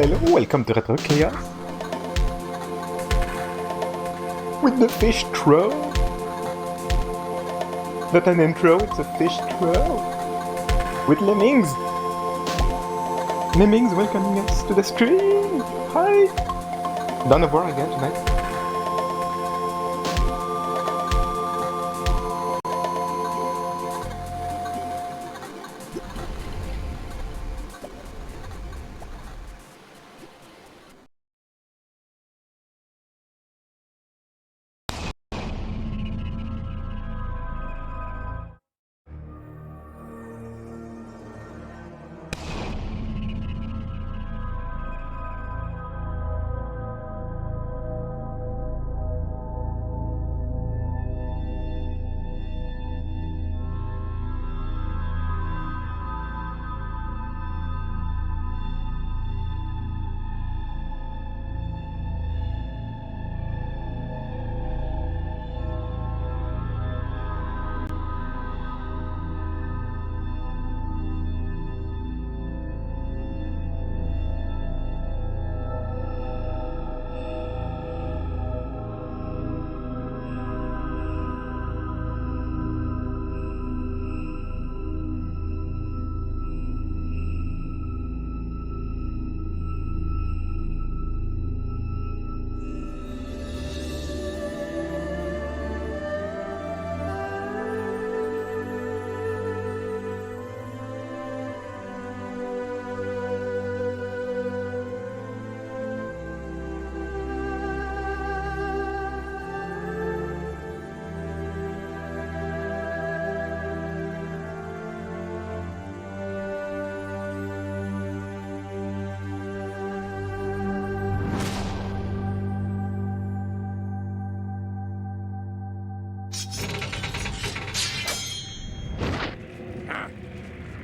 Hello, welcome to Retro Chaos. With the fish troll. Not an intro, it's a fish troll. With Lemmings. Lemmings welcoming us to the stream. Hi. Dawn of War again tonight.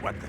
What the?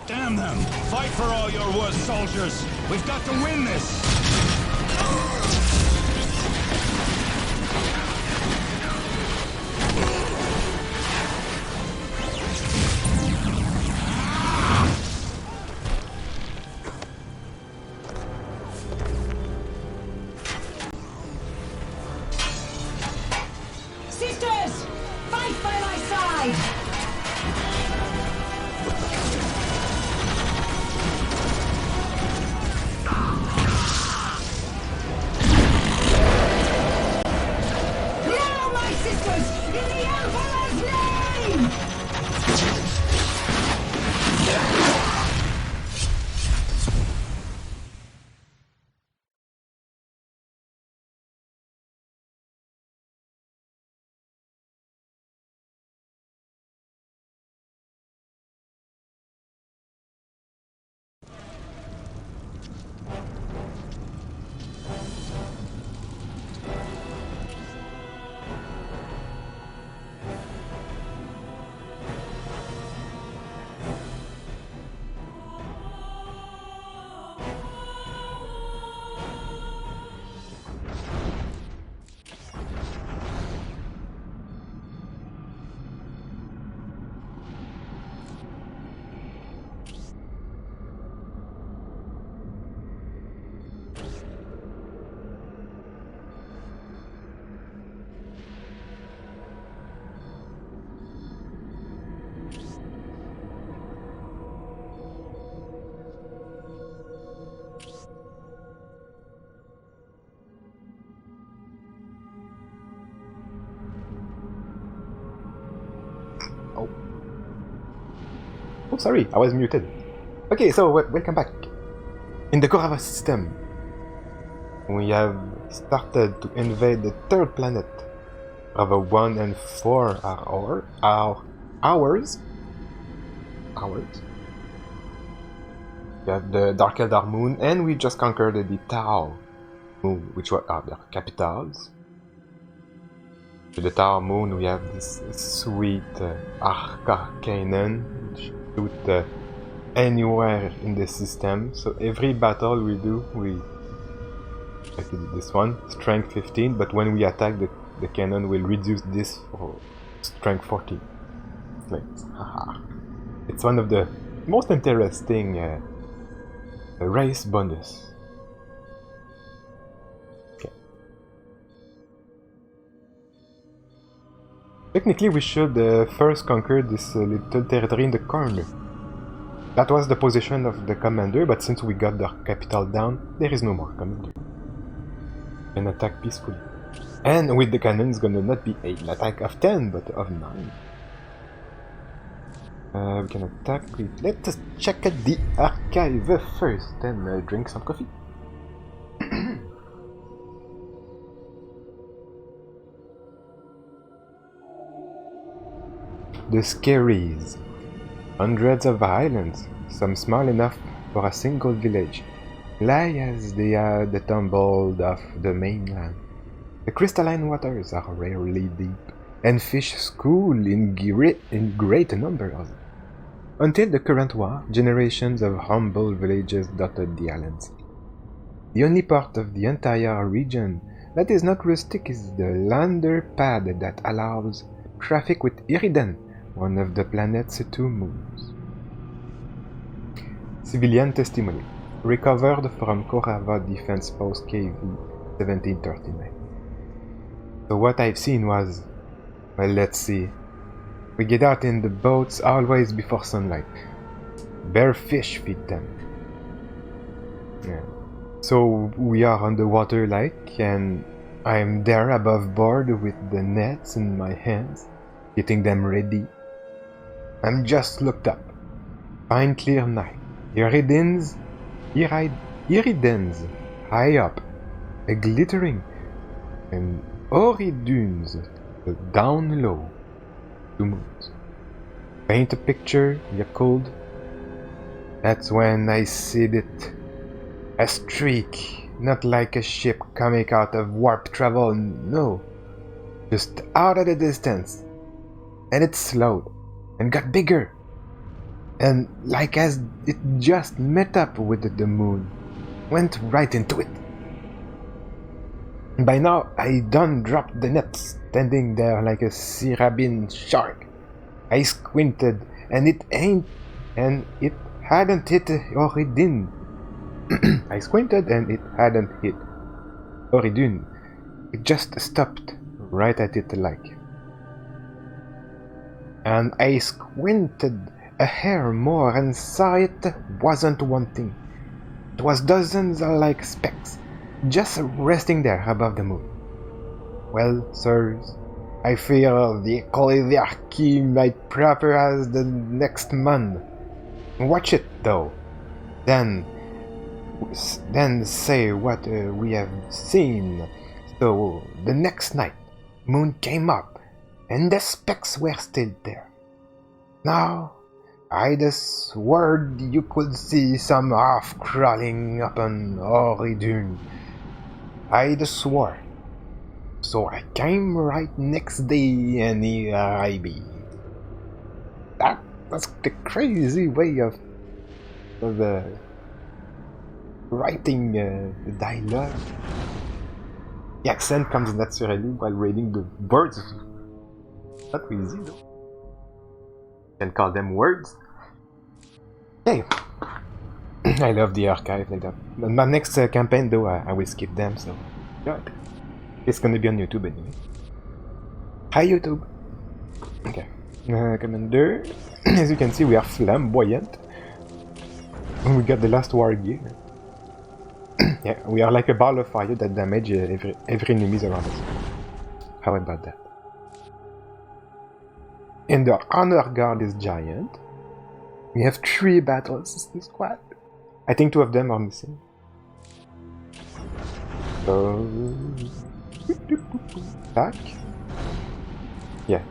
Damn them! Fight for all your worst soldiers! We've got to win this! Sisters! Fight by my side! Oh, sorry, I was muted. Okay, so welcome back. In the Korava system, we have started to invade the third planet. Korava 1 and 4 are ours. We have the Dark Eldar Moon, and we just conquered the Tau Moon, which were their capitals. With the Tau Moon, we have this sweet Arca Cannon, which shoot anywhere in the system. So every battle we do, like this one, strength 15, but when we attack, the cannon will reduce this for strength 40. It's one of the most interesting race bonus. Okay. Technically, we should first conquer this little territory in the corner. That was the position of the commander, but since we got the capital down, there is no more commander. And attack peacefully. And with the cannon, it's gonna not be an attack of 10, but of 9. We can attack. Let us check out the archive first, and drink some coffee. The Scaries. Hundreds of islands, some small enough for a single village, lie as they had tumbled off the mainland. The crystalline waters are rarely deep, and fish school in great numbers. Until the current war, generations of humble villages dotted the islands. The only part of the entire region that is not rustic is the lander pad that allows traffic with Iridan, one of the planet's 2 moons. Civilian testimony, recovered from Korava Defense Post KV 1739. So what I've seen was, well, let's see. We get out in the boats always before sunlight. Bear fish feed them. Yeah. So we are on the water like, and I'm there above board with the nets in my hands, getting them ready. I'm just looked up. Fine clear night. Iridans high up, a glittering, and Oridunes down low. 2 moons. Paint a picture, you cold. That's when I see it. A streak, not like a ship coming out of warp travel, no. Just out of the distance. And it slowed, and got bigger. And like as it just met up with the moon, went right into it. By now, I done dropped the net, standing there like a sea rabin shark. I squinted, and it hadn't hit Oridun. I squinted, and it hadn't hit Oridun. It just stopped right at it like. And I squinted a hair more and saw it wasn't one thing. It was dozens of like specks, just resting there above the moon. Well, sirs, I fear the Oligarchy might proper as the next man. Watch it, though. Then say what we have seen. So, the next night, moon came up, and the specks were still there. Now, I'd swore you could see some half crawling up on Oridun. I'd swore. So I came right next day, and here I be. That's the crazy way of writing the dialogue. The accent comes naturally while reading the words. Not easy though. You can call them words. Hey, I love the archive like that. My next campaign though, I will skip them, so good. It's gonna be on YouTube anyway. Hi YouTube! Okay. Commander. As you can see, we are flamboyant. We got the last war gear. Yeah, we are like a ball of fire that damage every enemies around us. How about that? And the honor guard is giant. We have 3 battle assistant squad. I think 2 of them are missing. So... Back? Yeah.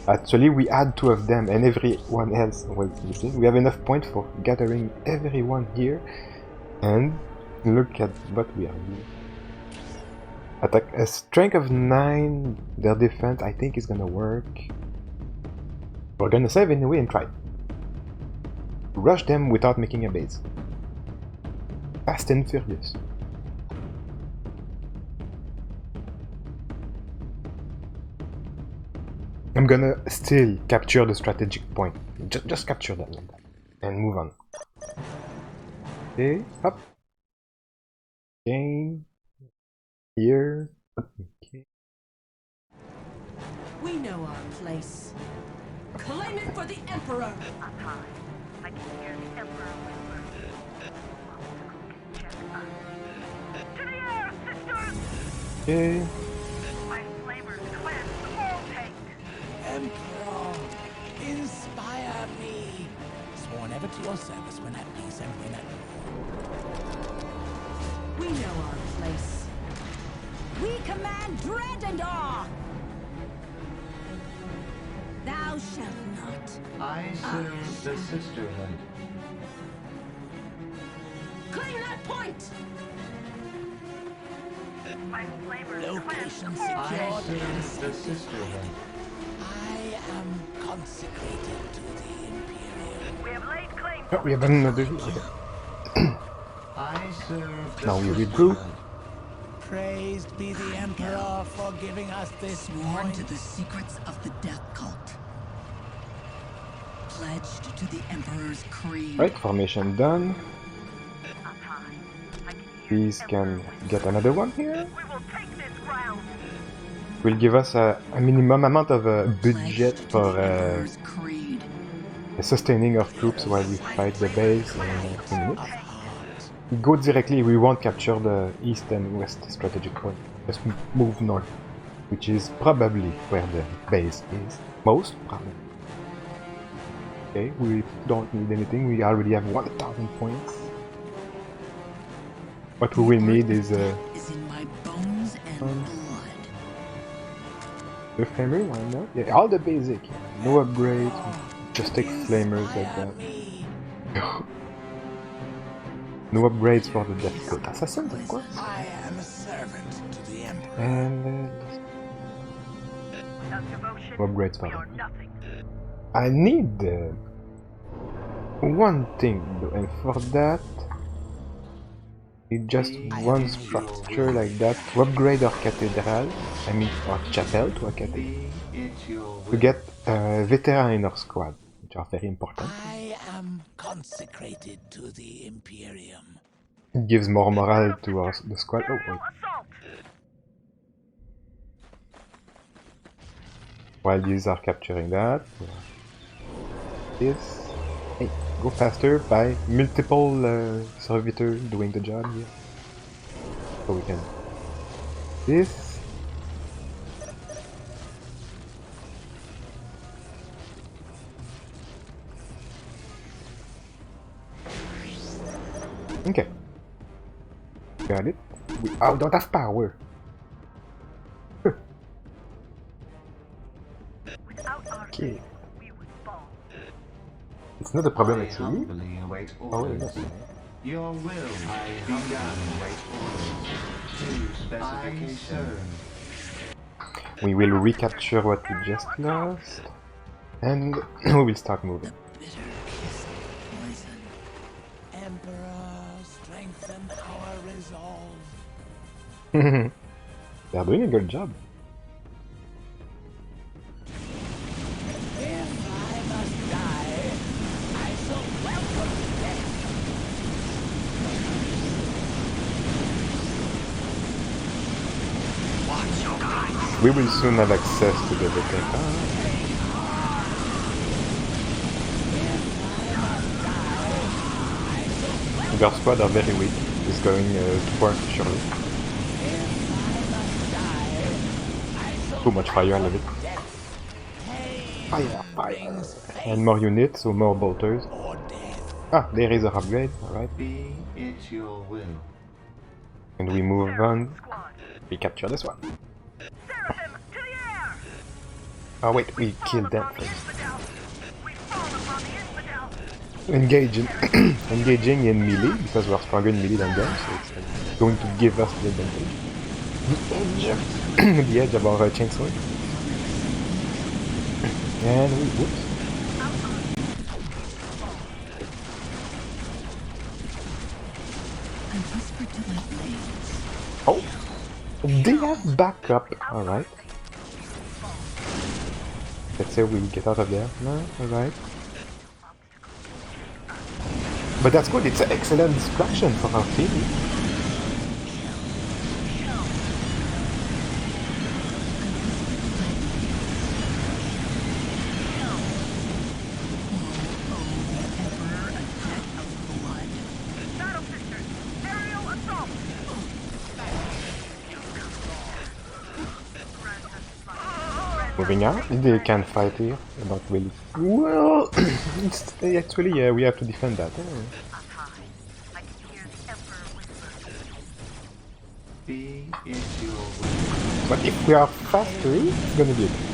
Actually, we add 2 of them and everyone else was missing. We have enough points for gathering everyone here. And look at what we are doing. Attack a strength of 9, their defense I think is gonna work. We're gonna save anyway and try. Rush them without making a base. Fast and furious. I'm gonna still capture the strategic point. Just capture that like that. And move on. Okay, up. Okay. Here. Okay. We know our place. Claim it for the Emperor! Up high, I can hear the Emperor whisper. To the air, sisters! Okay. My flavors cleanse all taint. Emperor, inspire me. Sworn ever to your service when at peace and when at war. We know our place. We command dread and awe! Thou shalt not. I serve the Sisterhood. Claim that point! My flavors Location cleanse all I secured and serve the Sisterhood. I am consecrated to the Imperium. We have laid claim Oh, we have another here. I serve the Now we Sisterhood. withdrew. Praised be the Emperor for giving us this Sworn point. to the secrets of the Death Cult. Pledged to the Emperor's creed. Right, formation done. up high. I can hear These can get another one here. we will take this ground. Will give us a minimum amount of budget Pledged to for the Emperor's creed. sustaining our troops while we fight the base in a few minutes. We go directly, we won't capture the east and west strategic point. Just move north, which is probably where the base is. Most probably. Okay, we don't need anything, we already have 1000 points. What we will need is Is in my bones and blood. the flamer, why not? Yeah, all the basic. No upgrades, just take flamers like that. Me. No upgrades for the Death Cult Assassins, of course. I am a servant to the Emperor. And Without devotion, no upgrades for we are them. nothing. I need one thing though, and for that, need just one structure like that to upgrade our cathedral, I mean our chapel to a cathedral, Be it your to will. get veterans in our squad, which are very important. I am consecrated to the Imperium. It gives more morale to the squad. Oh wait, Assault! while these are capturing that, this. Hey, go faster by multiple servitors doing the job here. So we can. This. Okay. Got it. We don't have power. Without our Okay. aid, we would fall. It's not a problem I actually. humbly await Oh, wait, orders. no. Your will be done. Await orders. To specification. We will recapture what we just lost. And we will start moving. Bitter kiss of poison. Emperor, strengthen our resolve. They are doing a good job. If I must die, I shall welcome death. We will soon have access to the veteran. Their squad are very weak. It's going to work surely. Too much fire, I love it. Fire, fire. And more units, so more bolters. or death. Ah, there is a upgrade, alright. Be it your will. And we move on. We capture this one. Seraphim, to the air! Oh wait, we killed them Upon the first. infidel! We fall upon the infidel! Engaging, engaging in melee, because we're stronger in melee than them, so it's going to give us the advantage. The edge, the edge of our chainsaw. And we, whoops. Oh, they have backup, alright. Let's say we get out of there. No, alright. But that's good, it's an excellent distraction for our team. Battle sisters! Aerial assault! Moving out, they can fight here, not really. Well, it's, actually, we have to defend that. Up high, I can hear the Emperor whisper. Be it your will. But if we are faster, it's gonna be okay.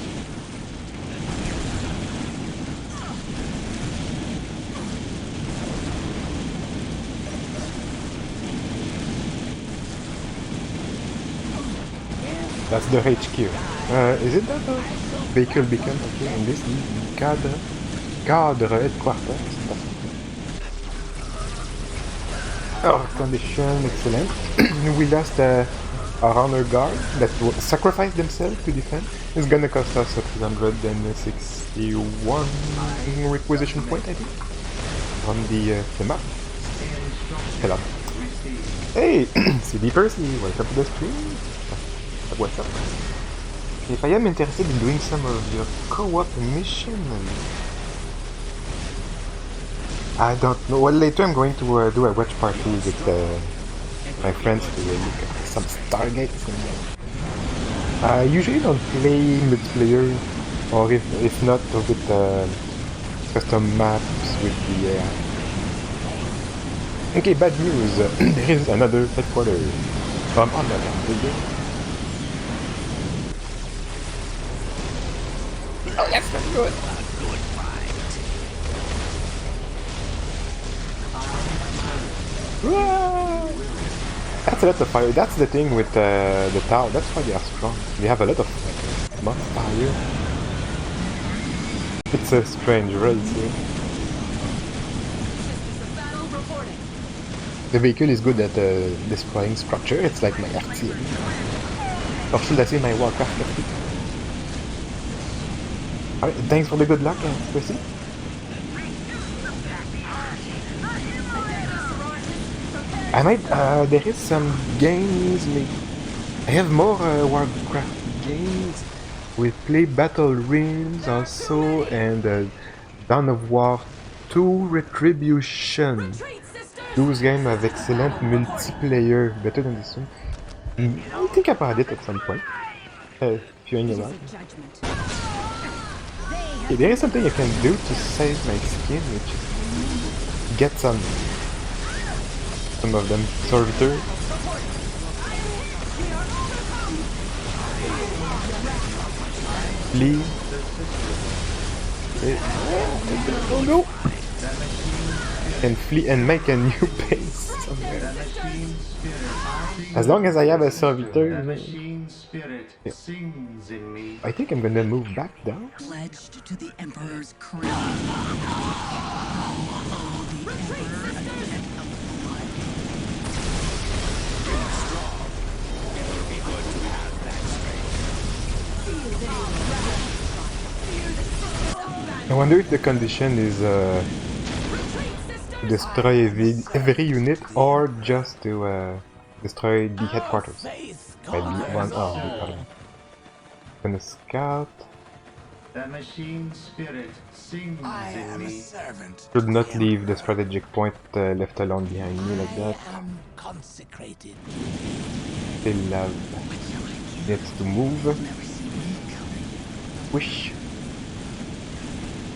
That's the HQ. Is it that vehicle beacon? Okay, and this is cadre headquarters. Our condition, excellent. We lost our honor guard that sacrificed themselves to defend. It's gonna cost us 361 requisition point, I think, on the map. Hello. Hey, CD Percy, welcome to the stream. What's up? If I am interested in doing some of your co-op mission, I don't know. Well, later I'm going to do a watch party with my friends to look at some Stargates. I usually don't play multiplayer, or if not with custom maps with the AI. Okay, bad news. There is another headquarters from another video. Oh yes, that's good. That's a lot of fire. That's the thing with the tower. That's why they are strong. They have a lot of mob fire. It's a strange race. The vehicle is good at destroying structure. It's like my RTM. Or should I say my Warcraft? Alright, thanks for the good luck, Percy. I might, there is some games, I have more Warcraft games. We play Battle Realms also, and Dawn of War 2 Retribution. Those games have excellent multiplayer, better than this one. I'll think about it at some point, if you're in your life. Okay, there is something you can do to save my skin, which is get some of them. Servitor. Flee. Oh no! And flee and make a new base somewhere. As long as I have a servitor. Yeah. I think I'm gonna move back down. Pledged to the Emperor's crown. I wonder if the condition is destroy every unit or just to destroy the headquarters. By B1 pardon. Gonna scout. The machine spirit sings I in am a me. servant. Should not leave the strategic point left alone behind me like that. I am consecrated. Still have needs to move. Wish.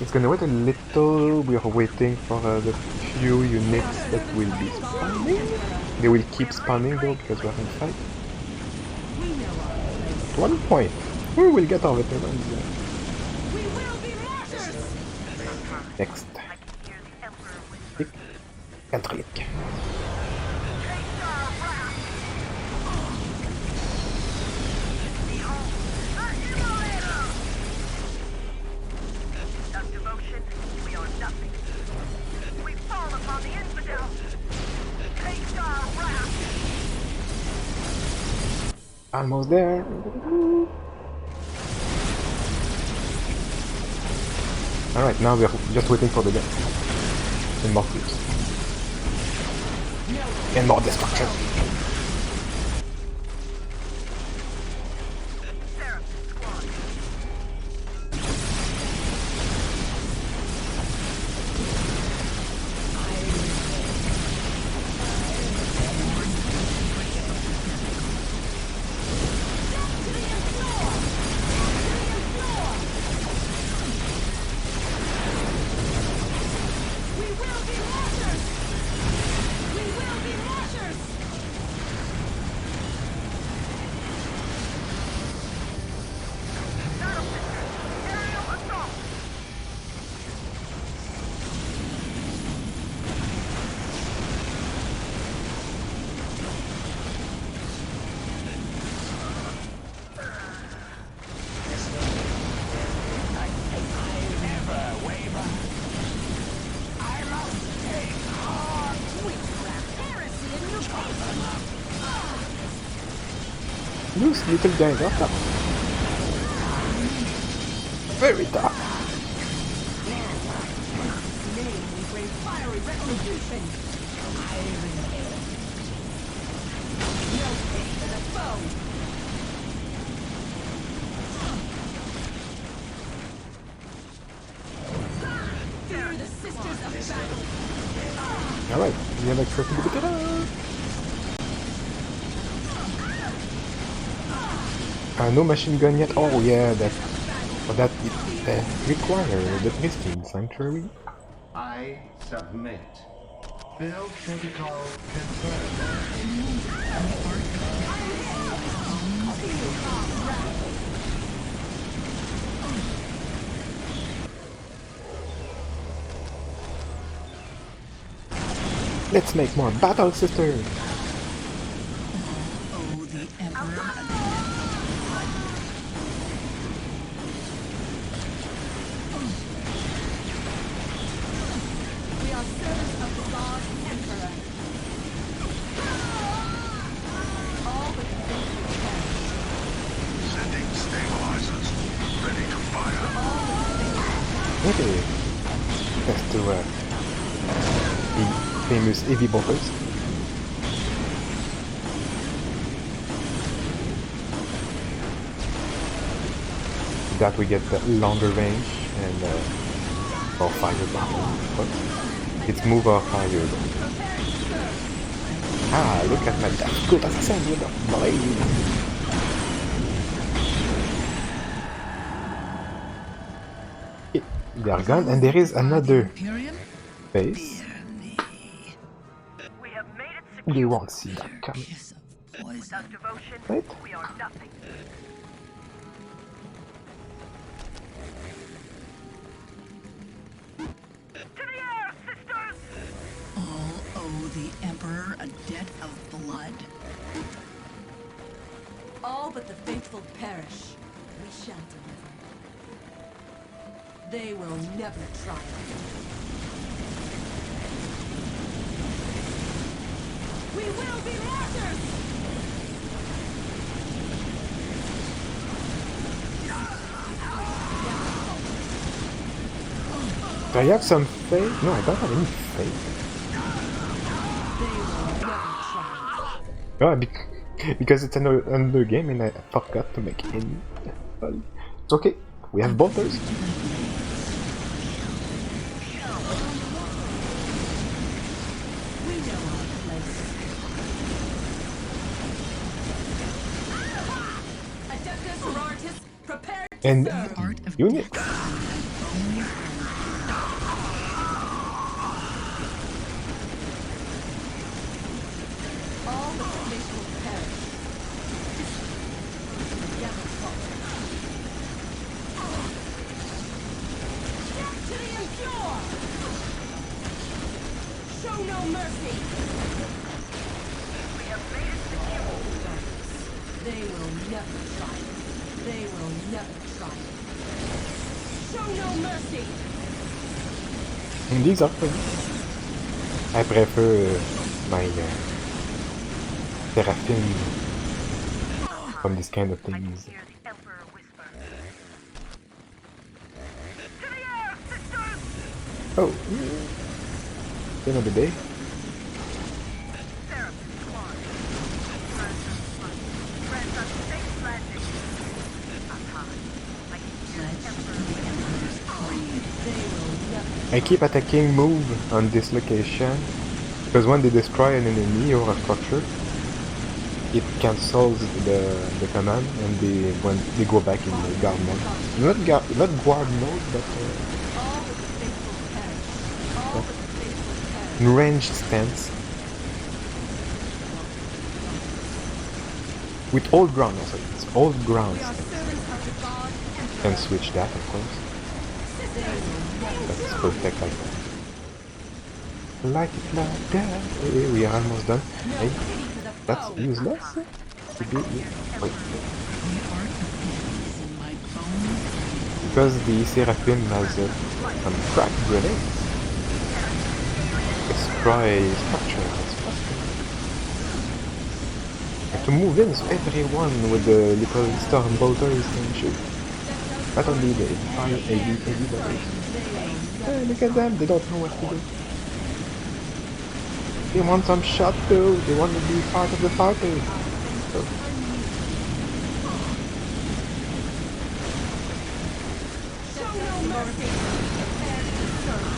It's gonna wait a little. We are waiting for the few units that will be spawning. They will keep spawning though because we're in fight. We know our place. At one point, we will get our veterans. We will be martyrs! Next. I can hear the Emperor whisper. Click. And click. Take our wrath! Behold, the immolator! Of devotion, we are nothing. We fall upon the infidel. Take our wrath! Almost there. Alright, now we're just waiting for the death. And more creeps. And more destruction. Seraphim squad. We will be martyrs! We will be martyrs! Battle sisters, aerial assault! Never waver. I must take heart. We craft heresy in your face! Loose little guys are tough. Very tough. Name we bring fiery retribution! No pity for the foe! Fear the sisters of battle! Alright, we have access to the beginner. No machine gun yet. Oh yeah, that require the pristine sanctuary. I submit. Build protocol confirmed. Let's make more battle sisters. Oh, the Emperor! We are servants of the God Emperor. All but the faithful perish. Sending stabilizers. Ready to fire. Okay. That's to the famous heavy bombers. That we get the longer range and or fireball. What? It's move or fire. Ah, look at my death good assassin with a blade. They are gone, and there is another base. We have made it secure. They won't see that coming. Without devotion, Right? we are nothing. To the air, sisters! All owe the Emperor a debt of blood. All but the faithful perish. We shall deliver. They will never triumph. We will be martyrs! Do I have some faith? No, I don't have any faith. They will never triumph. Oh, because it's another game and I forgot to make any. It's okay. We have bolters. We know our place. Adeptus Sororitas, prepare to And serve. unit. no mercy! We have made it to you. They will never triumph. They will never triumph. Show no mercy! These are fun. I prefer my Seraphim from this kind of things. Hear the Emperor whisper. To the air, sisters! Oh, end of the day. Seraphim squad. Friends on safe landing. Up high. I can hear the Emperor's They will never. I keep attacking move on this location because when they destroy an enemy or a structure, it cancels the command and when they go back in the guard mode. Not guard mode, but All of the faithful perish. All of the faithful perish. in ranged stance. With old ground also. It's old ground. We are servants of the God and Can switch that, of course. But it's perfect like that. Like it like that. Hey, we are almost done. Hey, that's useless. Wait. Because the Seraphim has some crack grenades. Destroy structure. It's faster. Have to move in so everyone with the little storm bolters can shoot. Not only the fire AD bolters. Hey, look at them, they don't know what to do. They want some shot too, they want to be part of the party. So, Show no mercy! Prepare to serve.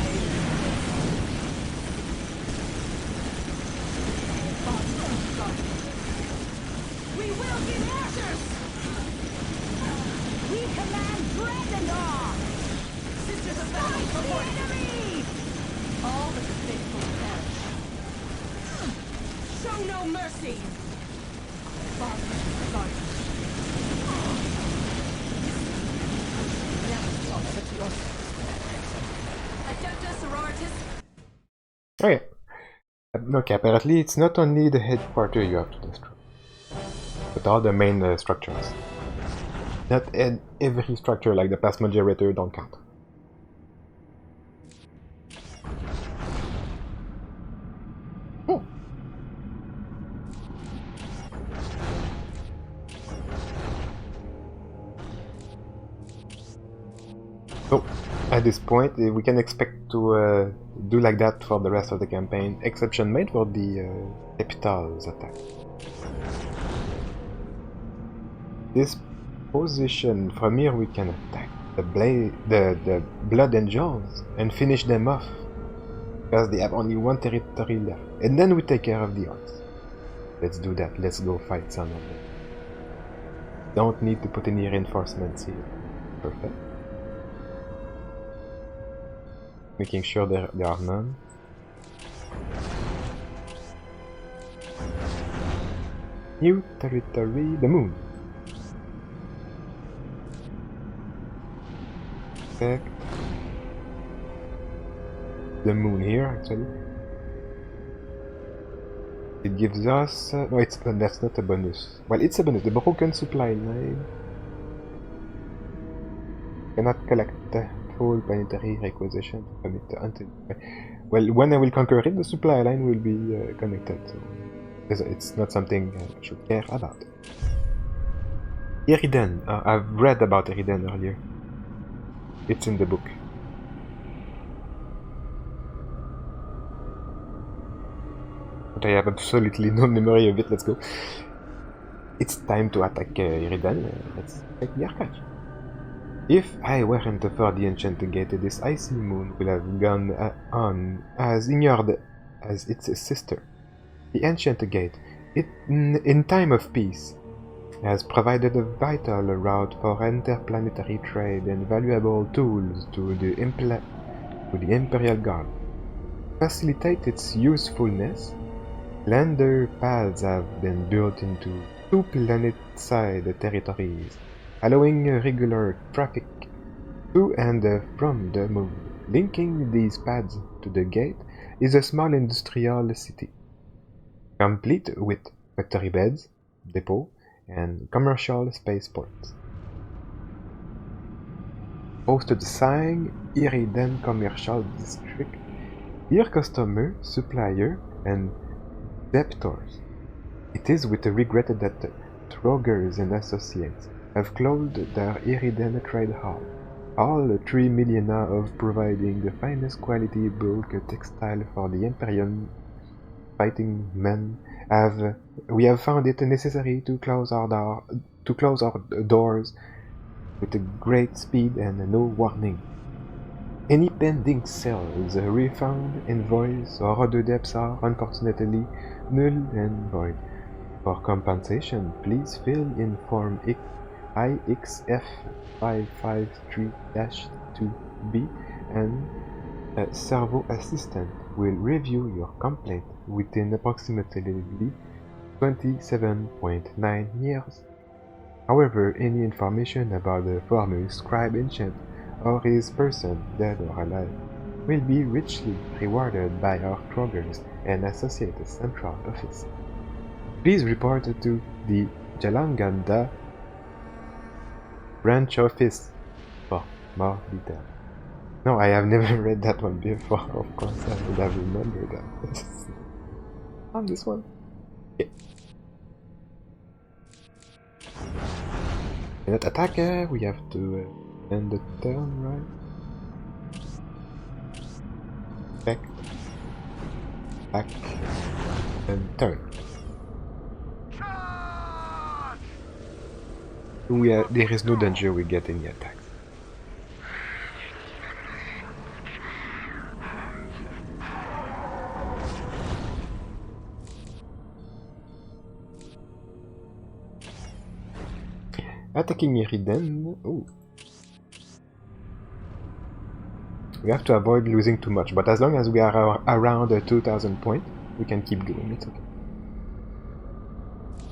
We will be martyrs! We command dread and awe! Sisters of battle for the enemy! All but the faithful perish. Show no mercy! Father, guard us. Adeptus sororitas. okay. Okay, apparently it's not only the headquarters you have to destroy, but all the main structures. Not every structure like the plasma generator don't count. Oh. So, at this point, we can expect to do like that for the rest of the campaign, exception made for the Capital's attack. This position, from here we can attack the Blood Angels and finish them off, because they have only one territory left. And then we take care of the orcs. Let's do that, let's go fight some of them. Don't need to put any reinforcements here. Perfect. Making sure there are none. New territory, the moon. Check. The moon here, actually. It gives us... no, that's not a bonus. Well, it's a bonus. The broken supply line. Cannot collect full planetary requisition from it until... well, when I will conquer it, the supply line will be connected. So it's not something I should care about. Eriden. I've read about Eriden earlier. It's in the book. But I have absolutely no memory of it. Let's go. It's time to attack Eriden. Let's take the archive. If I weren't for the Enchanted Gate, this icy moon would have gone on as ignored as its sister. The Enchanted Gate, in time of peace, has provided a vital route for interplanetary trade and valuable tools to the Imperial Guard. To facilitate its usefulness, lander paths have been built into 2 planet-side territories, allowing regular traffic to and from the moon. Linking these pads to the gate is a small industrial city, complete with factory beds, depot, and commercial spaceports. Hosted Sang Iriden Commercial District, dear customer, supplier, and debtors. It is with regret that Trogers and Associates have closed their Iriden Trade Hall. All 3 millennia of providing the finest quality bulk textile for the Imperium fighting men we have found it necessary to close our doors with a great speed and no warning. Any pending sales, refund, invoice, or other debts are unfortunately null and void. For compensation, please fill in Form IXF553-2B and a servo assistant will review your complaint within approximately 27.9 years. However, any information about the former scribe ancient or his person, dead or alive, will be richly rewarded by our Trogers and Associates Central Office. Please report to the Jalanganda branch office for more details. No, I have never read that one before. Of course, I would have remembered that. On this one. Okay. Not attacker, we have to end the turn, right? Back, and turn. There is no danger we get any attacks. Attacking Iriden. Ooh. We have to avoid losing too much, but as long as we are around 2000 points, we can keep going. It's okay.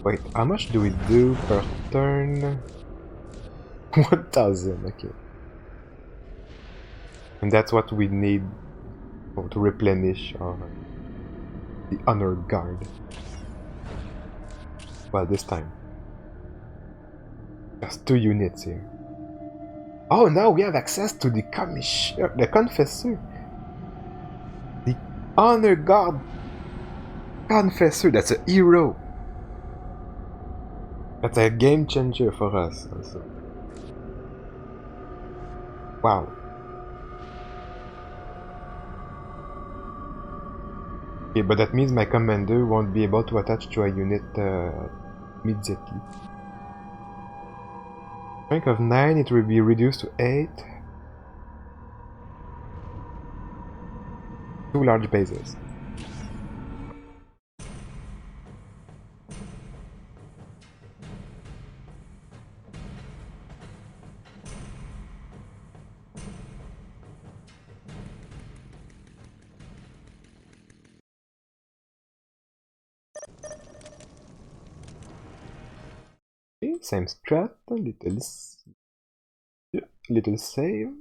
Wait, how much do we do per turn? 1000, okay. And that's what we need to replenish the honor guard. Well, this time. There's 2 units here. Oh, now we have access to the Confessor. The Honor Guard Confessor. That's a hero. That's a game changer for us also. Wow. Okay, but that means my commander won't be able to attach to a unit immediately. Rank of 9, it will be reduced to 8. 2 large bases. Okay, same strat, little save.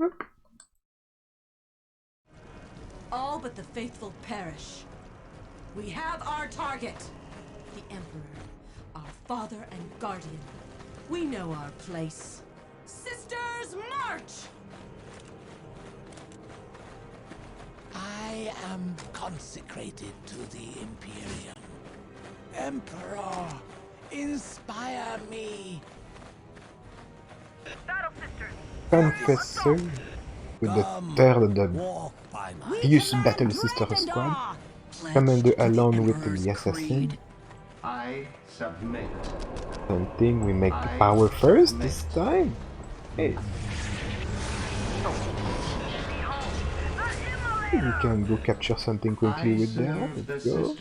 All but the faithful perish. We have our target. The Emperor, our father and guardian. We know our place. Sisters, march! I am consecrated to the Imperium. Emperor, inspire me. Battle Sisters. Confessor with the third Pious Battle Sister Squad. Commander alone with the assassin. I submit. Something we make the power first this time. Hey. We can go capture something quickly with that. Let's go.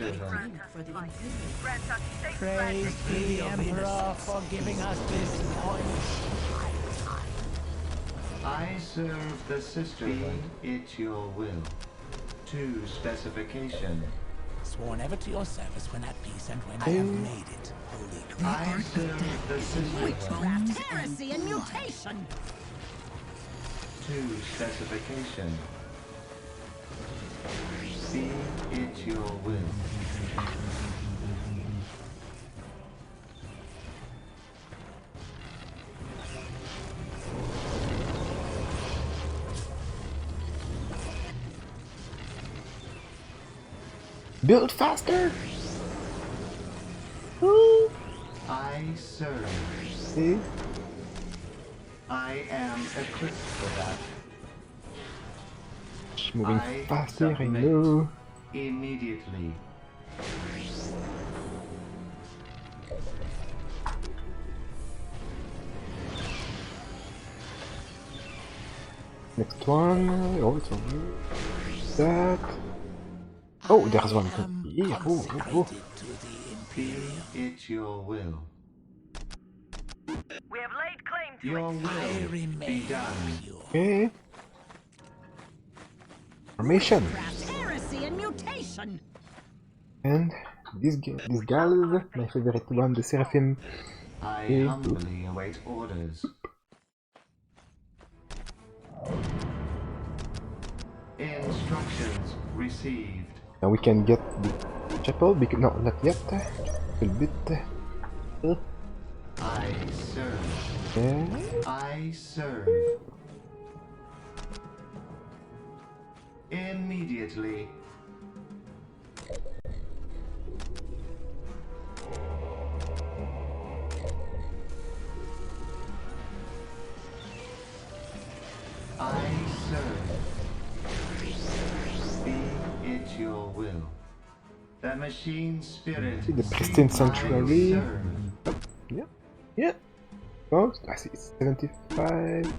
Praise be the Emperor for giving us this knowledge. I serve the sisterhood. It's your will. To specification. Sworn ever to your service when at peace and when I have made it. Holy I serve the sisterhood. Heresy and mutation! To specification. Be it your will. Build faster! Woo! I serve. See? I am equipped for that. It's moving I faster, I submit. know. Immediately. Next one. Oh, it's over. That. Oh, there's one here. Oh, oh, oh. To the Be Imperium. it your will. We have laid claim to Your it. I will be remain done. pure. Okay. Formation. Heresy and mutation. And these guys, my favorite one, the Seraphim. I Okay. humbly await orders. Instructions received. Now we can get the chapel, because no, not yet. A little bit. I serve. Yeah. I serve. Immediately. I serve. Be it your will. The machine spirit. The pristine sanctuary. I serve. Yeah. Yeah. Oh, I see. It's 75.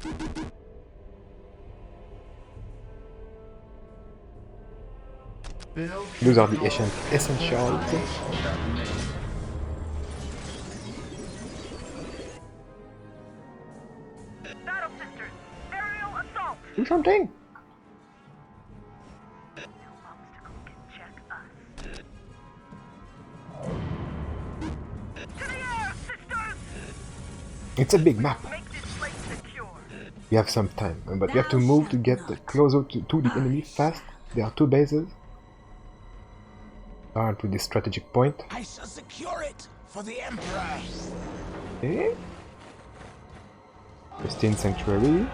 Build Those are the essentials. submit. Battle Sisters, aerial assault. Do something. No obstacle can check us. To the air, sisters! It's a big map. Make this place secure. We have some time, but we have to move to get closer to the enemy fast. There are two bases. To this strategic point. I shall secure it for the Emperor. Okay. Pristine sanctuary.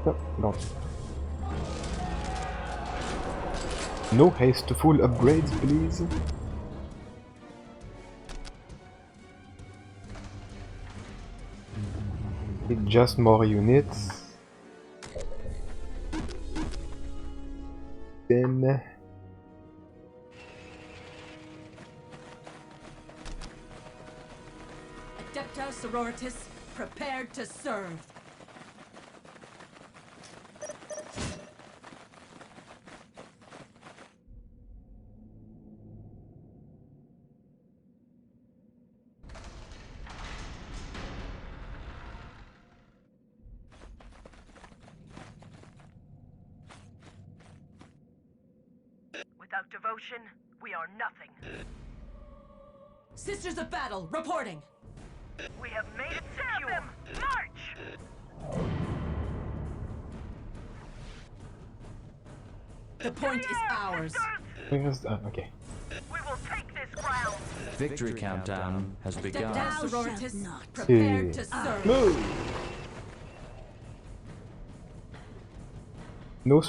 No, don't. No haste to full upgrades, please. Just more units. Then Adepta Sororitas, prepared to serve. Without devotion, we are nothing. Sisters of Battle, reporting. We have made it secure. March! The point is ours. where's okay. We will take this ground. Victory countdown has begun. Adepta Thou Sororitas, shalt not. prepared to serve. Move. No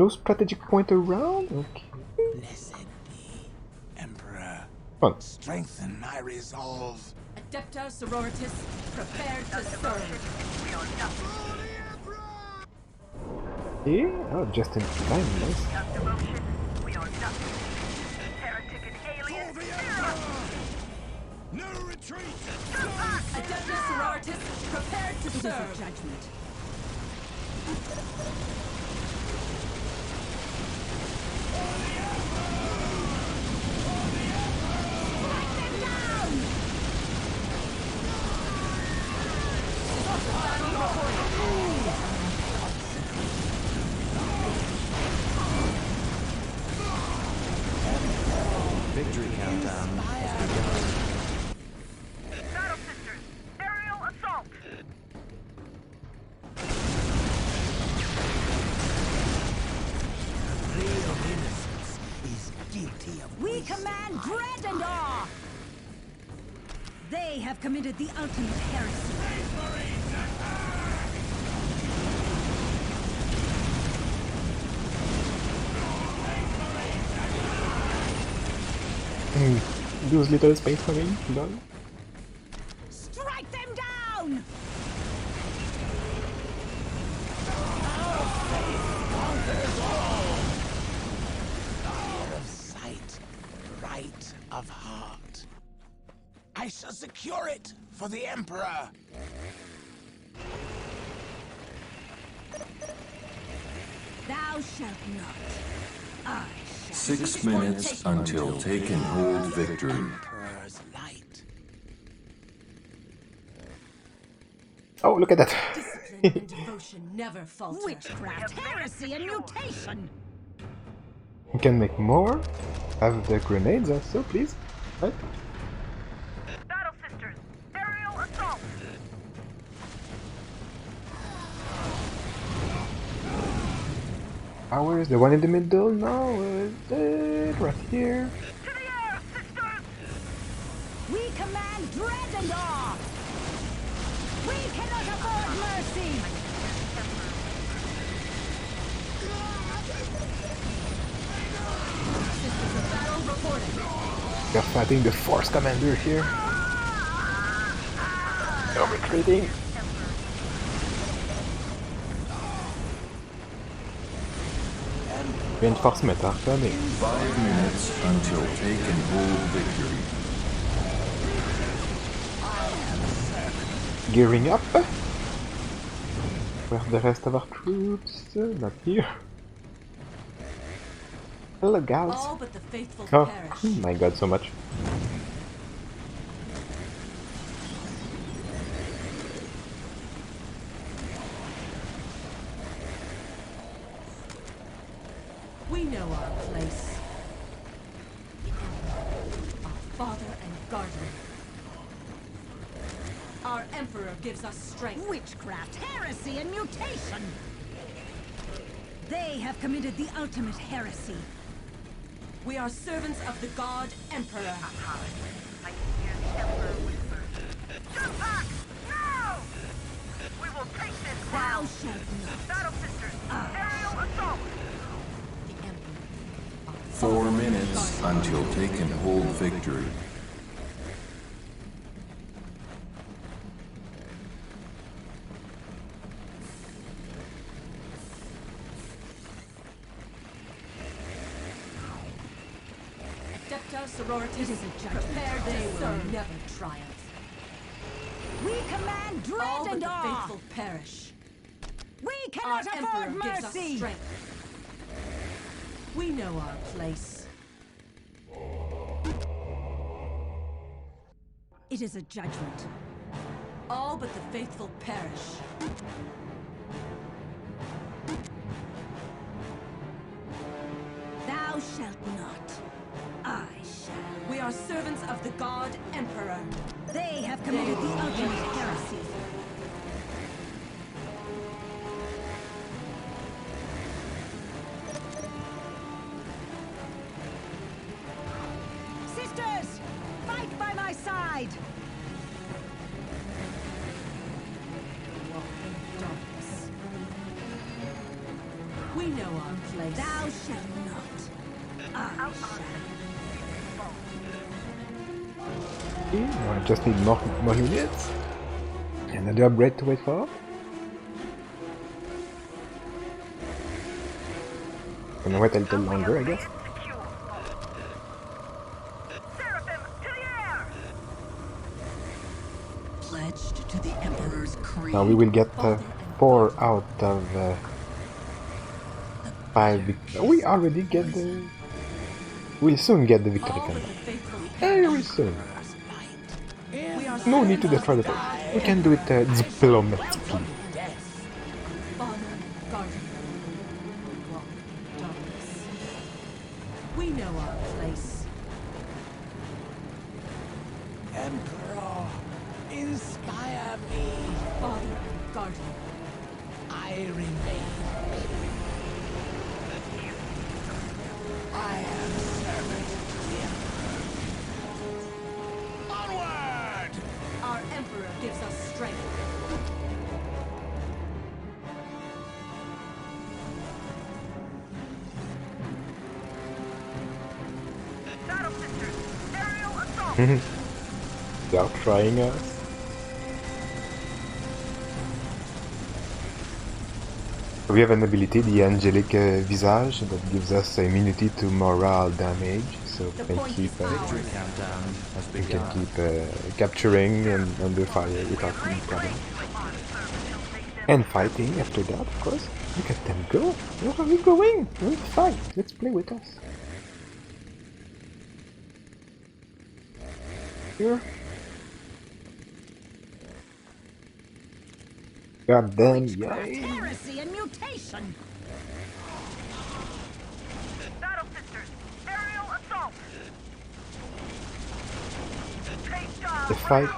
strategic point around. Okay. Blessed be, Emperor. Come on. Strengthen my resolve. Adepta Sororitas, prepared to serve. We are nothing. Yeah. Oh, just in time. Nice. Without devotion, we are nothing. Heretic and alien, fear us! No retreat! Adepta Sororitas, prepared to It is a serve. judgment. Victory countdown has begun. Battle Sisters, aerial assault! We command dread and awe! They have committed the ultimate heresy. Use little space marine, done. Strike them down! Fear of sight, right of heart. I shall secure it for the Emperor. Thou shalt not. I shall. 6 minutes until take and hold victory. Emperor's light. Oh, look at that! Discipline and devotion never falter. Witchcraft, heresy, and mutation! You can make more. Have the grenades also, please. Right? Battle Sisters, aerial assault. Ours, the one in the middle. No, right here. To the air, sisters! We command dread and awe! We cannot afford mercy! Systems of battle reported. We are fighting the Force Commander here. No retreating. Reinforcement are coming. 5 minutes until take and hold victory. Gearing up. Where's the rest of our troops? Not here. Hello, gals. All but the faithful Oh, perish. my god, so much. We know our place. Our father and guardian. Our emperor gives us strength. Witchcraft, heresy, and mutation! They have committed the ultimate heresy. We are servants of the god emperor. I can hear the Emperor whisper. Jump back! Now! We will take this Thou ground! shalt not. Battle Sisters, aerial assault! The emperor. Our 4 father and minutes guardian. until take and hold victory. Adepta sororitas It is a judgment. prepare they will never triumph. We command dread All but and the awe! faithful perish. We Our cannot emperor afford gives us mercy! strength. We know our place. It is a judgment. All but the faithful perish. Thou shalt not. I shall. We are servants of the god emperor. They have committed the ultimate heresy. Sisters! Fight by my side! Walk in darkness. We know our place. Thou shalt not. I shall. Okay, I just need more units. Another upgrade to wait for. Gonna wait a little longer, I guess. Secure. Seraphim, to the air! Pledged to the emperor's creed. Now we will get Father and 4 guardian. out of 5 we already get the... We'll soon get the victory All but the count. faithful Very soon. We are No need to destroy the place. We can do it diplomatically. Father and guardian. Walk in darkness. We know our place. Emperor, inspire me. Father and guardian. I remain. I am servant to the Emperor gives us strength. Shadow Sisters, aerial assault. They are trying us. We have an ability, the Angelic Visage, that gives us immunity to morale damage, so we can keep, capturing and under fire without any problem. And fighting after that, of course. Look at them go! Where are we going? Let's fight! Let's play with us! Here. God damn, yay! Heresy and mutation. Shadow Sisters, aerial assault. Take The fight.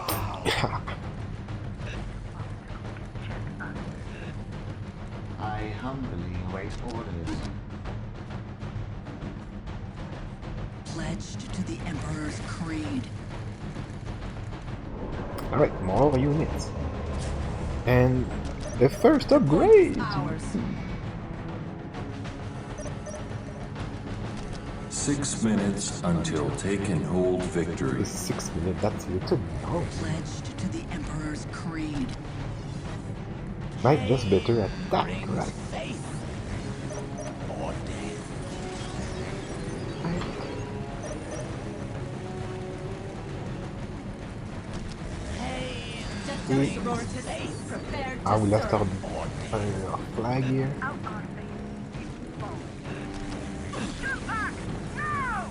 I humbly await orders. Pledged to the Emperor's creed. Alright, more units. And the first upgrade! Ours. 6 minutes until take and hold victory. 6 minutes, that's a little long. Pledged to the Emperor's creed. Might just better attack, Brings right? faith or death. Sororitas, prepared to Ah, we left our serve. flag here. out on faith. Shoot back! No!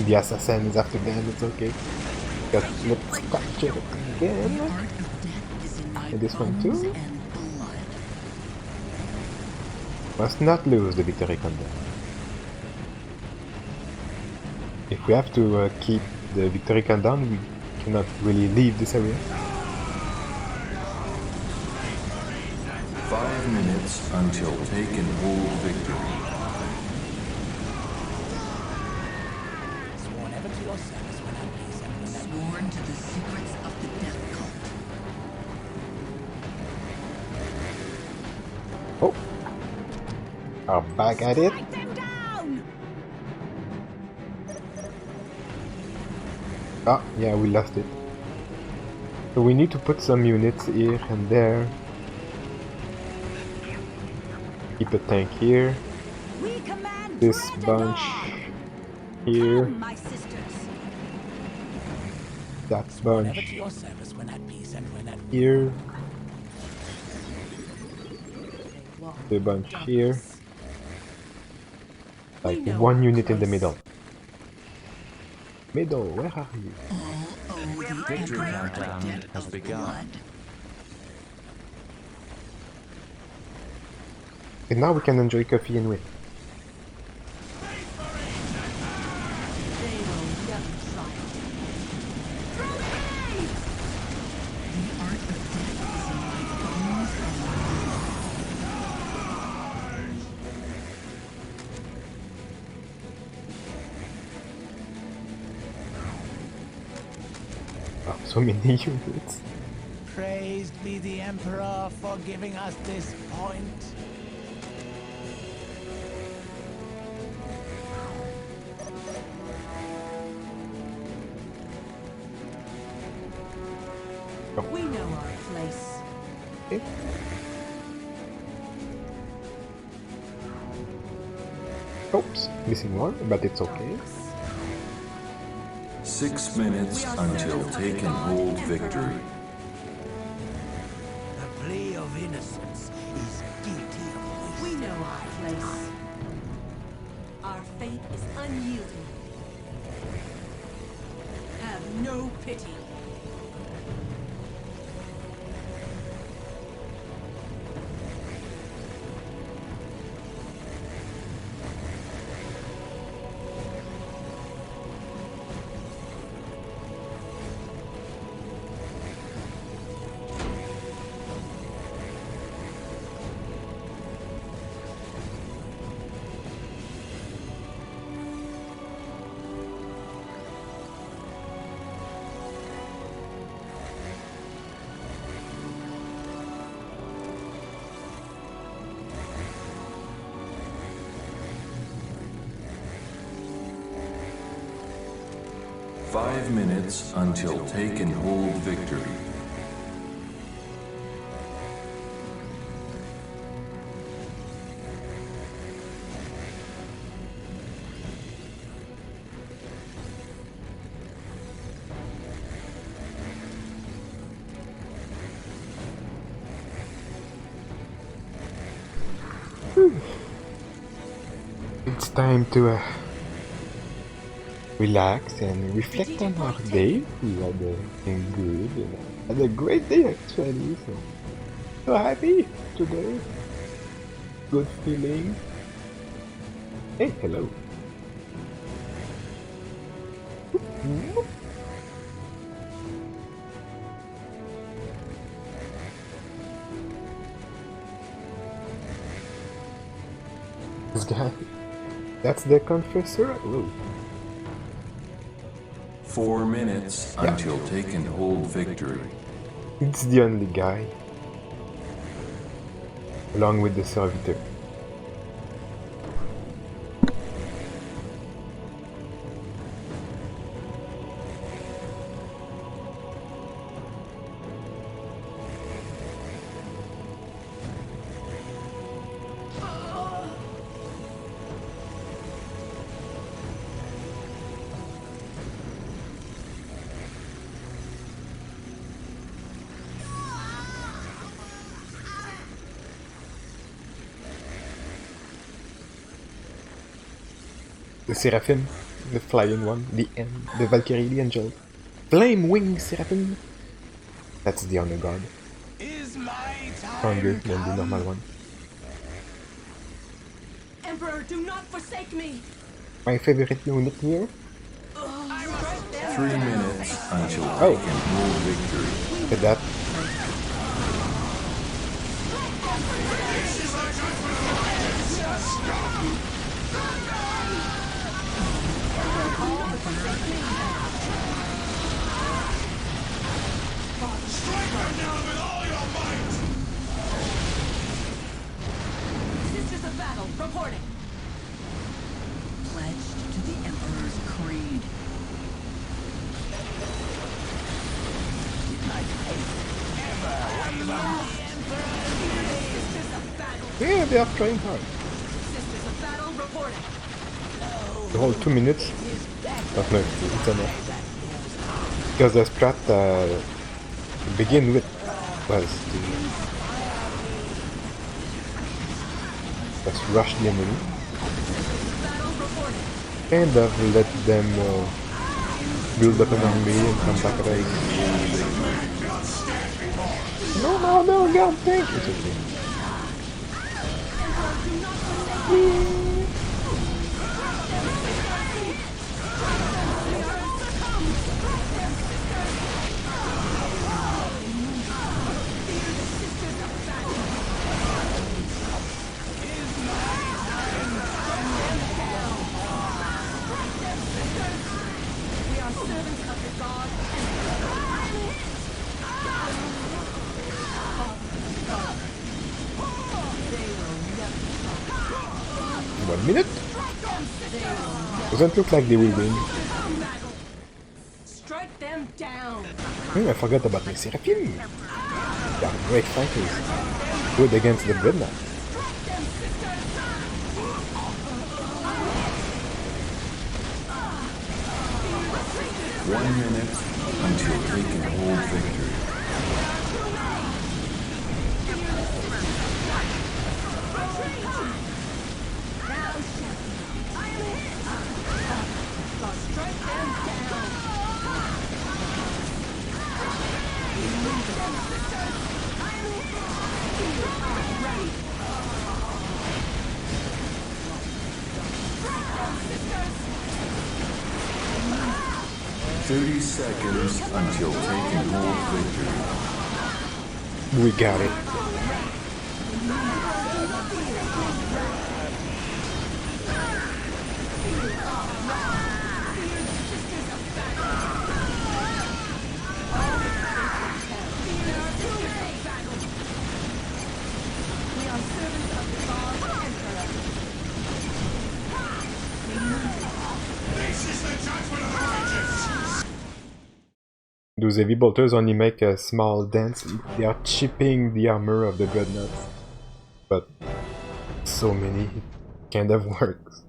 The assassin is after them, it's okay. But let's capture it again. Art of death is in my And this one bones too? and blood. Must not lose the victory countdown. If we have to keep the victory countdown, we cannot really leave this area. 5 minutes until take and hold victory. Sworn ever to your service when at peace and when at Sworn to the secrets of the death cult. Oh! Are back at it. Strike them down! Ah, yeah, we lost it. So we need to put some units here and there. Keep a tank here. We command This dread bunch alarm. here. Come, my sisters. That Never bunch to your service when at peace and when at here. They walk The in bunch darkness. here. We Like know one our unit in the place. middle. Middle, where are you? All owe the Victory Emperor a countdown debt has of begun. blood. And now we can enjoy coffee and win. They will never triumph. Throw grenades! The art of death is in my bones and blood. Oh, so many units. Praised be the Emperor for giving us this point. We know our place. Okay. Oops, missing one, but it's okay. 6 minutes until take and hold victory. The plea of innocence is guilty of poison. We know our place. Our fate is unyielding. Have no pity. 5 minutes until take and hold victory. It's time to relax and reflect on our day. We had been good. Had a great day actually. So happy today. Good feeling. Hey, hello. This guy. That's the confessor. Whoa. 4 minutes until take and hold victory. It's the only guy. Along with the servitor. The Seraphim, the flying one, the Valkyrie, the angel. Flame Wing Seraphim! That's the honor guard. Is my Stronger time than the normal one. Emperor, do not forsake me! My favorite unit here? 3 minutes until Oh. take and hold victory. Look at that. Strike her down with all your might! Sisters of battle, reporting! Pledged to the Emperor's creed. Sisters of battle! Yeah, they are trying hard. Sisters of battle, reporting! The whole 2 minutes. But no, it's enough. Because the strat to begin with was to just rush the enemy and let them build up an army and come back at us. No, God, thank you. One minute? Doesn't look like they will win. Strike them down! I forgot about my Seraphim. They are great fighters. Good against the Dreadnought. One minute until take and hold victory. Strike them down! 30 seconds until take and hold victory. We got it. This is the judgment of the righteous! Those heavy bolters only make a small dents. They are chipping the armor of the dreadnoughts. But so many, it kind of works.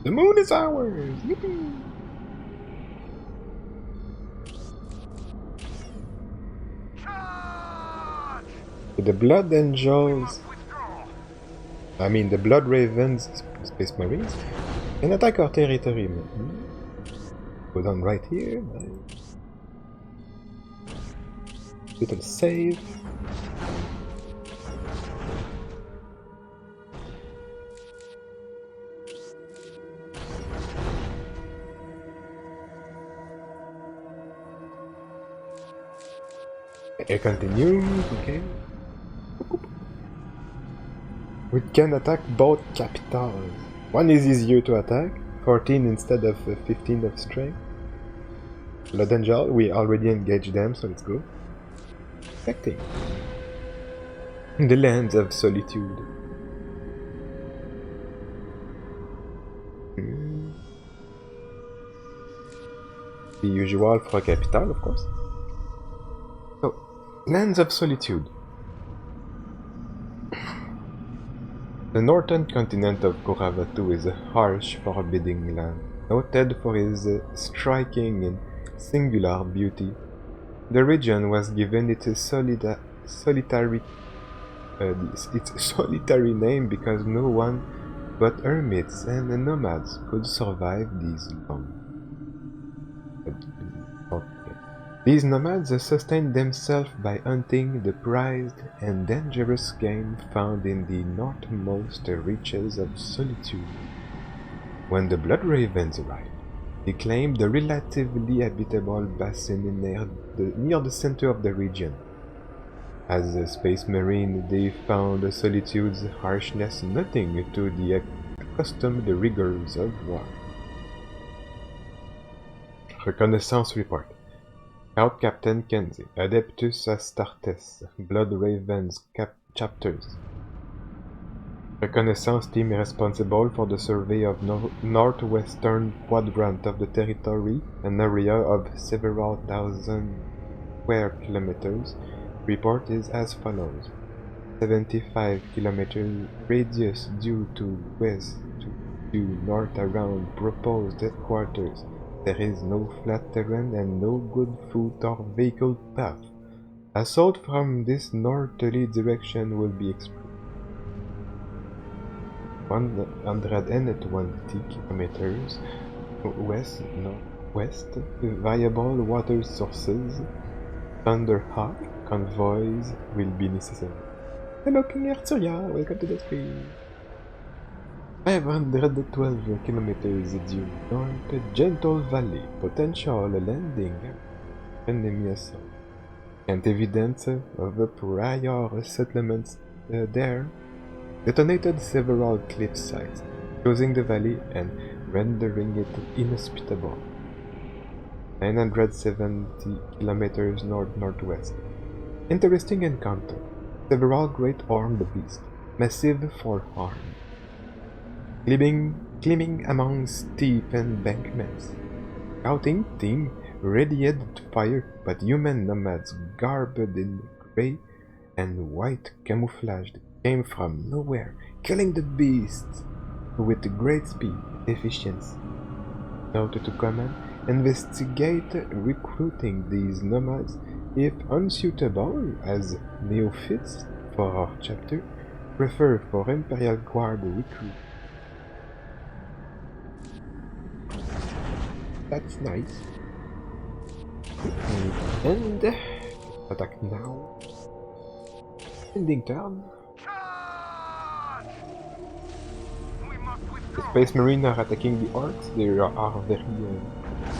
The moon is ours! Yippee! The Blood Angels, I mean the Blood Ravens, Space Marines, can attack our territory. Go down right here. Nice. Little save. It continues, okay. We can attack both capitals. One is easier to attack, 14 instead of 15 of strength. Blood Angel, we already engaged them, so let's go. Affecting. The Lands of Solitude. The usual for a capital, of course. So, Lands of Solitude. The northern continent of Koravatu is a harsh, forbidding land, noted for its striking and singular beauty. The region was given its solitary name because no one but hermits and nomads could survive these long. These nomads sustained themselves by hunting the prized and dangerous game found in the northmost reaches of Solitude. When the Blood Ravens arrived, they claimed the relatively habitable basin near the center of the region. As a Space Marine, they found Solitude's harshness nothing to the accustomed rigors of war. Reconnaissance Report. Scout Captain Kenzie, Adeptus Astartes, Blood Ravens Chapters. Reconnaissance team responsible for the survey of northwestern quadrant of the territory, an area of several thousand square kilometers. Report is as follows. 75 kilometers radius due to west to north around proposed headquarters. There is no flat terrain and no good foot or vehicle path. Assault from this northerly direction will be exploded. 120 kilometers west-northwest, viable water sources. Thunderhawk convoys will be necessary. Hello King Arturia, welcome to the stream. 512 kilometers due north, Gentle Valley, potential landing, enemy assault. And evidence of a prior settlements there detonated several cliff sites, closing the valley and rendering it inhospitable. 970 kilometers north-northwest. Interesting encounter. Several great horned beasts, massive forearmed. Climbing among steep embankments. Scouting team readied to fire, but human nomads garbed in grey and white camouflage came from nowhere, killing the beasts with great speed and efficiency. Note to command, investigate recruiting these nomads if unsuitable as neophytes for our chapter, prefer for Imperial Guard recruit. That's nice. And attack now. Ending turn. The Space Marines are attacking the orcs. They are very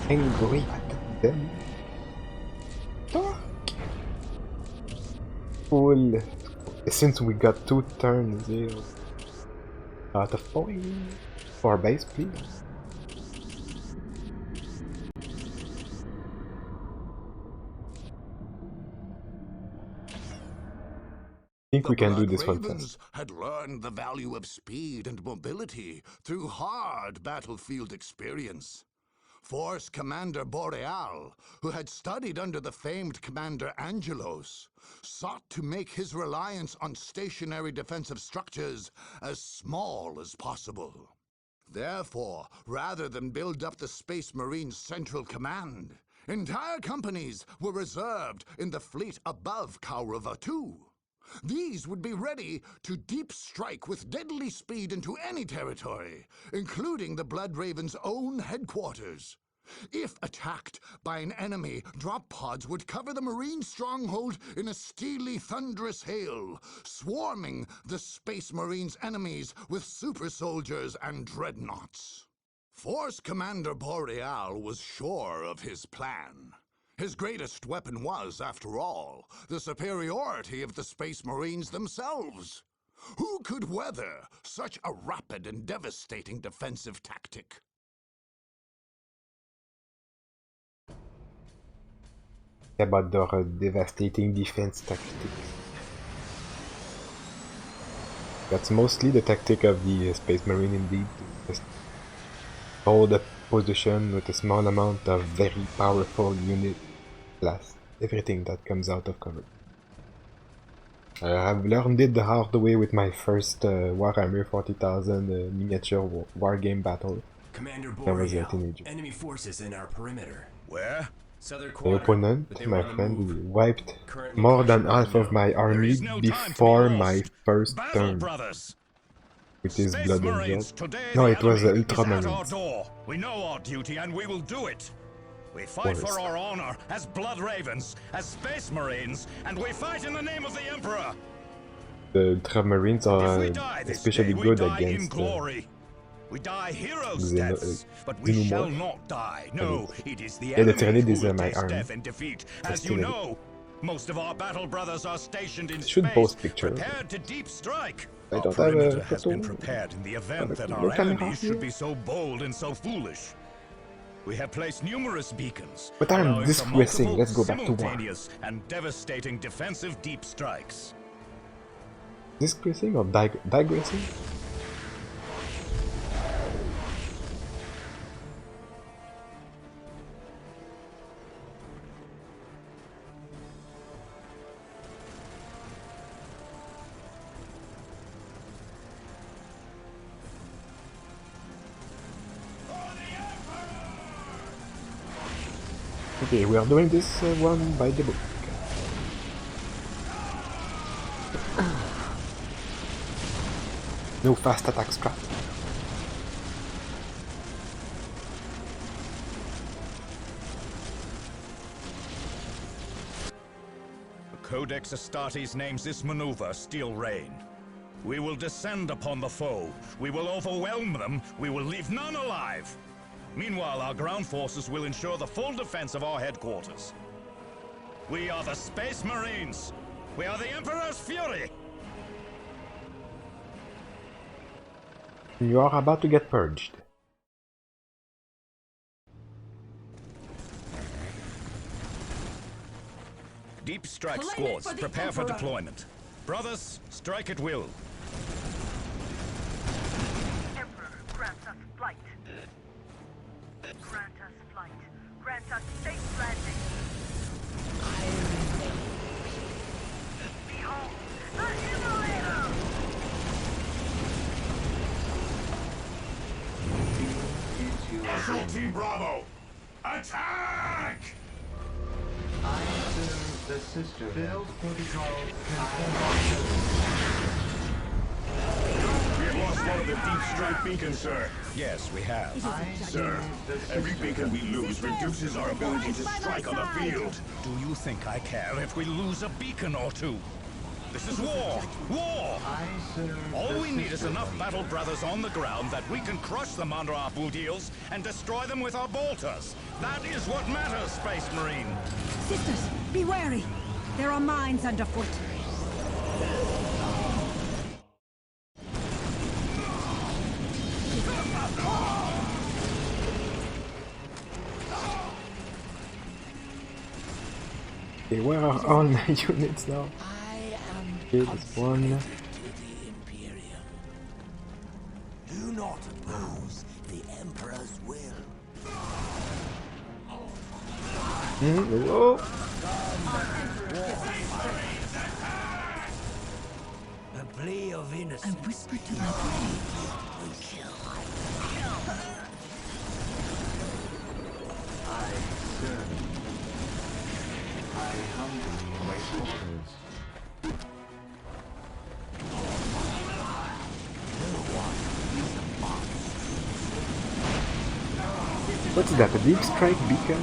angry at them. Talk. Cool. Since we got 2 turns here. Out of points. For base, please. think we can do Blood this one Ravens fast. had learned the value of speed and mobility through hard battlefield experience. Force Commander Boreal, who had studied under the famed Commander Angelos, sought to make his reliance on stationary defensive structures as small as possible. Therefore, rather than build up the Space Marines' Central Command, entire companies were reserved in the fleet above Kaurava II. These would be ready to deep strike with deadly speed into any territory, including the Blood Raven's own headquarters. If attacked by an enemy, drop pods would cover the Marine stronghold in a steely, thunderous hail, swarming the Space Marines' enemies with super soldiers and dreadnoughts. Force Commander Boreal was sure of his plan. His greatest weapon was, after all, the superiority of the Space Marines themselves. Who could weather such a rapid and devastating defensive tactic? About the devastating defense tactics. That's mostly the tactic of the Space Marine indeed. Just hold a position with a small amount of very powerful unit plus everything that comes out of cover. I've learned it the hard way with my first Warhammer 40,000 miniature wargame battle. Commander I was a Boreal, teenager. enemy forces in our perimeter. Where? Southern My quadrant, opponent, but they my were on the friend, move. he wiped Current more than location half of unknown. my There army is no time to be before my lost. first Battle, turn brothers. with his Space blood Marines, angel. today No, the it was the enemy is at our Ultramarines. door. We know our duty and we will do it. We fight Forest. for our honor as Blood Ravens, as Space Marines, and we fight in the name of the Emperor. The Ultramarines If are we die this especially day, we good die in against glory. We die heroes' Xeno- deaths, but we Xenomorph. shall not die. No, it is the Yeah, the enemy Tyranid who is will my taste arm. death and defeat. As you Tyranid. know, most of our battle brothers are stationed in Should space, post picture. prepared to deep strike. I Our don't have a perimeter has photo. been prepared in the event Have a that no our camera enemies here. should be so bold and so foolish. We have placed numerous beacons, But I'm allowing for digressing. multiple, Let's go back to war. simultaneous and devastating defensive deep strikes. Digressing or digressing? Okay, we are doing this one by the book. No fast attack strat. Codex Astartes names this maneuver Steel Rain. We will descend upon the foe. We will overwhelm them. We will leave none alive. Meanwhile, our ground forces will ensure the full defense of our headquarters. We are the Space Marines. We are the Emperor's Fury. You are about to get purged. Deep strike Claim it squads, for the prepare for Emperor. deployment. Brothers, strike at will. Emperor, grant us flight. Grant us flight. Grant us safe landing. Behold, the Immolator! It's your Assault Team Bravo! Attack! I serve the sisterhood. Build protocol We have lost one of the deep strike beacons, sir. Yes, we have. Sir, Every beacon we lose reduces our ability to strike on the field. Do you think I care if we lose a beacon or two? This is war! War! I serve All the we need is sisterhood. enough battle brothers on the ground that we can crush them under our boot heels and destroy them with our bolters. That is what matters, Space Marine. Sisters, be wary. There are mines underfoot. Okay, where are all my units now? I am Okay, this one. To the Imperium. Do not oppose the Emperor's will. Oh! A plea of I innocence. whispered to my blades, Will kill. I serve. I humbly await orders. What's that? A deep strike beacon?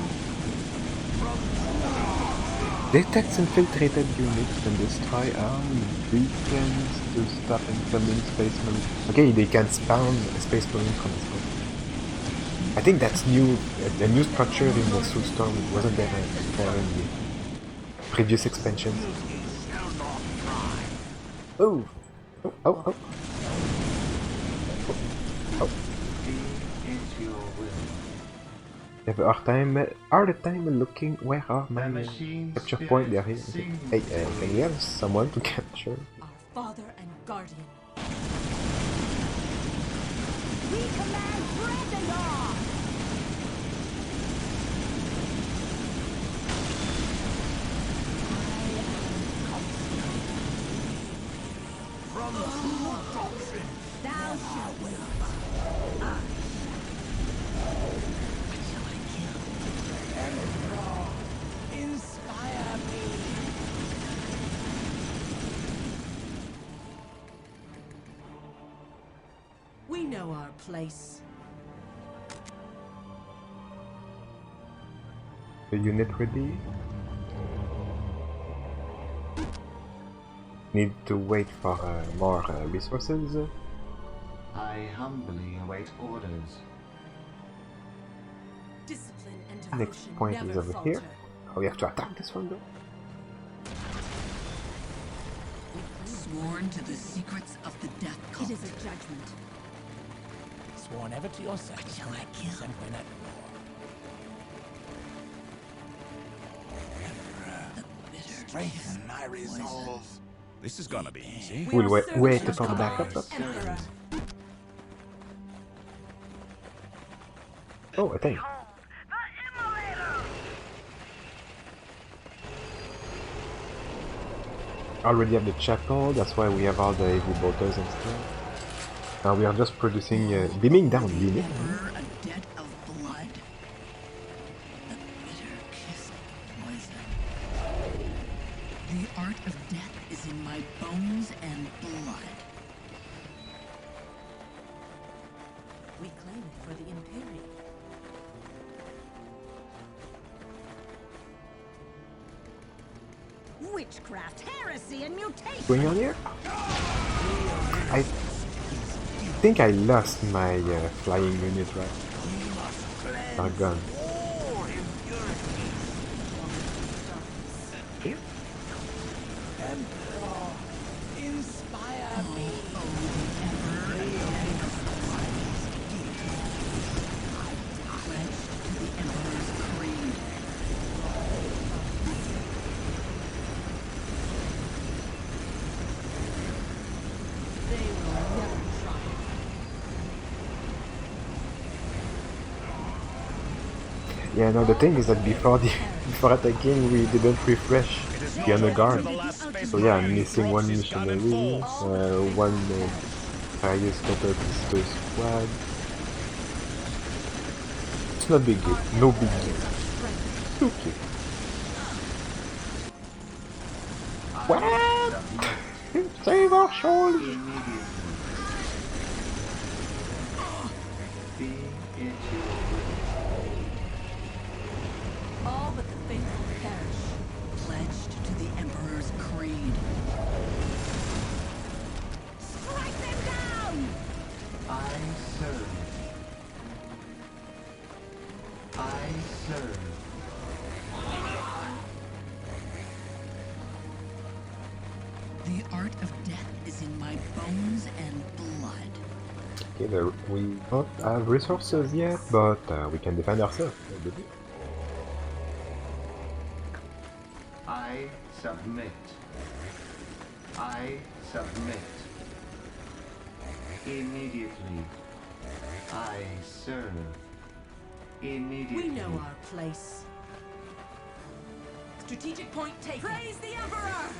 Detects infiltrated units and destroy armed beacons to stop incoming space marine. Okay, they can spawn a space marine from this point. I think that's new, a new structure in the Soulstorm. It wasn't there before in the previous expansions. Oh! Oh, oh, oh. Oh. Be it your will. I have a hard time looking where are my capture point. They're here. Hey, can we have someone to capture? Our father and guardian. We command Brandon! From true doctrine. Thou shalt Inspire me. We know our place. The unit ready? Need to wait for more resources. I humbly await orders. Discipline and Next devotion point never is over falter. here. Oh, we have to attack this one though. sworn to the secrets of the death cult. It is a judgment. Sworn ever to yourself. Shall I kill? And when at war. Strengthen my resolve. This is gonna be easy. We'll are wait servants for the of backup. our Emperor. Oh, I think. Already have the chapel, that's why we have all the heavy bolters and stuff. Now we are just producing, beaming down unit. Emperor, a debt of blood. The bitter kiss of poison. The art of death is in my bones and blood. We claim it for the Imperium. Witchcraft, heresy, and mutation! Going on here? I think I lost my flying unit, right? Our gun. Emperor, inspire me. Pledged to the Emperor's creed. They will never triumph. Yeah, no, the thing is that before attacking, we didn't refresh the honor guard. So yeah, I'm missing one missionary, one highest level pistol squad. It's not big deal, no big deal. Okay. What? Save our souls! Immediately. Be it your will. All but the faithful perish. Pledged to the Emperor's creed. Strike them down! I serve. I serve. The art of death is in my bones and blood. Okay, we don't have resources yet, but we can defend ourselves. I submit. I submit. Immediately. I serve. Immediately. We know our place. Strategic point taken. Praise the Emperor!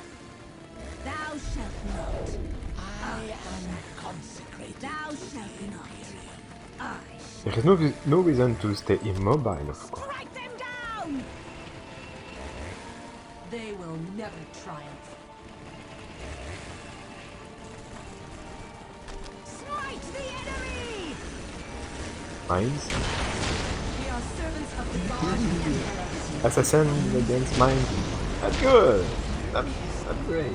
Thou shalt not. I am consecrated. Thou shalt not. I There is no reason to stay immobile, of course. strike them down! They will never triumph. Smite the enemy! Mines. We are servants of the God and Emperor. Assassin against mine. That's good. That's great.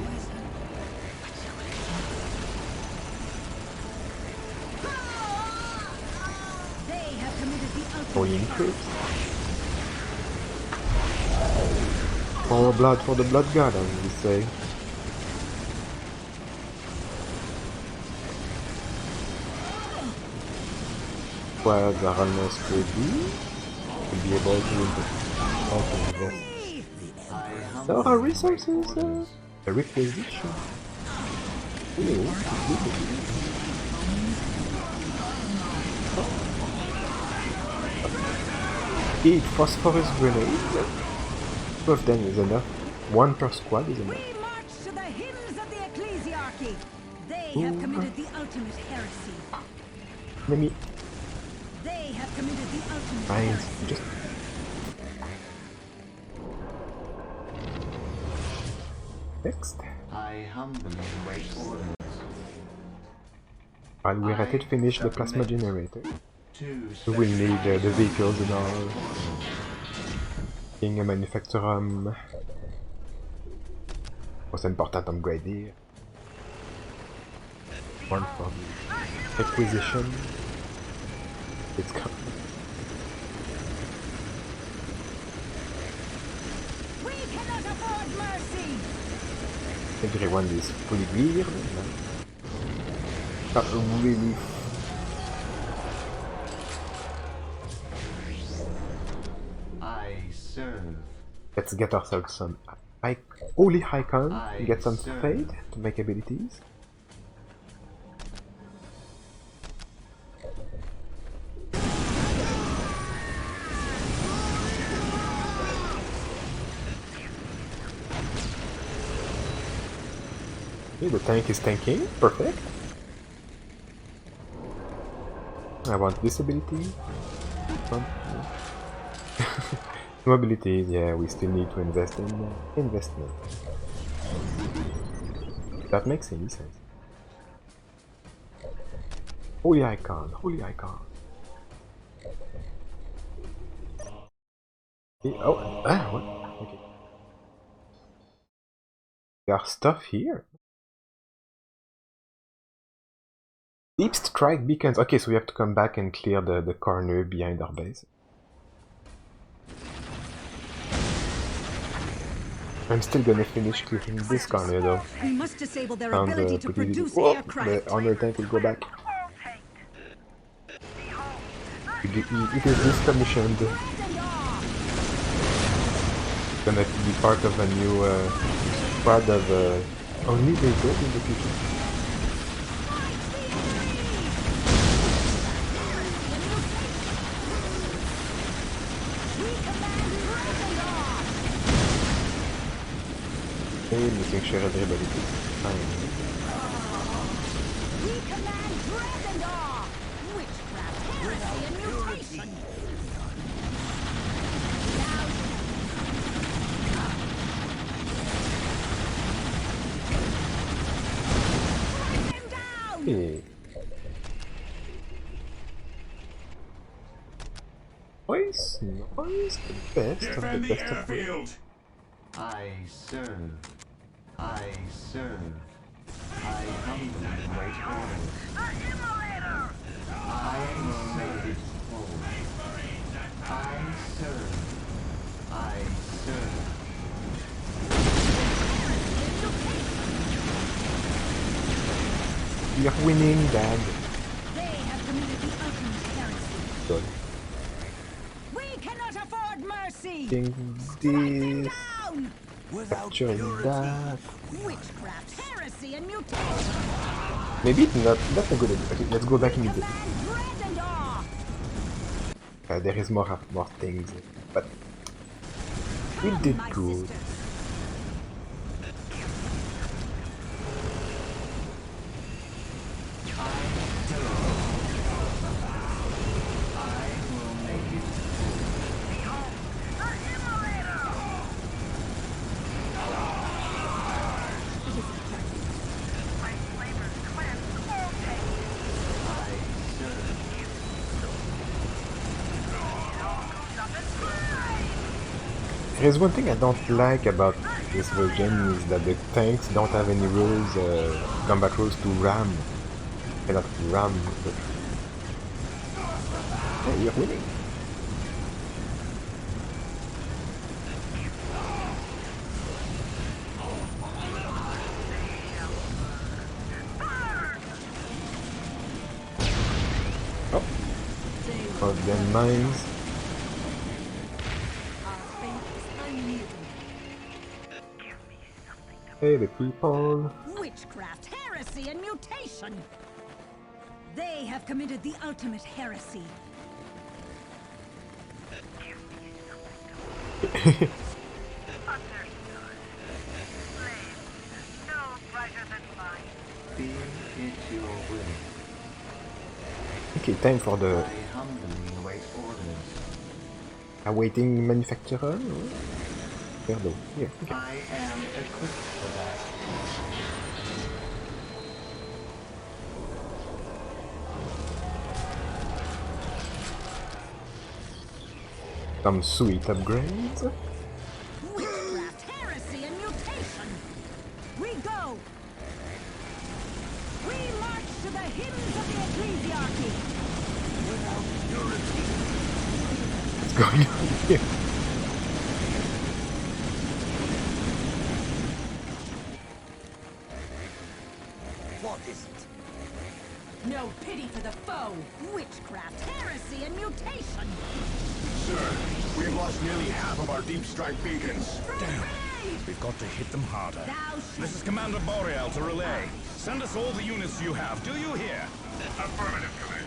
They have committed the Holy ultimate troops. More blood for the blood god, as we say. Squads are almost ready to be able to invest. There are resources, a requisition. Ooh, Eight phosphorus grenades. 2 of them is enough. 1 per squad is enough. We march to the hymns of the ecclesiarchy. They have committed the ultimate heresy. Enemy They have committed the ultimate mines. heresy. Just next. I humbly wait orders. While we're at it, finish the plasma generator. To We will need specialize the vehicles and all. Being a manufacturer, most important upgrade here. One for the acquisition. It's coming. We cannot afford mercy. Everyone is fully geared. Not really. I serve. Let's get ourselves some holy icon, get some fate to make abilities. Okay, the tank is tanking, perfect. I want this ability. No abilities, yeah, we still need to invest in investment. That makes any sense. Holy icon, holy icon. Oh, what? Okay. There are stuff here. Deep strike beacons. Okay, so we have to come back and clear the corner behind our base. I'm still gonna finish clearing this corner though. We must disable their And ability to produce whoa, aircraft. the honor tank will go back. It is discommissioned. Gonna be part of a new squad of only vehicles in the future. Okay, making sure everybody is fine. We command Dresendar! Witchcraft, heresy, and mutation! Hey. Nice, nice, the best of the best of the I serve. I serve. I humbly wait orders. I serve. I serve. I serve. We are winning, Dad. They have committed the ultimate heresy. Good. We cannot afford mercy! This. Down! Without Capturing purity, that. Witchcraft, heresy! heresy and mutation. Maybe it's not. That's a good idea. Okay, let's go back immediately. Command dread and awe. There is more things, but we Come, did my good. sisters. There's one thing I don't like about this version is that the tanks don't have any rules, combat rules to ram. You cannot ram. But... Hey, you're winning. Oh. Again, mines. Hey, the people. Witchcraft, heresy, and mutation. They have committed the ultimate heresy. Okay, time for the I humbly await orders. awaiting manufacturer. Here, here. Okay. I am equipped for that. Some sweet upgrades. Witchcraft, heresy, and mutation. We go. We march to the hymns of the ecclesiarchy. Without purity. What's going on here? What is it? No pity for the foe. Witchcraft, heresy, and mutation. Sir, we've lost nearly half of our deep strike beacons. Damn. We've got to hit them harder. This is Commander Boreal to relay. Send us all the units you have. Do you hear? Affirmative, Commander.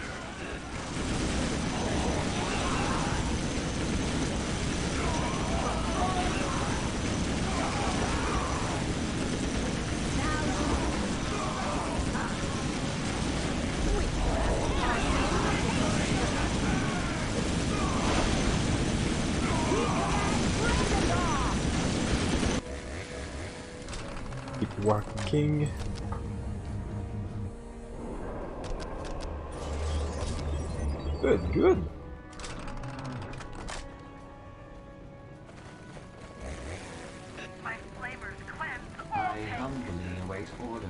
Keep working. Good, good. My flavors cleanse all I taste. humbly await orders.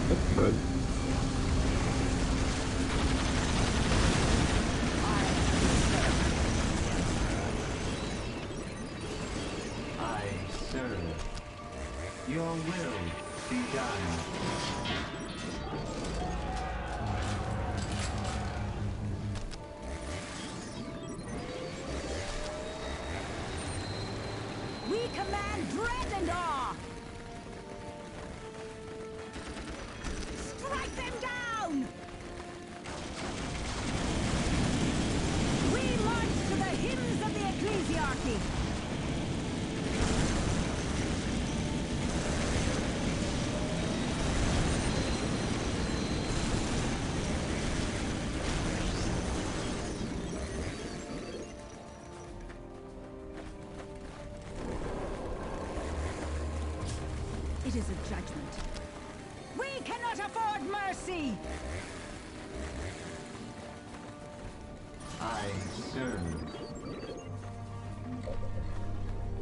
That's good. I serve. Your will be done. We command dread and awe. Strike them down. We march to the hymns of the ecclesiarchy. It is a judgment. We cannot afford mercy! I serve.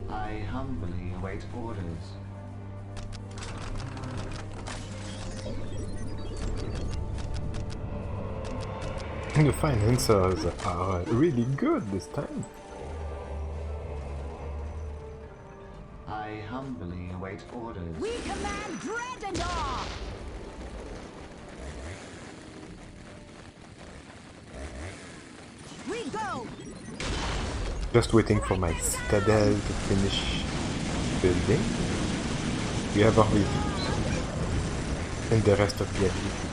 I humbly await orders. The financiers are really good this time. I humbly await orders. We command dread and awe! go! Just waiting for my citadel to finish building. We have our reviews. And the rest of the ability.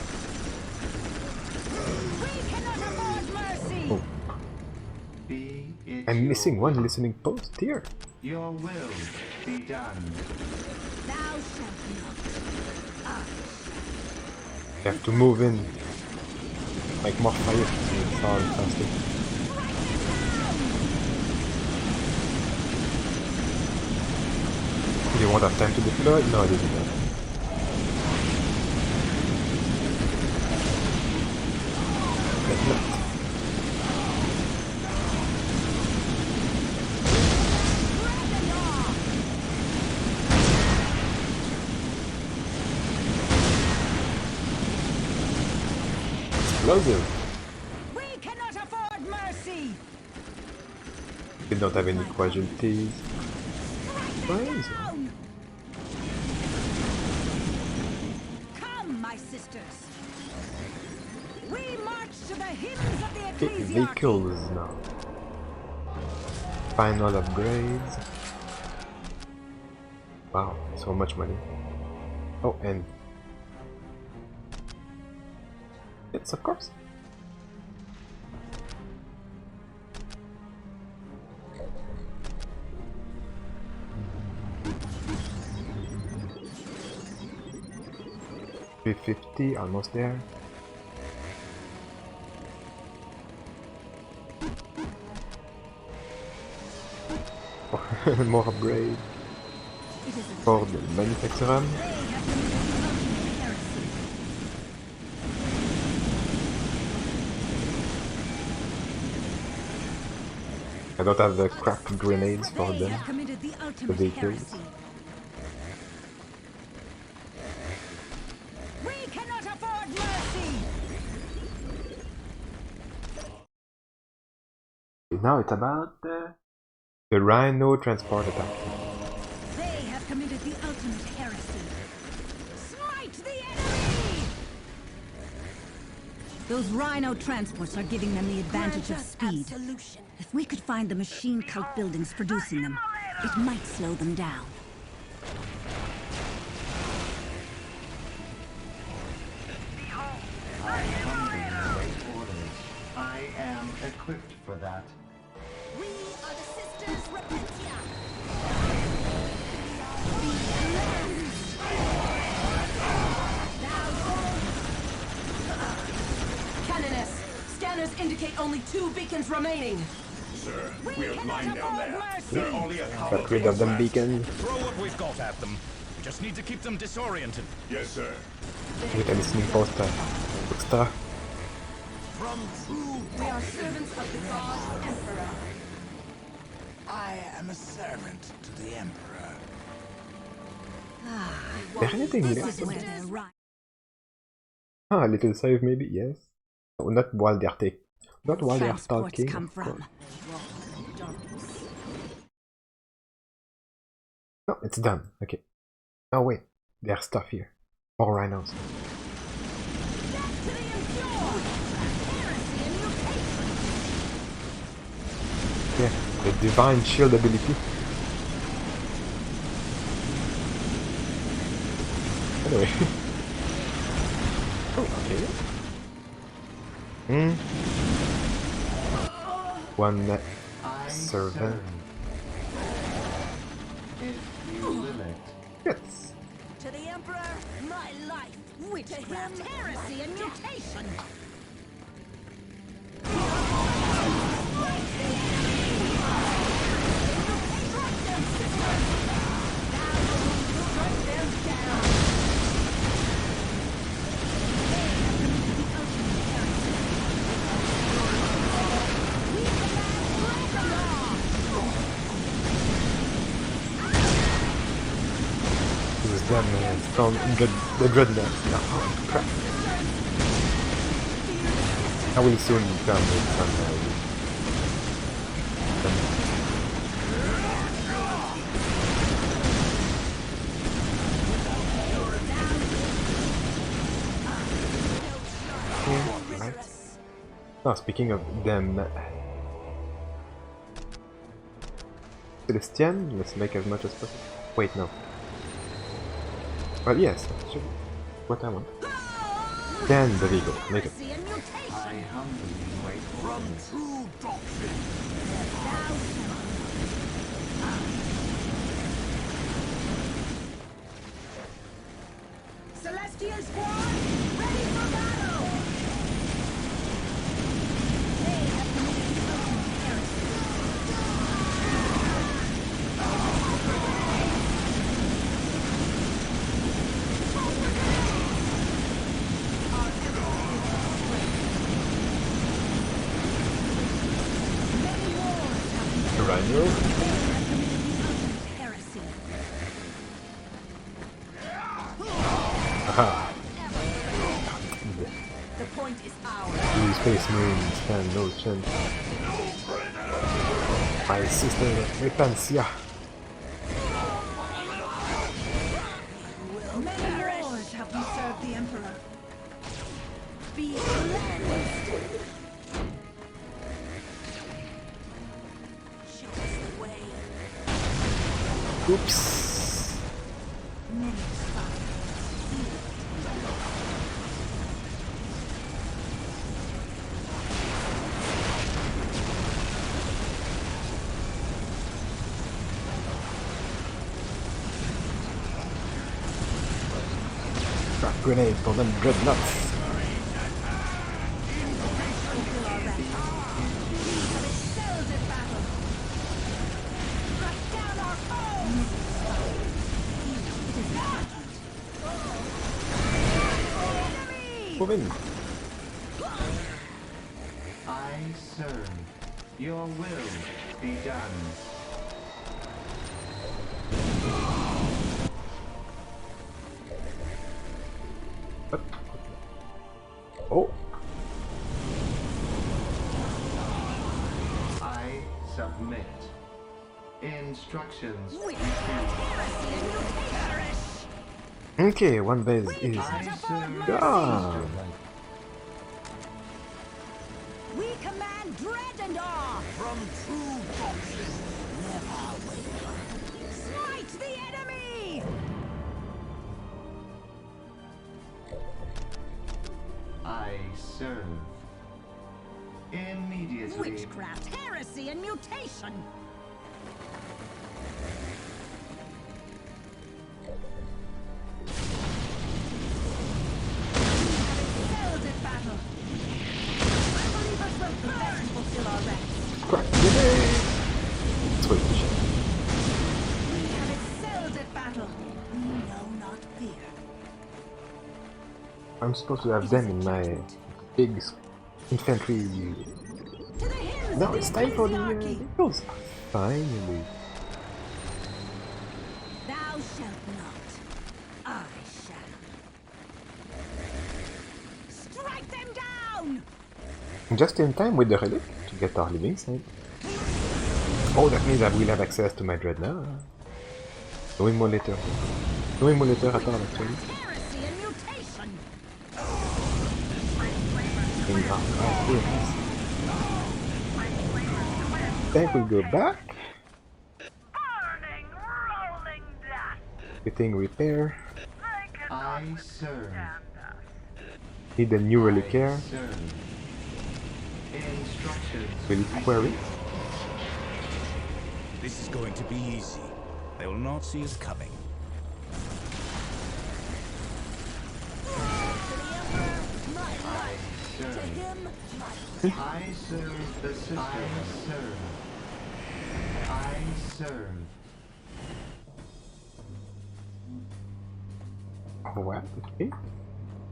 We cannot afford mercy! Oh. Be it I'm your missing one will. listening post here. Your will be done. Thou shalt not. You have to move in. Like more fire to fall faster. They won't have time to deploy? No, they do not. But not. Explosive! We cannot afford mercy! They don't have any casualties. Crazy. Come, my sisters. We march to the hymns of the Okay, ecclesiarchy. vehicles now. Final upgrades. Wow, so much money. Oh, and it's of course. $350, almost there. More upgrade for the manufacturer. I don't have the crack grenades for them. The vehicles. We cannot afford mercy! Now it's about the Rhino transport attack. They have committed the ultimate heresy. Smite the enemy! Those Rhino transports are giving them the advantage of speed. If we could find the machine cult buildings producing them, it might slow them down. I humbly await orders. I am equipped for that. We are the Sisters Repentia. Canoness, scanners indicate only 2 beacons remaining. Sir, We are lying down there. There are only a couple Got rid of them beacons Throw what we've got at them. We just need to keep them disoriented. Yes, sir. with a listening post extra. From true We are servants of the God Emperor. I am a servant to the Emperor. Is there anything This left? is where they're right. Ah, a little save maybe, yes. No, not while they're not while they're Transports talking, come of from. course. No, it's done. Okay. Oh wait, there's stuff here. More rhinos. Yeah, the divine shield ability. Anyway. Oh, okay. One I servant. If you will it. Yes. To the Emperor, my life. Witchcraft, heresy, and mutation. This is them, from the dreadnought. No, oh, crap. I will soon come with some right. Oh, speaking of them, Celestian, let's make as much as possible. Wait, no. Well, yes, actually, what I want. Then the vehicle, make it. I humbly wait for this. True doctrine. Celestial Squad, ready for battle! They have committed open heresy. Many wars have been Rhino. heresy. Aha. The point is ours. These Space Marines stand no chance. My sister, Repancia. Many wars have we served the Emperor. Be cleansed. Show us the way. Oops. Many spires. Crack grenade for them dreadnoughts. Move in. I serve. Your will be done. Oh, I submit. Instructions. okay, one base is I serve. gone. We command dread and awe. From true doctrine. Never waver. Smite the enemy! I serve. Immediately. Witchcraft, heresy, and mutation. Excelled at battle. Unbelievers will burn to fulfill our ranks. Crack grenade. Let's wait to check. We have excelled at battle. We know not fear. I'm supposed to have them in my big infantry. To the hills No, of it's time for the ecclesiarchy. vehicles. Finally. Thou shalt not. I shall. Strike them down! Just in time with the relic to get our living side. Oh, that means I will have access to my dreadnought. No emulator. No emulator at all, actually. Heresy and mutation! In our yes. Then we'll go back. Burning, rolling dust. Getting repair. They can I serve. Need a new relic here. Serve. Instructions. Relic query. This is going to be easy. They will not see us coming. I serve. I serve the system. I serve. I serve. Oh, what? Okay.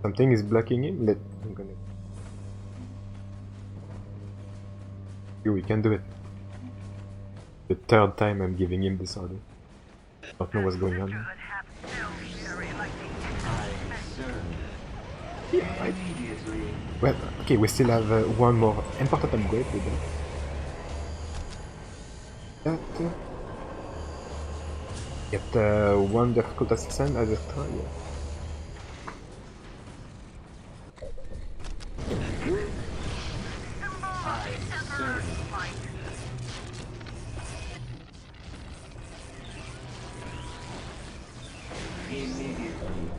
Something is blocking him. I'm gonna. You, we can do it. The third time I'm giving him this order. Don't know what's going on. I serve. Yeah, right. Immediately. Well, okay, we still have one more important upgrade with that. Get one difficult assassin as a try. Yeah. I serve. Immediately.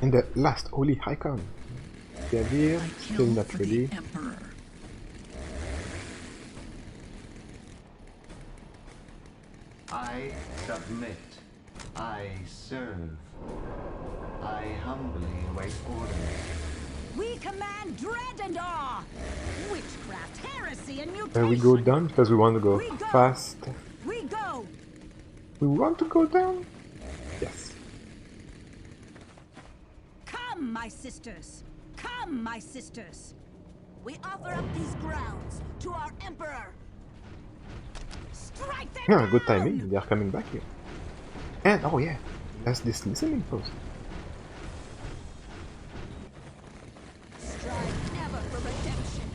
And the last holy icon. Devir, still Kill not for ready. the Emperor. I submit. I serve. I humbly await orders. We command dread and awe! Witchcraft, heresy, and mutation! Where we go down because we want to go We go. fast. We go! We want to go down? Yes. Come, my sisters! Come, my sisters! We offer up these grounds to our Emperor! Strike them Yeah, down! good timing. They are coming back here. And, oh yeah, that's this listening post. Strive ever for redemption!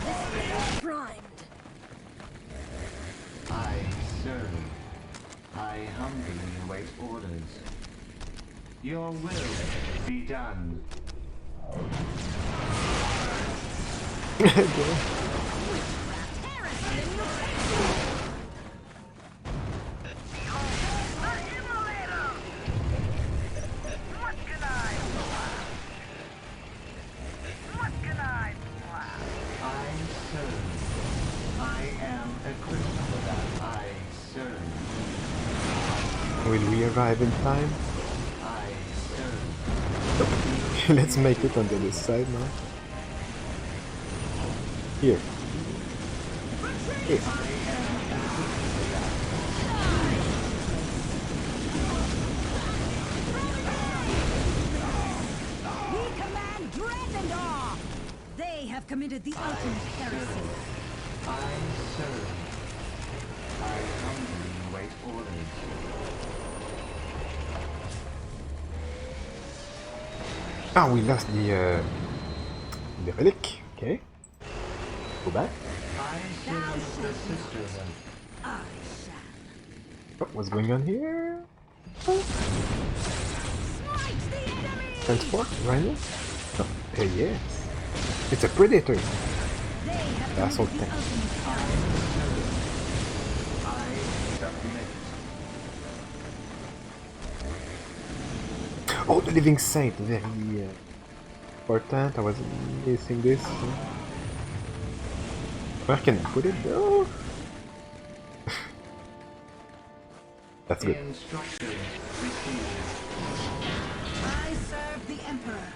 This is primed! I serve. I humbly await orders. Your will be done. Witchcraft, heresy, and mutation! I serve. I am equipped for that. I serve. Will we arrive in time? I serve. Let's make it on the other side now. Here. Here. We command dread and awe! They have committed the ultimate heresy. I serve. I humbly await orders. Ah, we lost the relic. Okay. Go back. I serve the sisterhood. I shall. Oh, what's going on here? Smite the enemy! Transport? Rhino? Oh, yes. It's a predator. They have That's all committed the thing. ultimate heresy. I submit. Oh, the living saint. Very important. I was missing this. Where can I put it though? That's good. Instructions received. I serve the Emperor.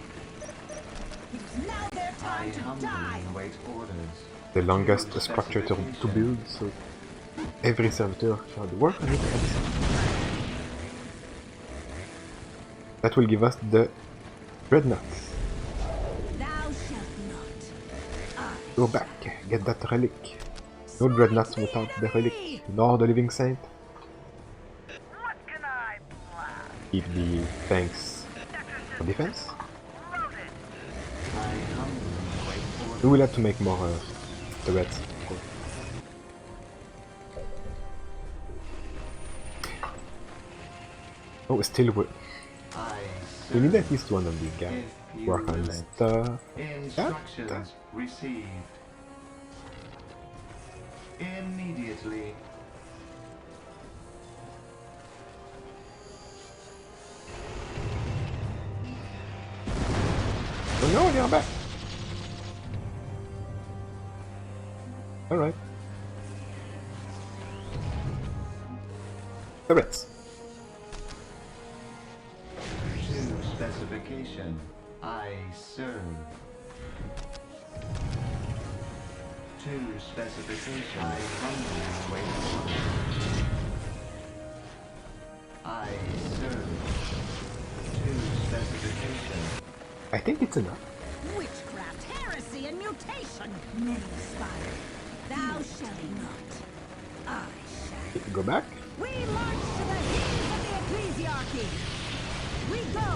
It is now their I time to humbly die. await orders. The longest structure to build, so every servitor should work on it. That will give us the dreadnoughts. Thou shalt not. Go back, get that relic. No dreadnoughts without the relic, nor the living saint. What can I blast? Keep the tanks for defense. Loaded. I humbly await orders. We will have to make more turrets. Of course. Oh, still I we need serve. at least one of these guys. If you Work on will it. stuff. Instructions received. Immediately. Oh no, they are back. Alright. Turrets. To specification. I serve. To specification. I humbly await orders. I serve. To specification. I think it's enough. Witchcraft, heresy, and mutation. Many aspire. Thou shalt not. I shall. Go back. We march to the heels of the ecclesiarchy. We go.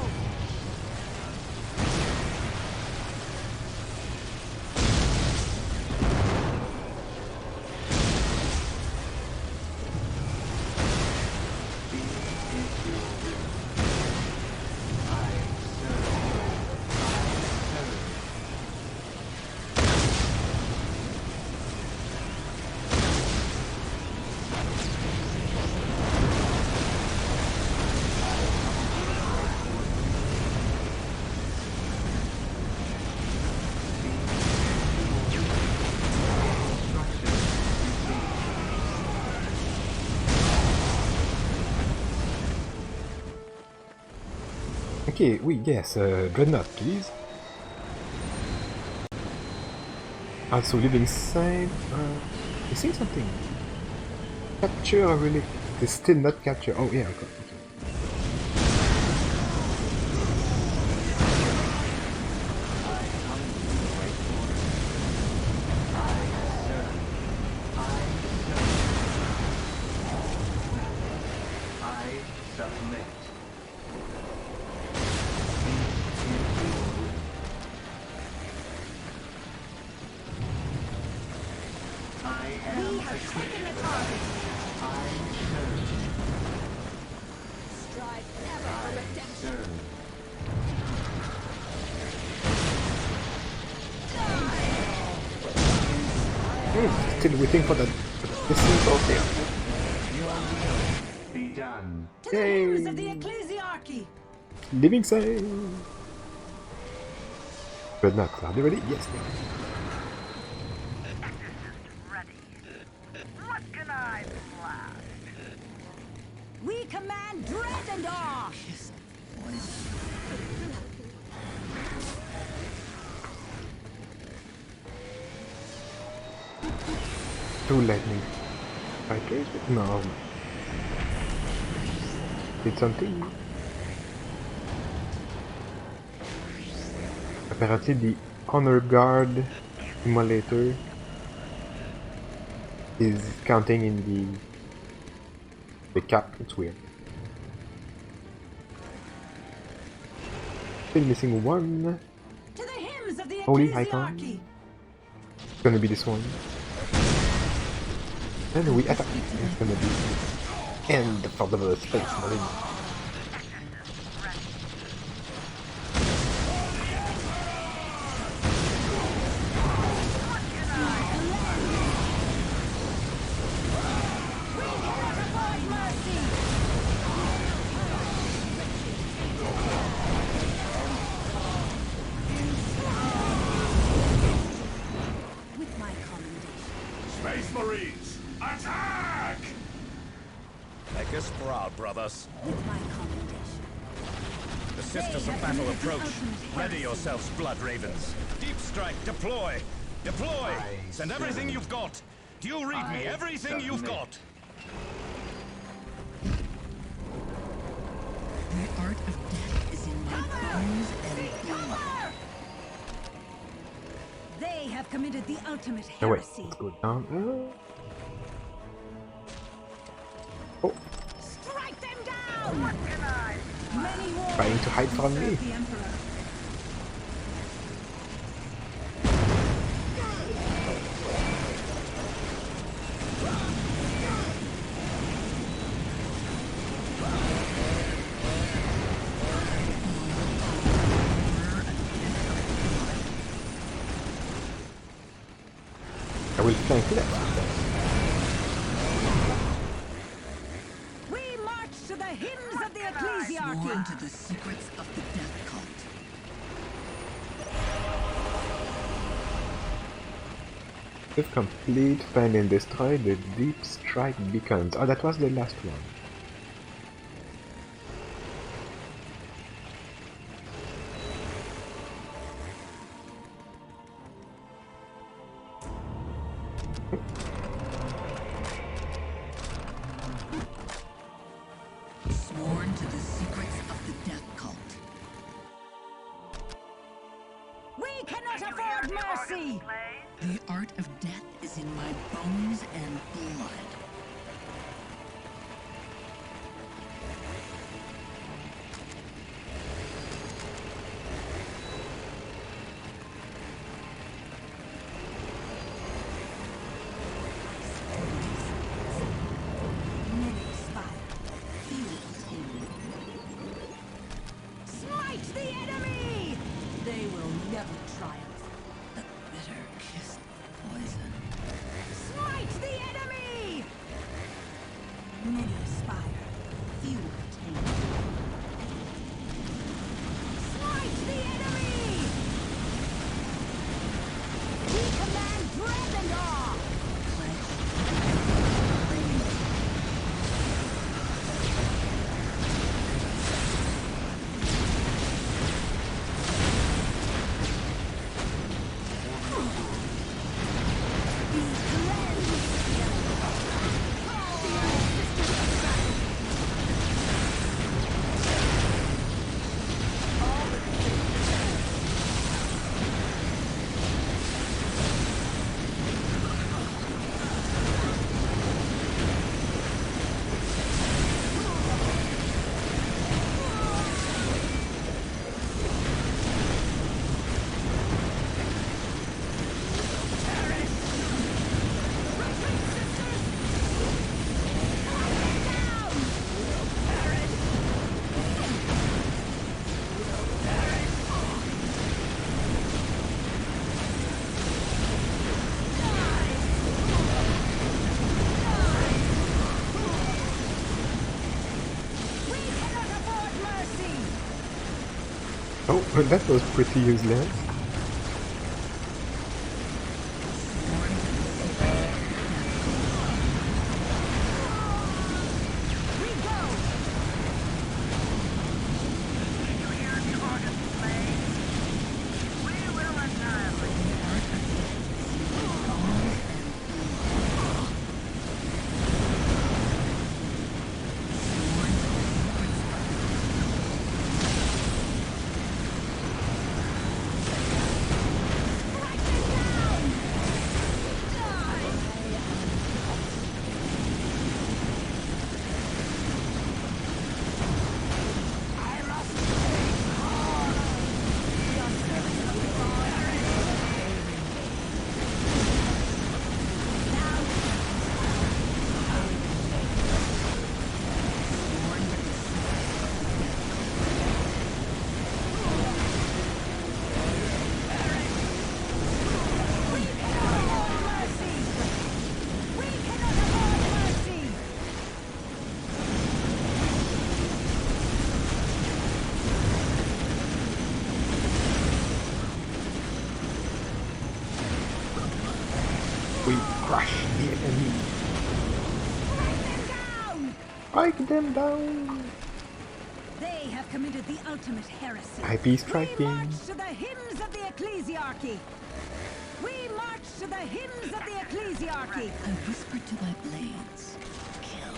Be it your will. I serve. I serve. Okay, oui, yes, Dreadnought, please. Also living inside. I think something. Capture a relic. It is still not capture. Oh yeah, okay. Still waiting for that. This is okay. Be done. To the hymns of the ecclesiarchy. Living side. Dreadnought, are they ready? Yes, they are. Ready. What can I blast? We command dread and awe. Two lightning strikers? No. Did something? Apparently the honor guard emulator is counting in the cap. It's weird. Still missing one. To the hymns of the Holy icon. ecclesiarchy. It's gonna be this one. And we attack. It's gonna be end for the Space Marine. With my commendation. Space Marines, attack! Make us proud, brothers. With my commendation. The Sisters of Battle approach. Ready yourselves, Blood Ravens. Deep strike, deploy! Deploy! Send everything you've got! Do you read me? Everything you've got! The art of death is in my bones and blood. They have committed the ultimate Oh wait, heresy. let's go down. Oh, Strike them down! Many wars trying to hide from me. the Emperor. I will flank left. We march to the hymns of the Sworn ecclesiarchy. to the secrets of the death cult. We've complete, find and destroy the deep strike beacons. Oh, that was the last one. Sworn to the secrets of the death cult. We cannot afford mercy. The art of death is in my bones and blood. Many spire. Few attain. Smite the enemy! They will never triumph. The bitter kiss of poison. Smite the enemy! Many aspire, few attain. Smite the enemy! We command dread and awe! Oh, that was pretty useless. We crush the enemy. Strike them down! They have committed the ultimate heresy. IP striking. We march to the hymns of the ecclesiarchy. We march to the hymns of the ecclesiarchy. I whispered to my blades. Kill.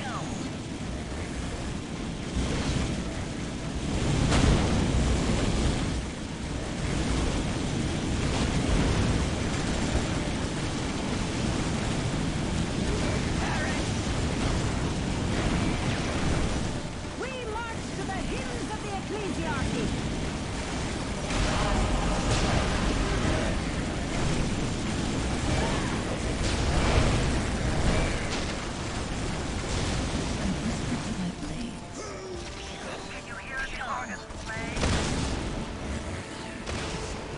Kill.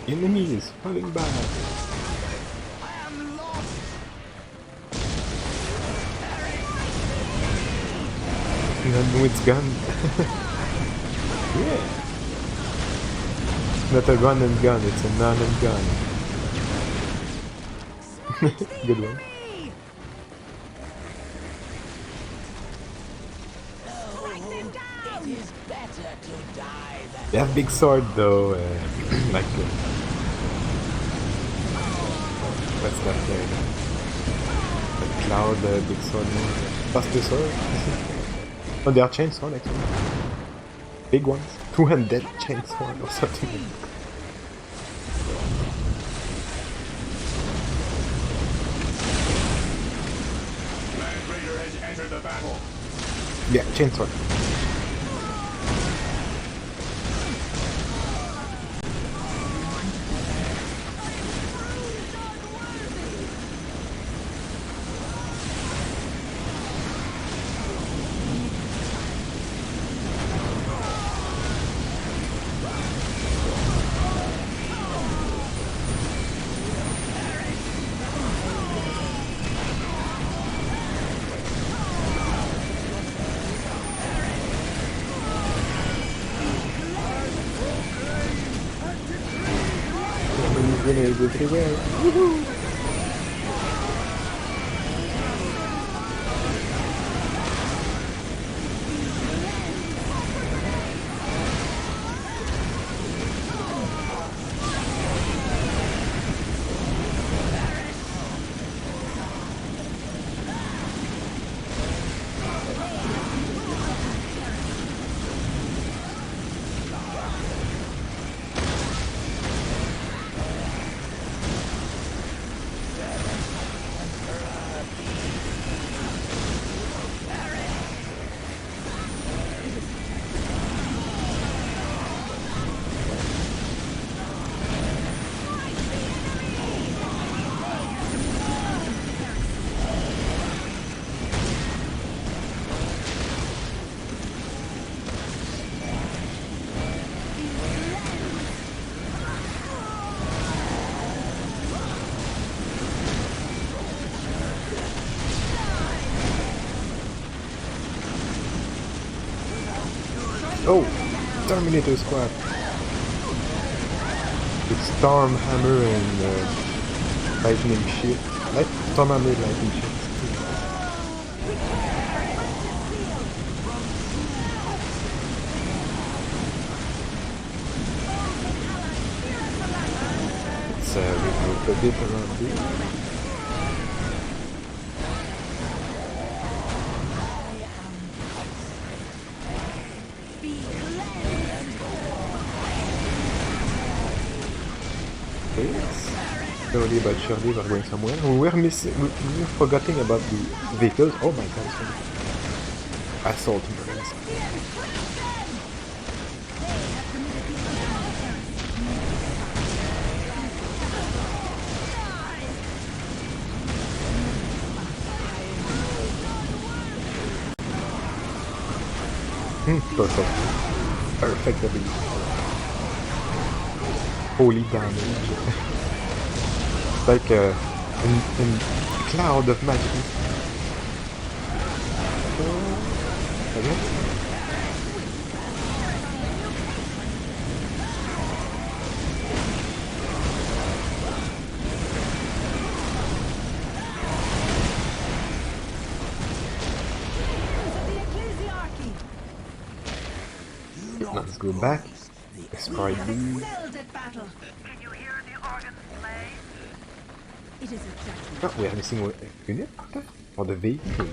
Enemy is falling back. I am lost. No, it's gun. Yeah. Not a run and gun, it's a run and gun. Good one. It is better to die than They have big sword though, like what's that thing? The cloud, big sword, faster sword. Oh, they are chainsword actually. Big ones, two-handed chainsword or something. Land Raider has entered the battle. Yeah, chainsword. Grenades everywhere. Woohoo! Oh! Terminator squad! With Storm Hammer and Lightning Shield. Storm Hammer, Lightning Shield. Let's regroup a bit around here. Okay, slowly but surely we're going somewhere. We were forgetting about the vehicles. Oh my god, assault marines. Perfect. Perfect ability. Holy damage. It's like a cloud of magic. I guess. Let's go back. Explore these. Can you hear the organs play? It is a judgment. Oh, we are missing a unit for the vehicles.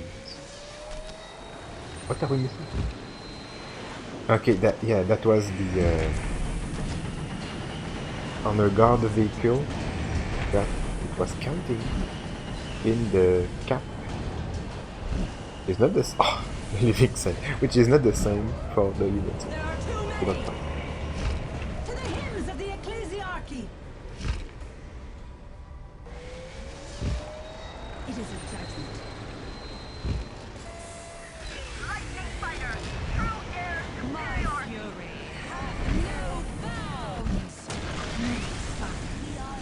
What are we missing? Okay, that was the honor guard vehicle that it was counting in the cap. It's not the living side, which is not the same for the units. To the hymns of the ecclesiarchy. It is a judgment. Lightning fighter, true air superiority. No bounds.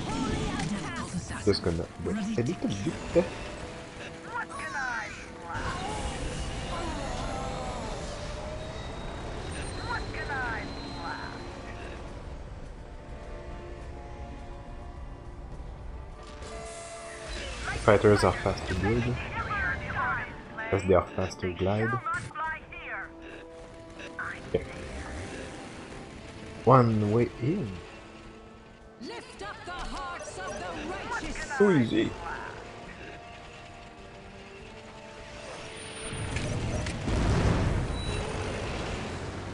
Holy outcast. Just gonna wait a little bit. What can I blast? What can I blast? Fighters are fast to build, because they are fast to glide. Okay. One way in. Lift up the hearts of the righteous. So easy.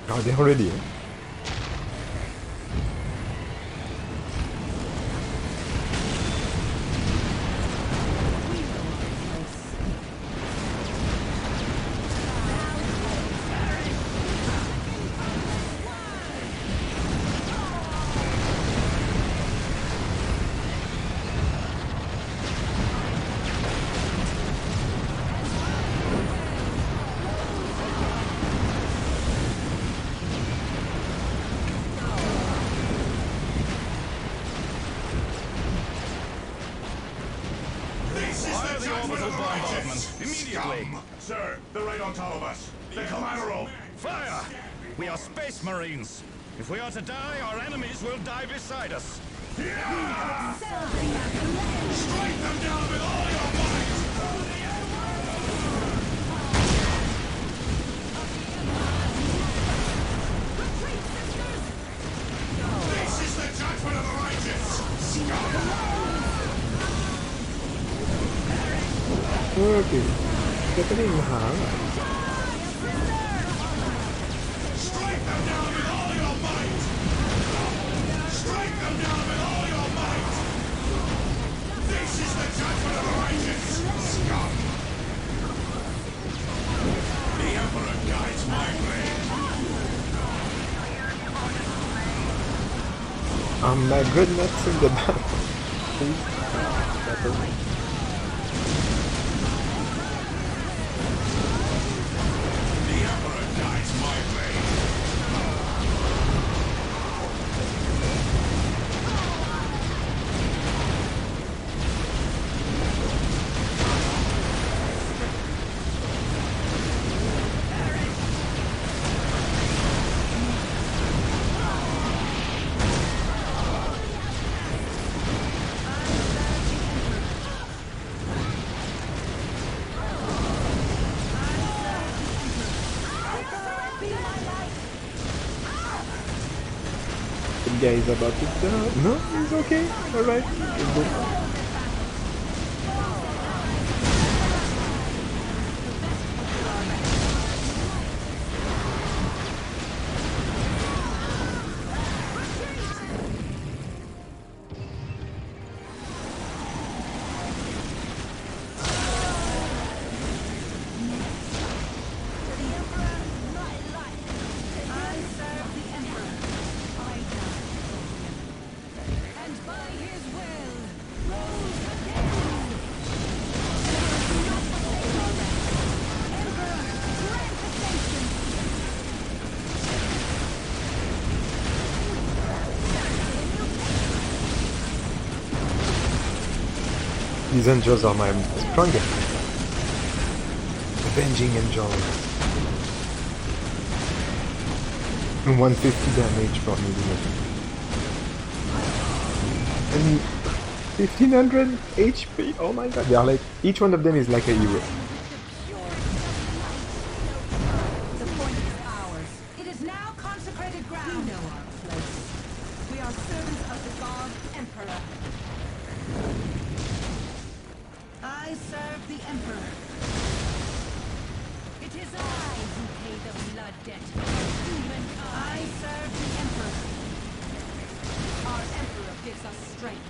Oh, they're already in. Fire the orbital bombardment immediately! Sir, they're right on top of us. The collateral. Fire! We are space marines. If we are to die, our enemies will die beside us. Strike them down with all your might! This is the judgment of the righteous! Okay. Happening, huh? Strike them down with all your might! Strike them down with all your might! This is the judgment of the righteous! Scum! The Emperor guides my blade! My goodness in the battle. Please. Battle. The Emperor guides my blade! guy is about to die. No, he's okay. Alright. These angels are my strongest. Avenging angel. 150 damage per millimeter. And 1500 HP. Oh my god, they are like, each one of them is like a hero. The point is ours. It is now consecrated ground. We know our place. We are servants of the god Emperor. I serve the Emperor. It is I who pay the blood debt of humankind. I serve the Emperor. Our Emperor gives us strength.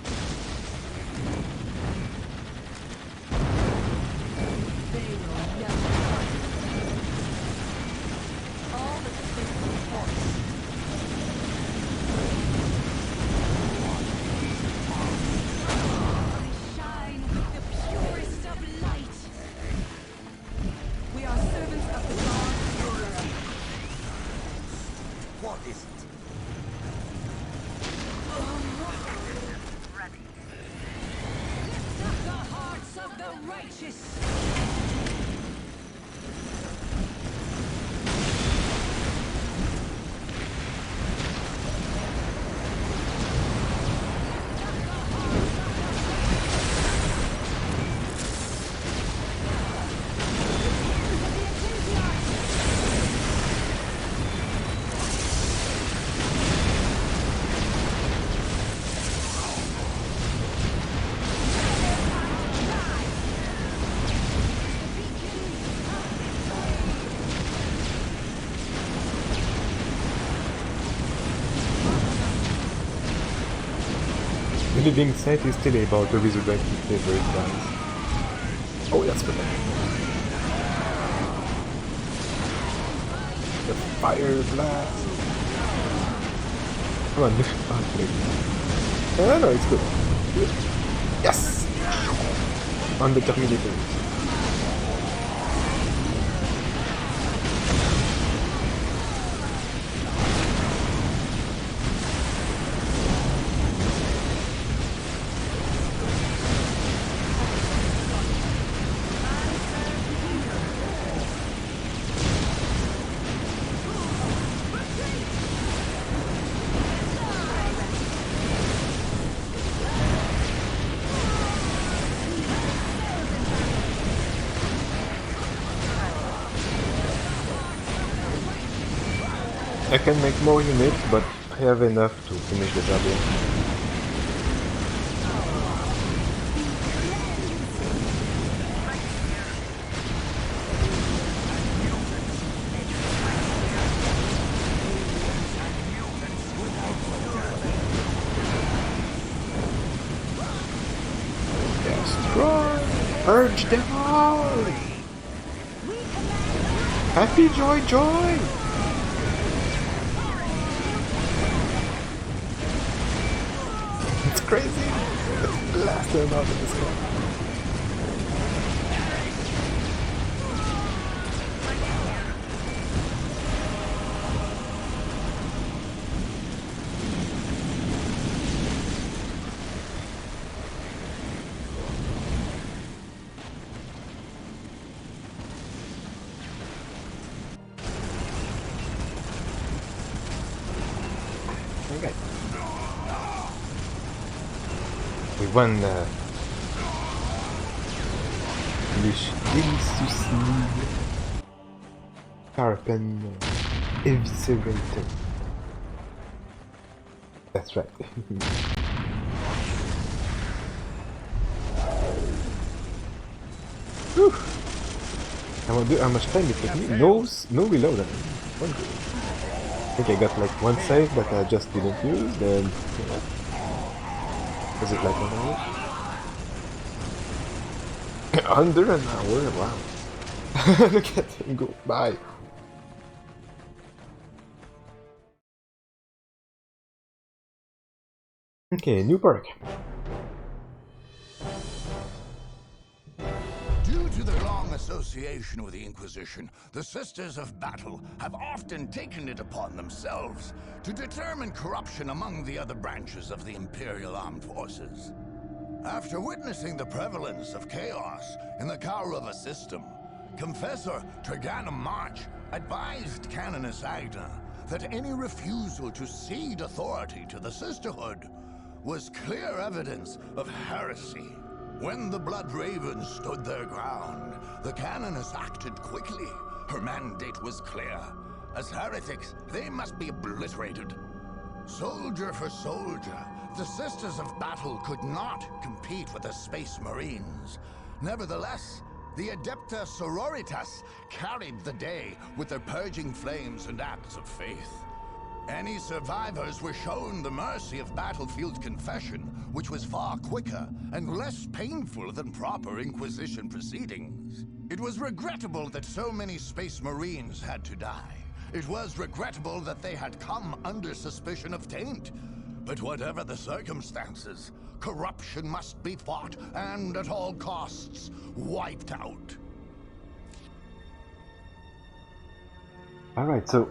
They will never fight. All but the faithful force. Shine with the purest of light. We are servants of the god Emperor. What is it? Lift up the hearts of the righteous. The living saint is still able to resurrect if ever it dies. Oh, that's good. The fire blast. Come on, lift up, please. No, it's good. Yes! On the Terminator. I can make more units, but I have enough to finish the job here. Destroy! Urge them all! Happy joy joy! It's crazy! Let's blast them out of the sky. Okay. We won les suicides. Carpen eviscerated. That's right. Whew. I wonder how much time it took me. No reload. I think I got like one save that I just didn't use, then... Was it like 1 hour? Under an hour? Wow. Look at him go by. Okay, new perk. Due to their long association with the Inquisition, the Sisters of Battle have often taken it upon themselves to determine corruption among the other branches of the Imperial Armed Forces. After witnessing the prevalence of chaos in the Kaurava system, Confessor Trigana March advised Canoness Agna that any refusal to cede authority to the Sisterhood was clear evidence of heresy. When the Blood Ravens stood their ground, the Canoness acted quickly. Her mandate was clear. As heretics, they must be obliterated. Soldier for soldier, the Sisters of Battle could not compete with the Space Marines. Nevertheless, the Adepta Sororitas carried the day with their purging flames and acts of faith. Any survivors were shown the mercy of battlefield confession, which was far quicker and less painful than proper Inquisition proceedings. It was regrettable that so many Space Marines had to die. It was regrettable that they had come under suspicion of taint. But whatever the circumstances, corruption must be fought and at all costs wiped out. Alright, so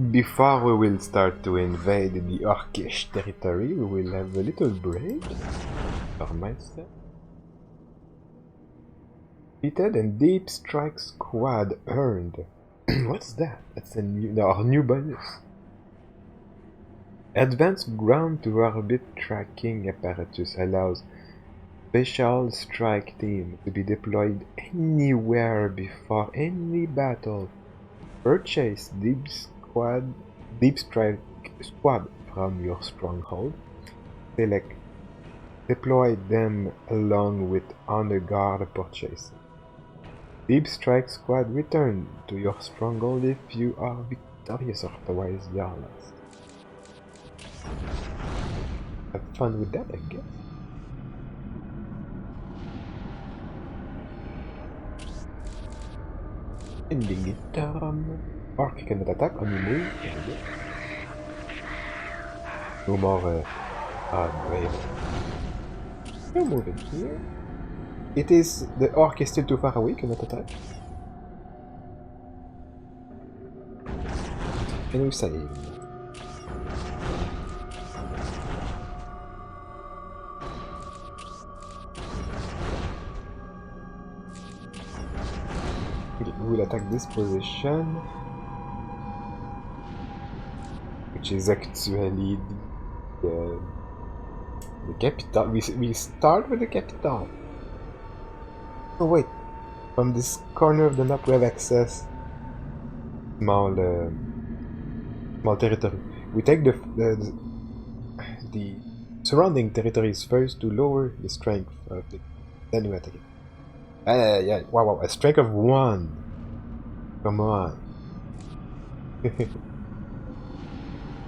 before we will start to invade the Orcish territory, we will have a little break. Or mindset. Defeated and Deep Strike Squad earned. What's that? That's our new bonus. Advanced ground-to-orbit tracking apparatus allows special strike team to be deployed anywhere before any battle. Purchase Deep Strike Squad from your stronghold. Select deploy them along with Honor Guard purchase. Deep Strike Squad return to your stronghold if you are victorious, otherwise you are lost. Have fun with that, I guess. Ending it. Orc cannot attack on you move. No more brave. No moving here. It is the orc is still too far away, cannot attack. And we save. We will attack this position, which is actually the capital. We start with the capital. Oh wait, from this corner of the map we have access small territory. We take the surrounding territories first to lower the strength of the. Then we attack it. Yeah, wow, a strength of 1. Come on.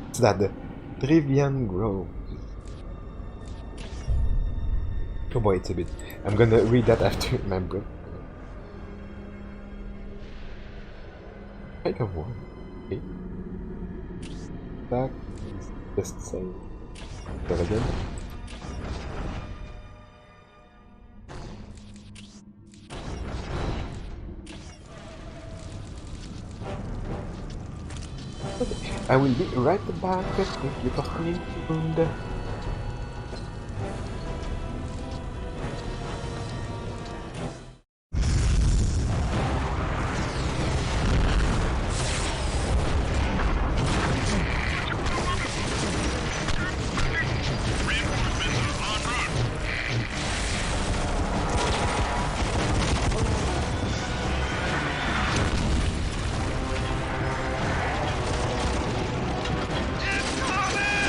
What's that? The Trivian Grove. Oh boy, it's a bit. I'm gonna read that after my break. Strength of 1. Okay. Attack. Just save. Go again. I will be right back. Thank you for staying tuned. Incoming!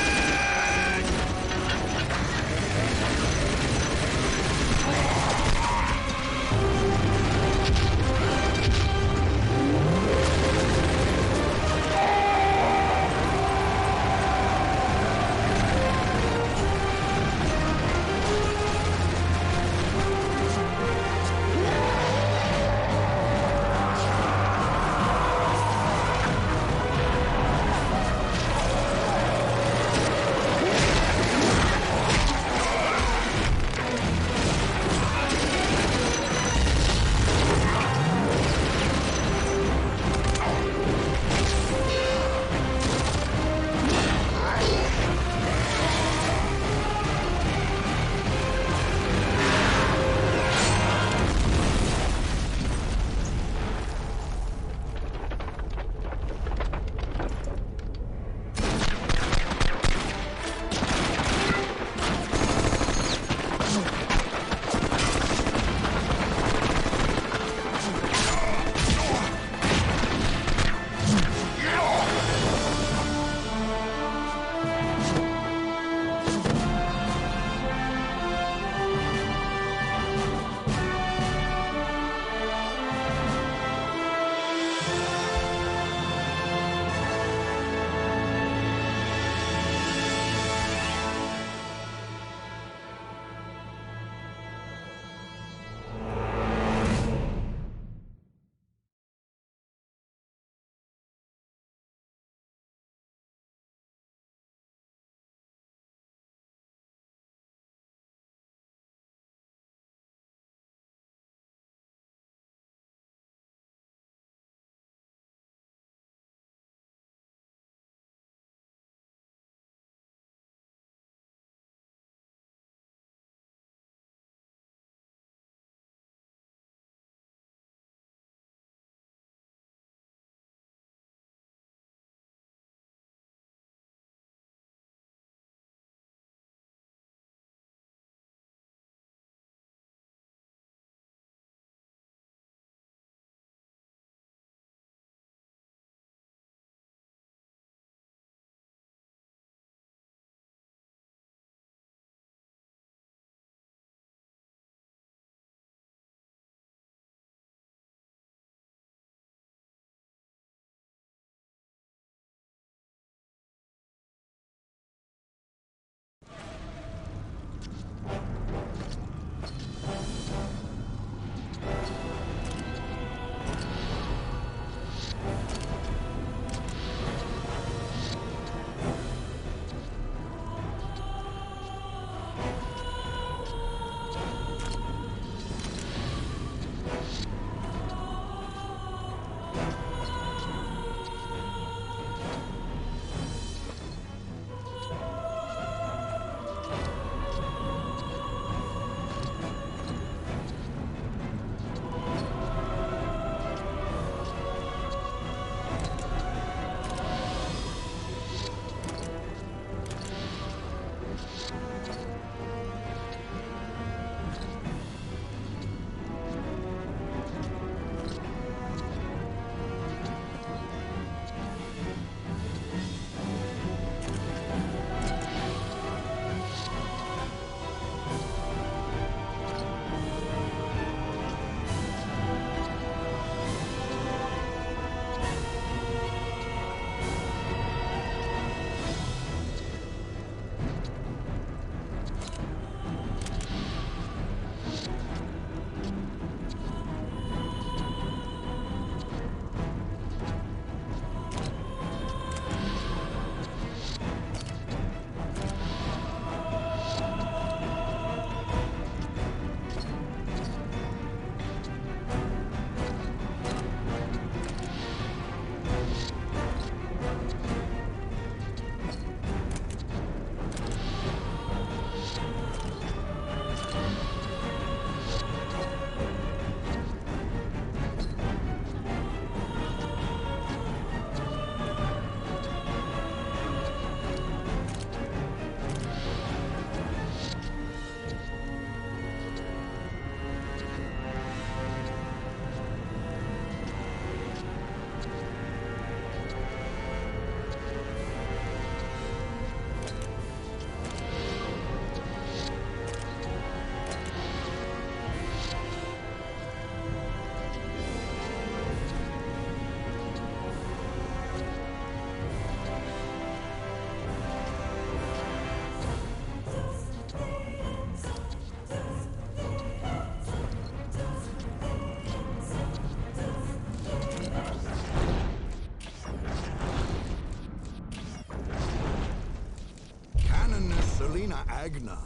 Agna,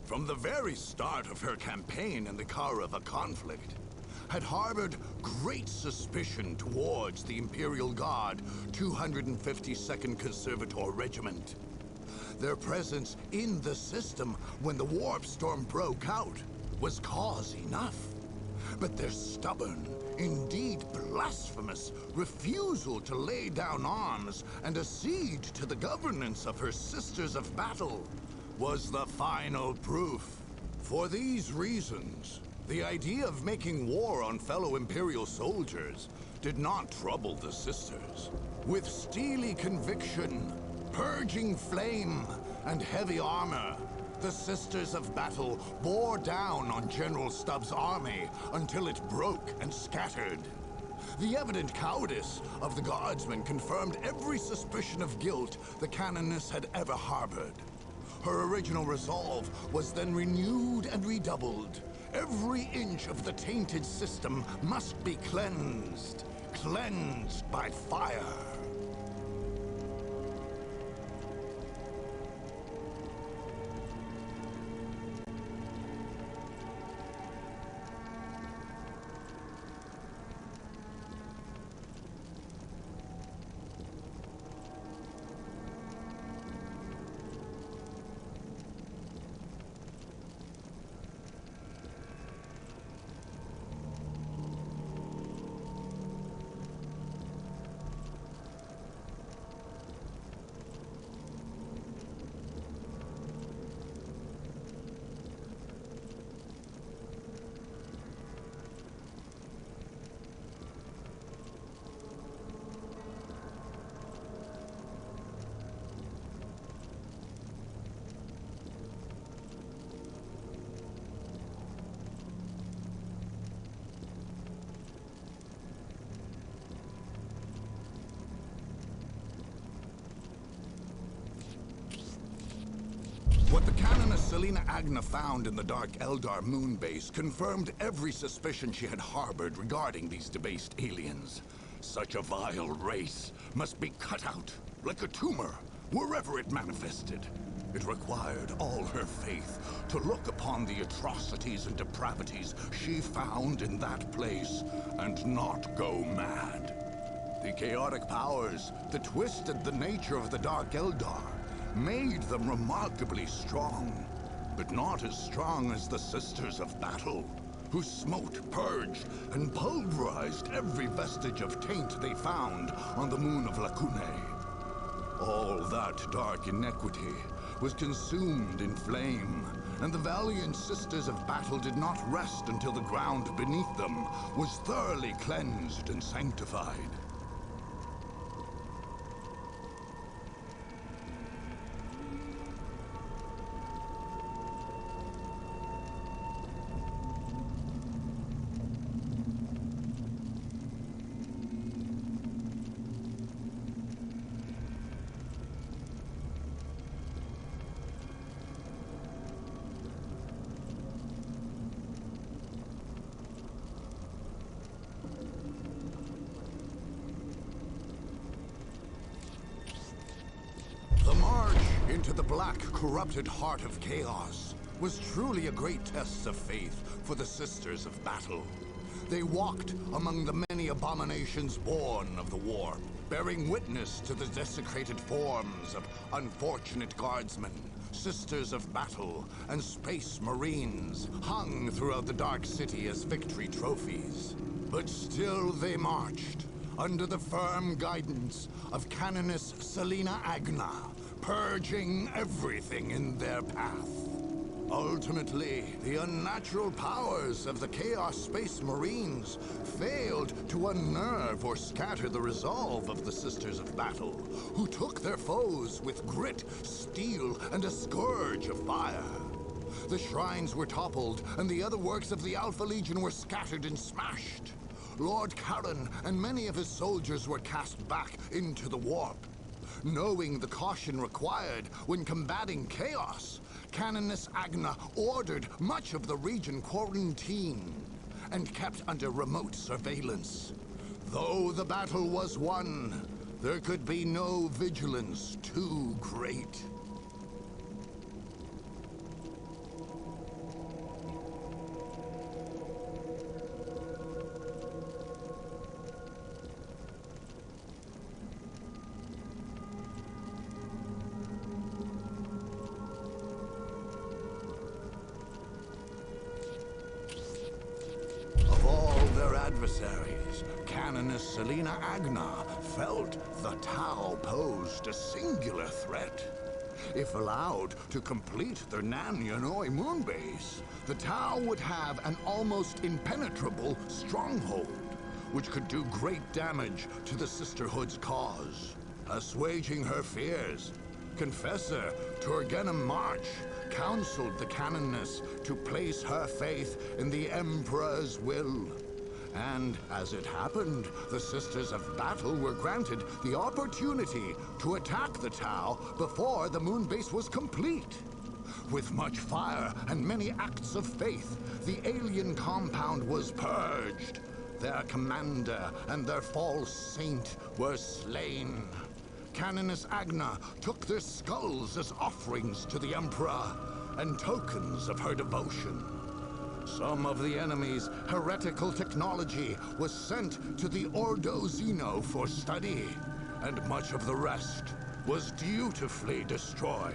from the very start of her campaign in the Karava conflict, had harbored great suspicion towards the Imperial Guard 252nd Conservator Regiment. Their presence in the system when the warp storm broke out was cause enough. But their stubborn, indeed blasphemous, refusal to lay down arms and accede to the governance of her Sisters of Battle was the final proof. For these reasons, the idea of making war on fellow Imperial soldiers did not trouble the Sisters. With steely conviction, purging flame, and heavy armor, the Sisters of Battle bore down on General Stubbs' army until it broke and scattered. The evident cowardice of the Guardsmen confirmed every suspicion of guilt the Canoness had ever harbored. Her original resolve was then renewed and redoubled. Every inch of the tainted system must be cleansed. Cleansed by fire. What the Canoness Selena Agna found in the Dark Eldar moon base confirmed every suspicion she had harbored regarding these debased aliens. Such a vile race must be cut out, like a tumor, wherever it manifested. It required all her faith to look upon the atrocities and depravities she found in that place and not go mad. The chaotic powers that twisted the nature of the Dark Eldar made them remarkably strong, but not as strong as the Sisters of Battle, who smote, purged, and pulverized every vestige of taint they found on the moon of Lacune. All that dark iniquity was consumed in flame, and the valiant Sisters of Battle did not rest until the ground beneath them was thoroughly cleansed and sanctified. The march into the black, corrupted heart of chaos was truly a great test of faith for the Sisters of Battle. They walked among the many abominations born of the warp, bearing witness to the desecrated forms of unfortunate guardsmen, Sisters of Battle, and Space Marines hung throughout the Dark City as victory trophies. But still they marched, under the firm guidance of Canoness Selena Agna, purging everything in their path. Ultimately, the unnatural powers of the Chaos Space Marines failed to unnerve or scatter the resolve of the Sisters of Battle, who took their foes with grit, steel, and a scourge of fire. The shrines were toppled, and the other works of the Alpha Legion were scattered and smashed. Lord Charon and many of his soldiers were cast back into the warp. Knowing the caution required when combating chaos, Canoness Agna ordered much of the region quarantined and kept under remote surveillance. Though the battle was won, there could be no vigilance too great. Of all their adversaries, Canoness Selena Agna felt the Tau posed a singular threat. If allowed to complete their Nan Yanoi moonbase, the Tau would have an almost impenetrable stronghold, which could do great damage to the Sisterhood's cause. Assuaging her fears, Confessor Turgenem March counseled the Canoness to place her faith in the Emperor's will. And as it happened, the Sisters of Battle were granted the opportunity to attack the Tau before the moonbase was complete. With much fire and many acts of faith, the alien compound was purged. Their commander and their false saint were slain. Canoness Agna took their skulls as offerings to the Emperor and tokens of her devotion. Some of the enemy's heretical technology was sent to the Ordo Xeno for study, and much of the rest was dutifully destroyed.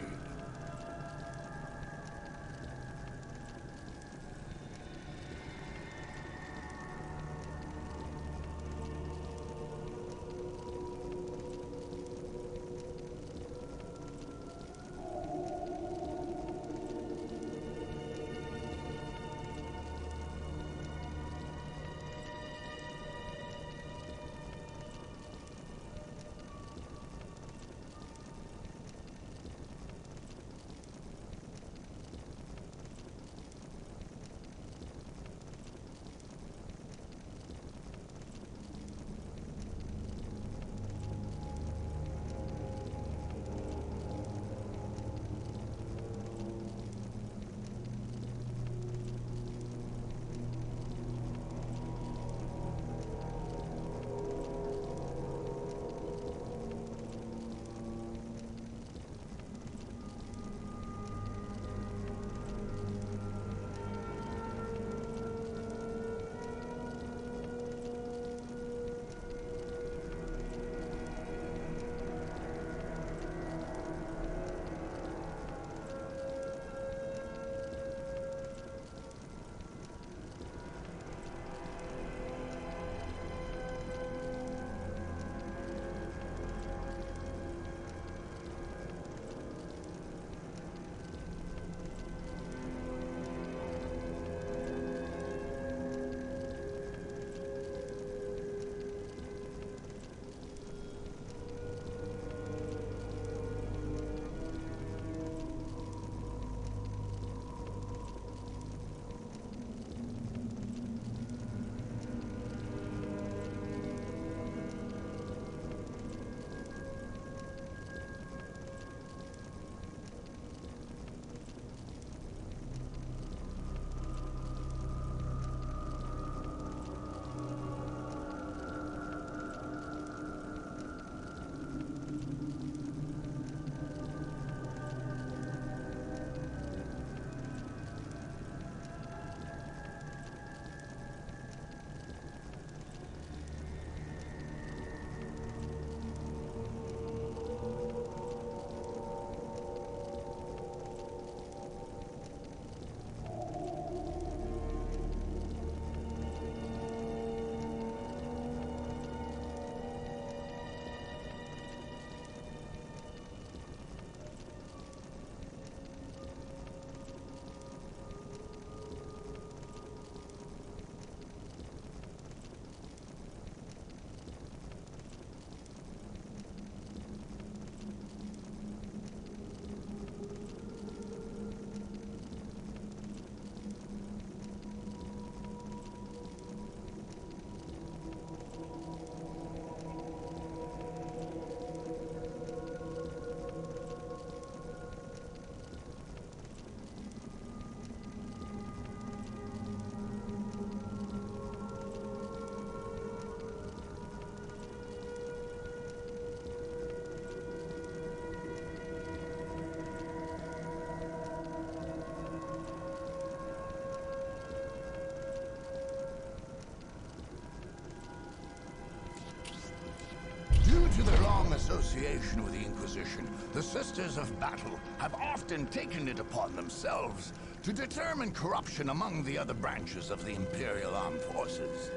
association with the Inquisition, the Sisters of Battle have often taken it upon themselves to determine corruption among the other branches of the Imperial Armed Forces.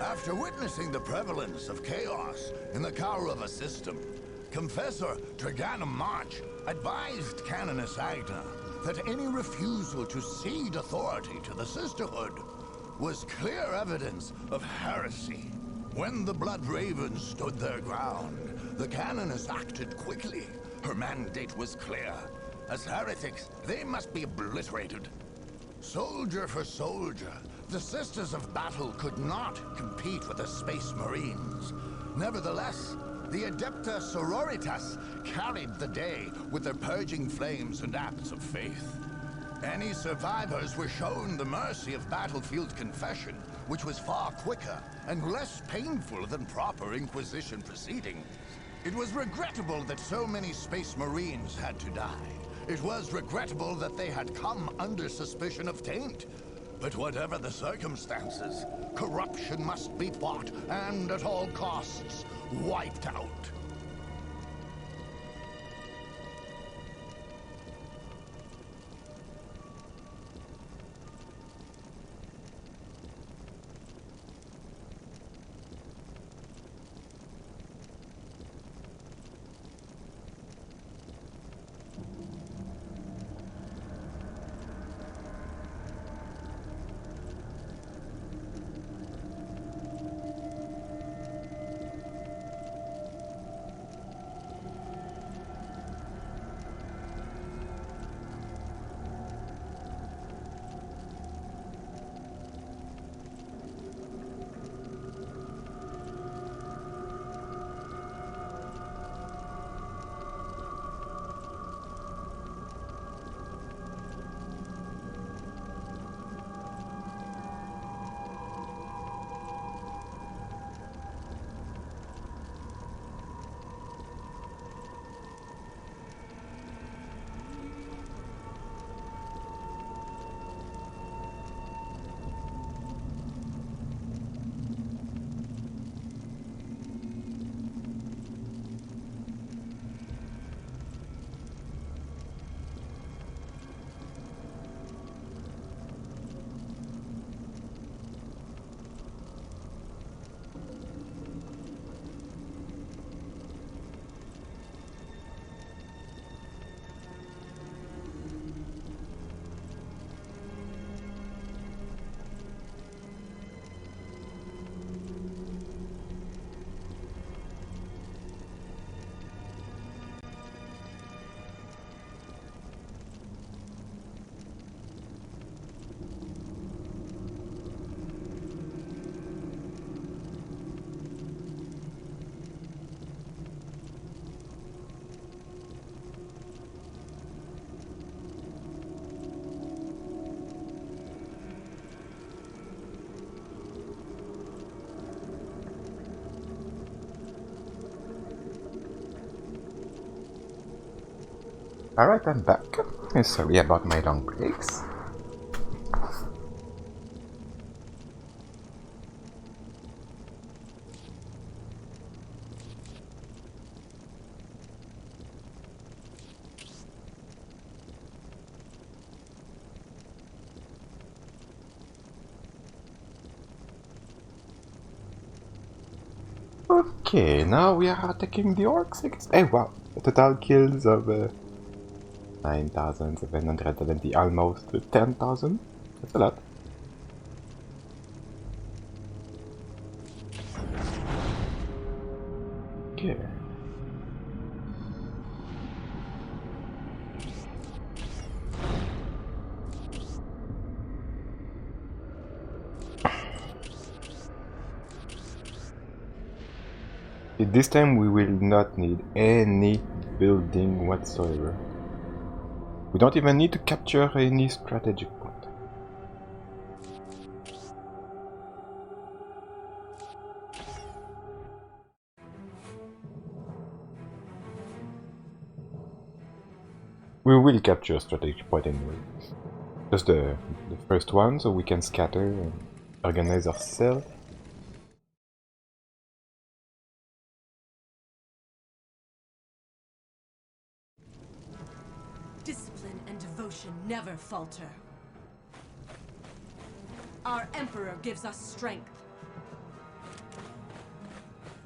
After witnessing the prevalence of chaos in the Kaurava system, Confessor Treganum March advised Canoness Agna that any refusal to cede authority to the Sisterhood was clear evidence of heresy. When the Blood Ravens stood their ground, the Canoness acted quickly. Her mandate was clear. As heretics, they must be obliterated. Soldier for soldier, the Sisters of Battle could not compete with the Space Marines. Nevertheless, the Adepta Sororitas carried the day with their purging flames and acts of faith. Any survivors were shown the mercy of battlefield confession, which was far quicker and less painful than proper Inquisition proceedings. It was regrettable that so many Space Marines had to die. It was regrettable that they had come under suspicion of taint. But whatever the circumstances, corruption must be fought and at all costs wiped out. Alright, I'm back. Sorry about my long breaks. Okay, now we are attacking the orcs. Hey, wow! Total kills of 9,770, almost 10,000. That's a lot. Okay. This time we will not need any building whatsoever. We don't even need to capture any strategic point. We will capture a strategic point anyway. Just the first one, so we can scatter and organize ourselves. devotion never falter. Our Emperor gives us strength.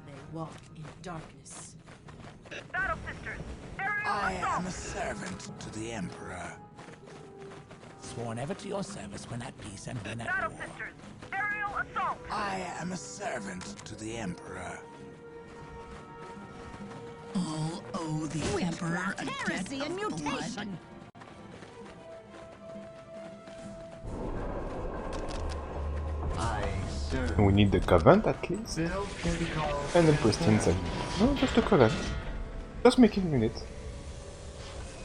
They walk in darkness. Battle Sisters, aerial I assault! am a servant to the Emperor. Sworn ever to your service when at peace and when at Battle war. Sisters, aerial assault! I am a servant to the Emperor. All owe the Emperor a debt Heresy and of blood. mutation. I serve. We need the Covenant at least. Build protocol. And then Pristine said, no, just the Covenant. Just making units.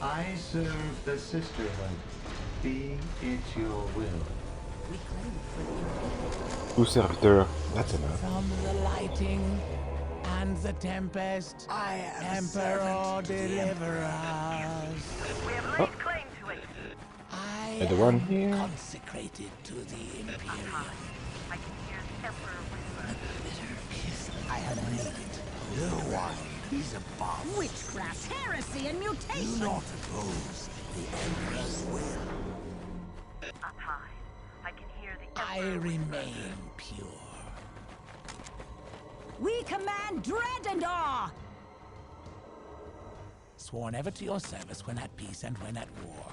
I serve the sisterhood. Be it your will. We claim it for the Imperium. Two serviteurs, that's enough. From the lighting and the tempest, I am a Emperor servant to the deliver us. We have laid claim to it. I And the one am here. consecrated to the Imperium. I can hear the Emperor whisper. bitter kiss. I have made it. No one is above. Witchcraft, heresy, and Do mutation. not oppose the Emperor's will. Up high, I can hear the I Emperor remain pure. We command dread and awe. Sworn ever to your service when at peace and when at war.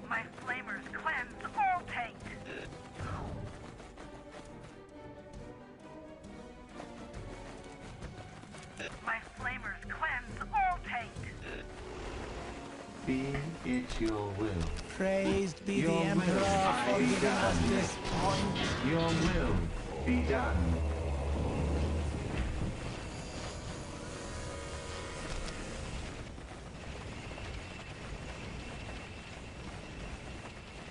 My flamers cleanse all taint. My flamers cleanse all taint. Be it your will. Praised be Your the will Emperor for be giving us done. this point. Your will be done.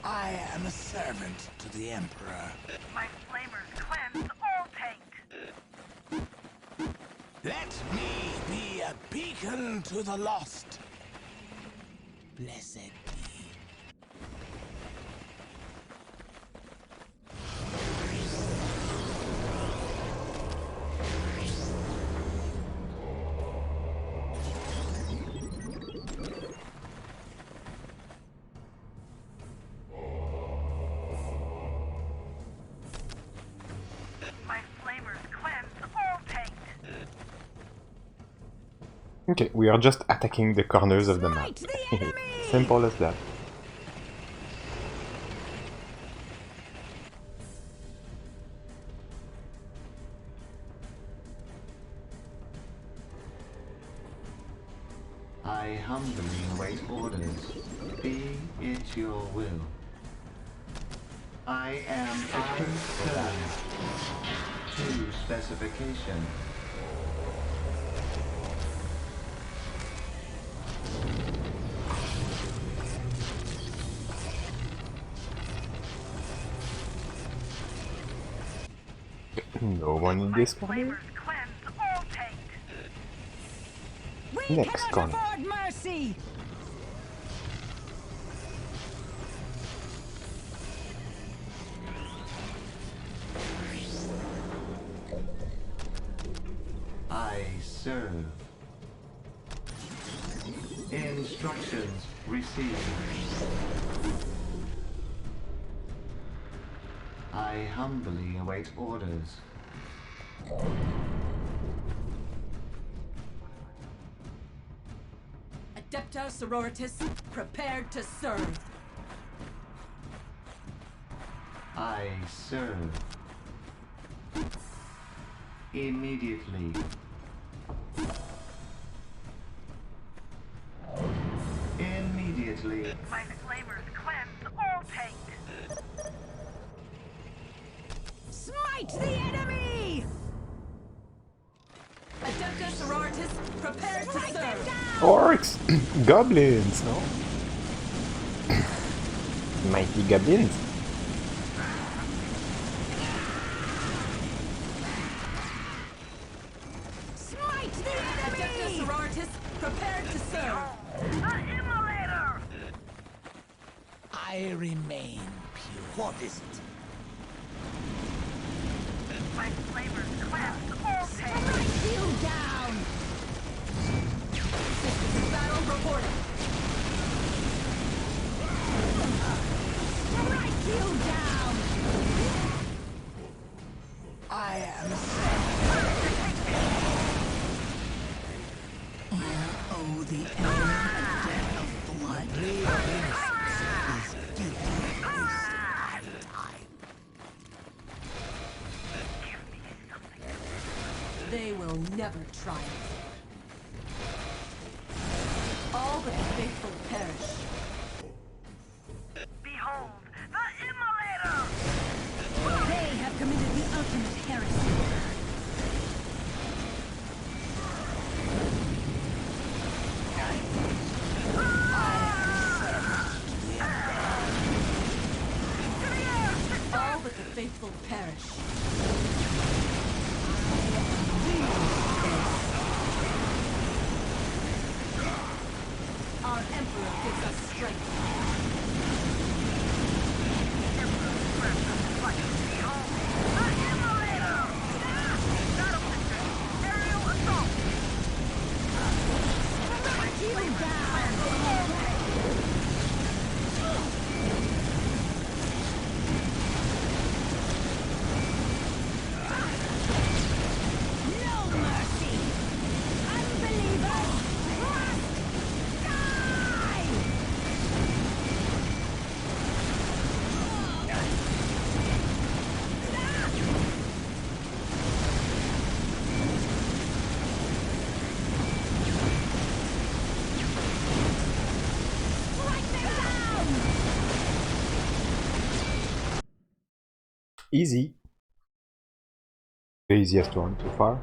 I am a servant to the Emperor. My flamers cleanse all taint. Let me be a beacon to the lost. Blessed be. My flamers cleanse all taint. Okay, we are just attacking the corners of the map. Smite the enemy! Simple as that. I humbly await orders. Be it your will. I am servant. To specification. No one in this corner. Flamers cleanse all taint. We Next cannot corner. afford mercy. I serve. Instructions received. I humbly await orders. Adepta Sororitas, prepared to serve. I serve. Immediately. Immediately. My flamers cleanse all taint. Smite the enemy! Adepta Sororitas, prepared to Strike them serve. down! Orcs! Goblins, no? Mighty goblins. Smite the Adepta enemy! Sororitas, prepared to serve. The immolator! I remain pure. What is it? My flamers cleanse all taint. Strike you down! Battle reported. know the end of death of blood? Bleed of innocence is guilty wasting my time. They will never triumph. All but the faithful perish. Behold, the Immolator! They have committed the ultimate heresy. All but the faithful perish. Our Emperor gives us strength. Easy. The easiest one so far.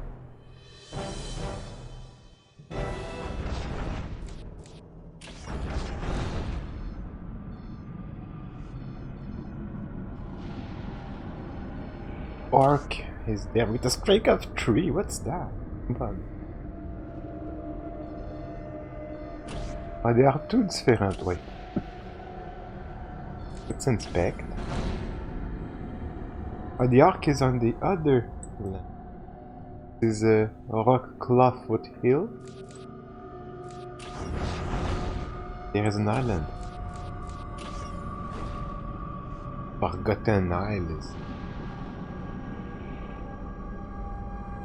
Orc is there with a strike of 3. What's that? Bug. Ah, they are two different. Wait. Let's inspect. Oh, the Ark is on the other land. This is a rock claw foothill. There is an island. Forgotten Isles.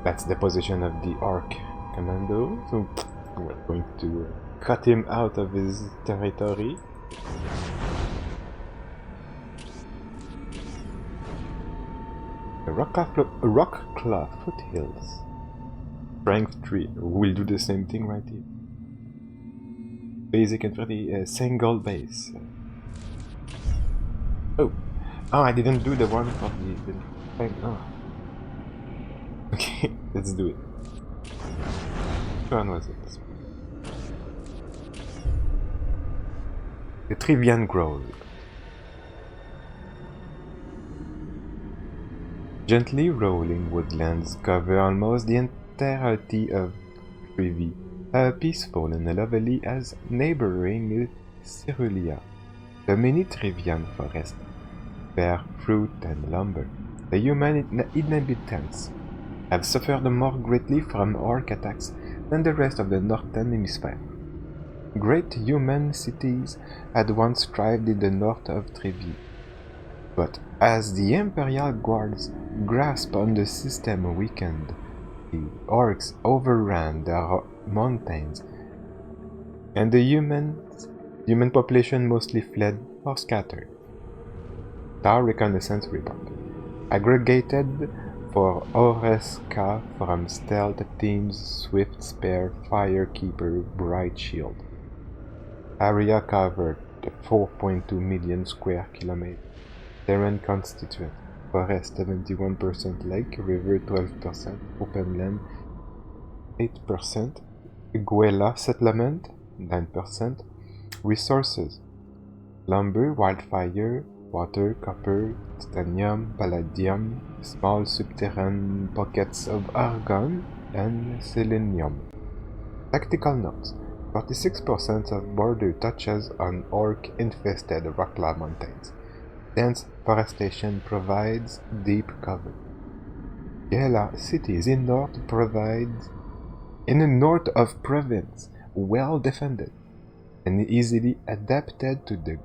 That's the position of the Ark Commando. So we're going to cut him out of his territory. Rockclaw foothills. Strength 3. We'll do the same thing right here. Basic infantry, single base. Oh, I didn't do the one for the thing. Oh. Okay, let's do it. Which one was it? This one. The Trivian Grove. Gently rolling woodlands cover almost the entirety of Trevi, peaceful and lovely as neighboring Cerulia. The many Trevian forests bear fruit and lumber. The human inhabitants have suffered more greatly from orc attacks than the rest of the northern hemisphere. Great human cities had once thrived in the north of Trevi. But as the Imperial Guards grasp on the system weakened, the orcs overran the mountains, and the human population mostly fled or scattered. Our reconnaissance report. Aggregated for Oreska from Stealth Teams Swift Spare Firekeeper Bright Shield. Area covered 4.2 million square kilometers. Terrain constituent. Forest 71%, lake, river 12%, open land 8%, Guela settlement 9%, resources, lumber, wildfire, water, copper, titanium, palladium, small subterranean pockets of argon, and selenium. Tactical notes. 46% of border touches on orc-infested Rockla mountains. Dense forestation provides deep cover. Gela city is in the north of province, well defended, and easily adapted to the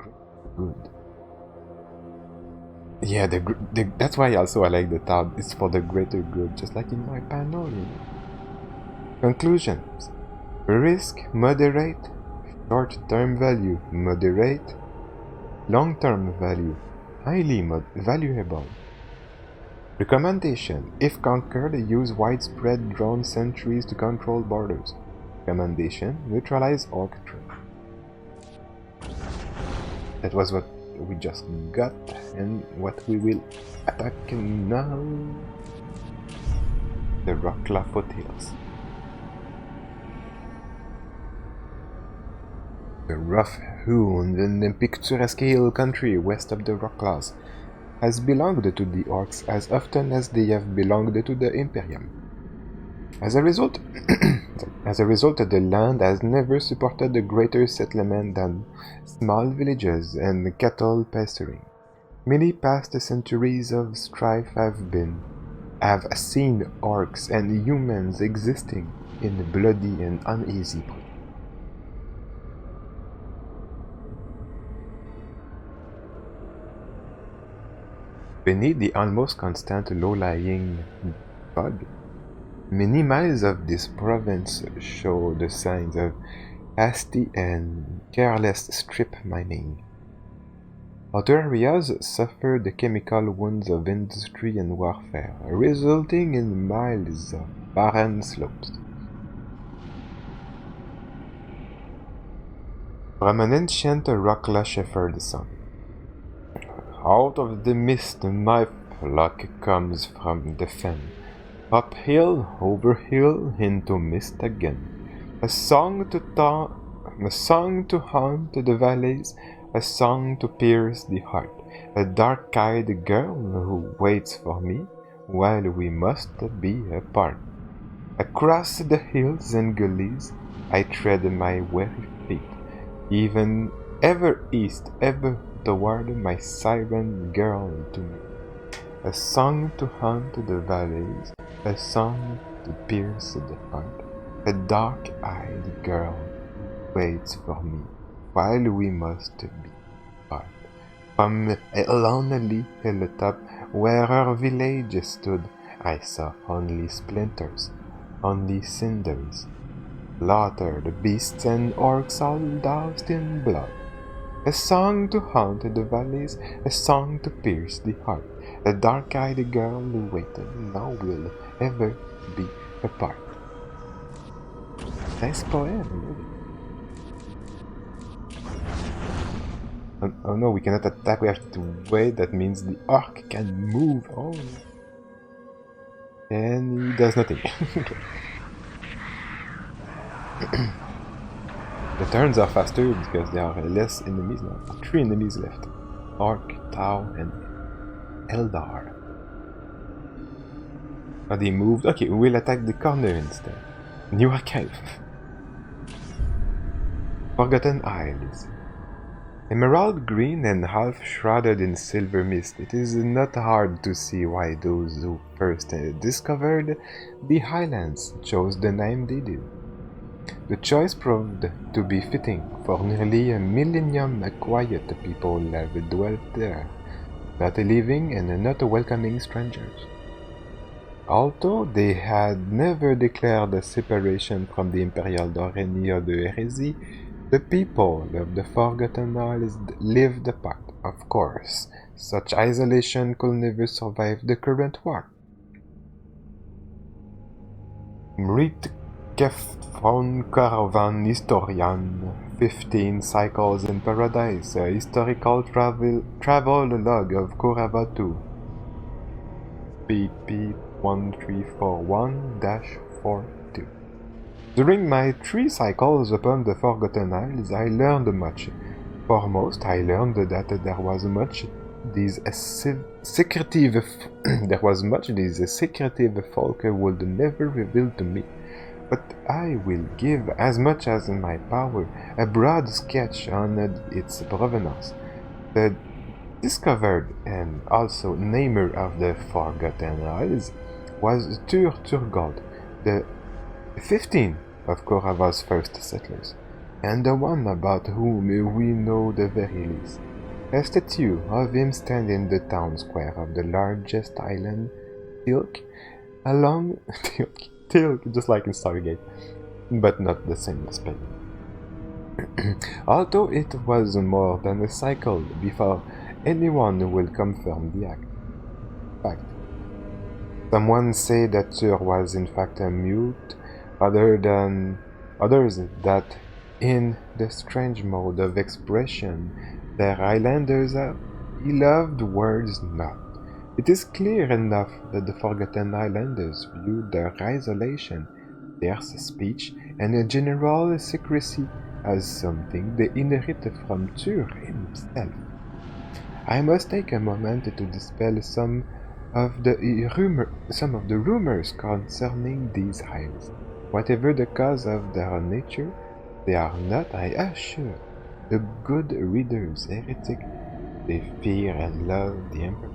good. Yeah, that's why also I like the town. It's for the greater good, just like in my panel. You know. Conclusions. Risk, moderate. Short-term value, moderate. Long-term value, highly valuable. Recommendation: if conquered, use widespread drone sentries to control borders. Recommendation: neutralize orc trade. That was what we just got, and what we will attack now. The Rockla foothills. The rough hewn and picturesque hill country west of the Rocklas has belonged to the orcs as often as they have belonged to the Imperium. As a result, the land has never supported a greater settlement than small villages and cattle pasturing. Many past centuries of strife have seen orcs and humans existing in a bloody and uneasy place. Beneath the almost constant low-lying fog, many miles of this province show the signs of hasty and careless strip mining. Other areas suffer the chemical wounds of industry and warfare, resulting in miles of barren slopes. From an ancient Rockla shepherd son. Out of the mist my flock comes from the fen, up hill, over hill, into mist again. A song to haunt the valleys, a song to pierce the heart. A dark-eyed girl who waits for me, while we must be apart. Across the hills and gullies I tread my weary feet, ever east, ever toward my siren girl to me. A song to haunt the valleys, a song to pierce the heart. A dark-eyed girl waits for me, while we must be apart. From a lonely hilltop where our village stood, I saw only splinters, only cinders. Slaughtered beasts and orcs all doused in blood. A song to haunt the valleys, a song to pierce the heart. The dark-eyed girl who waited, now will ever be apart. Nice poem, really. Oh no, we cannot attack, we have to wait, that means the orc can move on. And he does nothing. The turns are faster because there are less enemies now. 3 enemies left. Orc, Tau, and Eldar. Oh, they moved. Okay, we will attack the corner instead. New archive. Forgotten Isles. Emerald green and half shrouded in silver mist, it is not hard to see why those who first discovered the highlands chose the name they did. The choice proved to be fitting, for nearly a millennium quiet people have dwelt there, not living and not welcoming strangers. Although they had never declared a separation from the Imperial or any other heresy, the people of the Forgotten Isles lived apart. Of course, such isolation could never survive the current war. Mrit Kefron Caravan Historian 15 Cycles in Paradise, a historical travel log of Koravatu. PP 1341-42. During my 3 cycles upon the Forgotten Isles, I learned much. Foremost, I learned that there was much these secretive folk would never reveal to me. But I will give, as much as in my power, a broad sketch on its provenance. The discovered and also namer of the Forgotten Isles was Turgold, the 15th of Korava's first settlers, and the one about whom we know the very least. A statue of him stands in the town square of the largest island, Tilk, just like in Stargate, but not the same as pain. Although it was more than a cycle before anyone will confirm the fact. Someone say that Tur was in fact a mute, others that in the strange mode of expression their islanders have, he loved words not. It is clear enough that the Forgotten Islanders viewed their isolation, scarce speech, and a general secrecy as something they inherited from Tur himself. I must take a moment to dispel some of the rumors concerning these isles. Whatever the cause of their nature, they are not, I assure, the good readers heretic. They fear and love the Emperor.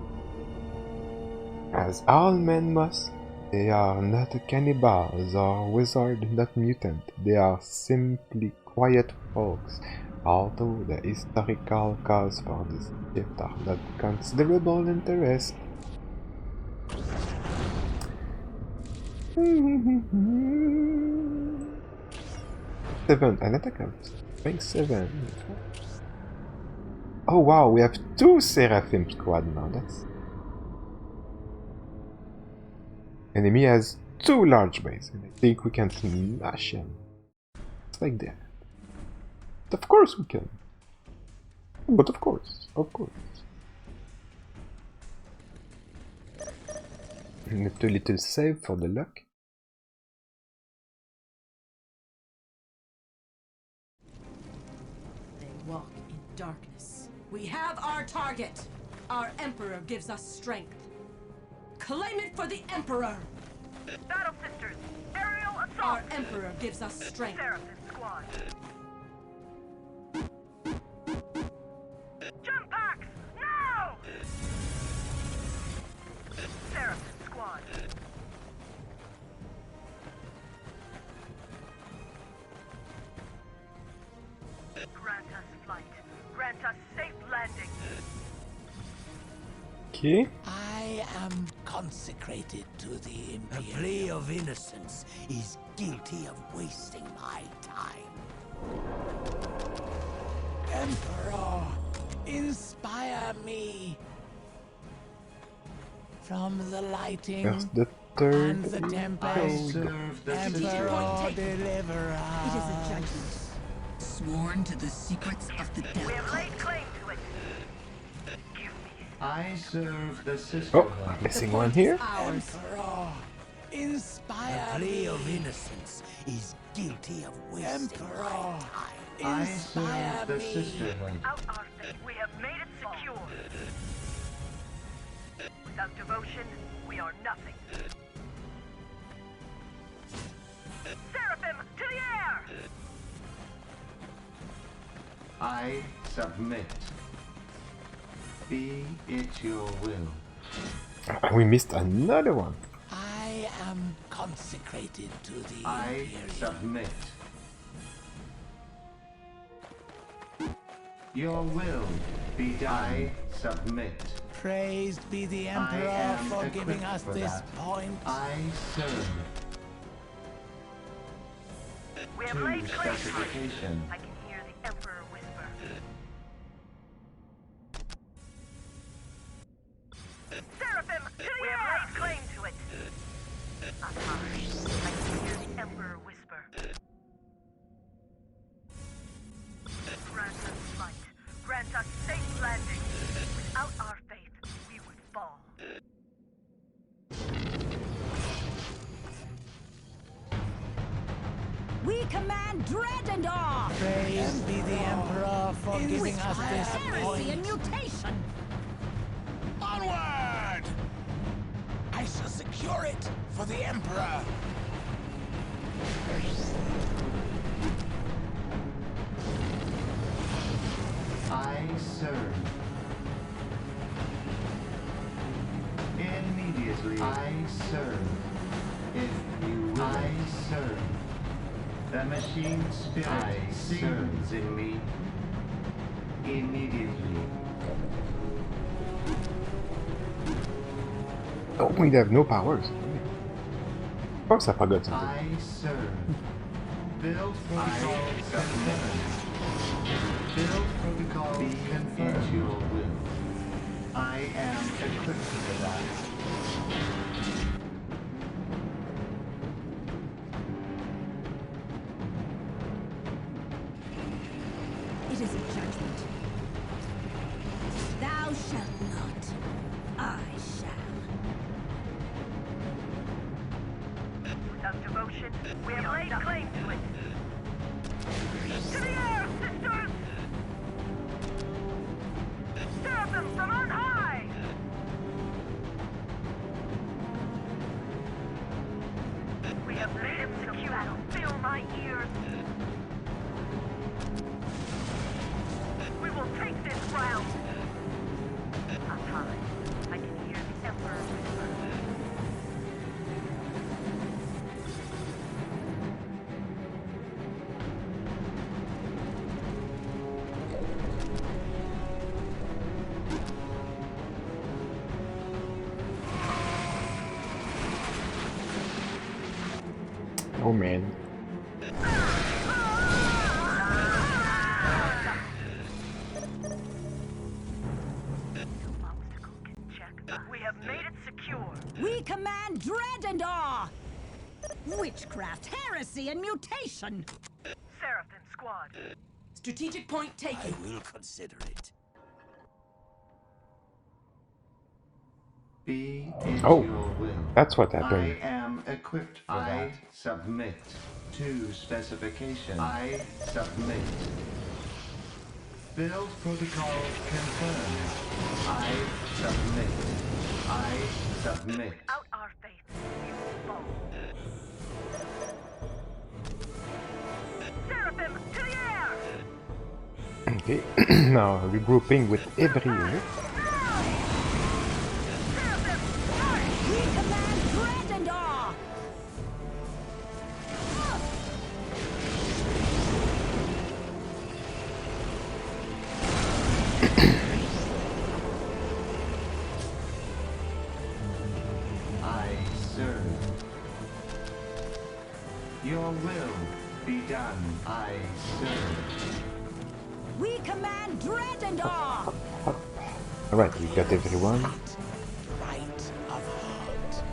As all men must, they are not cannibals or wizards, not mutants. They are simply quiet folks, although the historical cause for this shift are not considerable interest. Seven, an attack of strength 7. Oh wow, we have 2 Seraphim squad now, that's... Enemy has 2 large bases, and I think we can smash him. Just like that. Of course we can. But of course. And a little save for the luck. They walk in darkness. We have our target. Our Emperor gives us strength. Claim it for the Emperor! Battle Sisters, aerial assault! Our Emperor gives us strength. Seraphim squad. Jump packs, now! Seraphim squad. Grant us flight. Grant us safe landing. Okay. I am consecrated to the Imperium. A plea of innocence is guilty of wasting my time. Emperor, inspire me. From the lighting There's the third and the tempest, I serve the Emperor, deliver us. It is a judgment. Sworn to the secrets of the We have devil. laid claim to it. I serve the sister. Oh, I'm missing one here. Emperor, inspire A plea me. of innocence is guilty of wasting Emperor, my time. I inspire serve the me. sisterhood. Out our fate, we have made it secure. Without devotion, we are nothing. Seraphim, to the air! I submit. Be it your will. We missed another one. I am consecrated to the I Imperium. submit. Your will be done. I submit. Praised be the I Emperor am for giving equipped us for this that. point. I serve. We have To laid claim to it. specification. I can hear the Emperor whisper. Seraphim, to the air! We have laid claim to it. Not mine. I can hear the Emperor whisper. Grant us flight. Grant us safe landing. Without our faith, we would fall. We command dread and awe! Praised be the Emperor for giving us Whisper this heresy and point. mutation! Onward! I shall secure it for the Emperor. I serve. Immediately. I serve. If you will. I serve. The machine spirit sings in me. Immediately. Oh, we have no powers. Of course I forgot something. I serve. Build protocol confirmed. Build protocol confirmed. Your will. I am equipped for that. It is a judgment. Thou shalt not. I shall. Without devotion, we have laid claim to it. To the air, sisters! Serve them from on high! We have made him secure. Fill my ears. We will take this ground. On high, I can hear the Emperor whisper. Oh man. We have made it secure. We command dread and awe. Witchcraft, heresy, and mutation. Seraphim squad. Strategic point taken. I will consider it. Be it Oh, your will. that's what happened. I am equipped for that. Submit to specification. I submit. Build protocol confirmed. I submit. I submit. Out our faith, we will fall. Seraphim, to the air! Okay, now regrouping with every unit. We command dread and awe. I serve. Your will be done. I serve. We command dread and awe. Alright, we got everyone. Right of heart.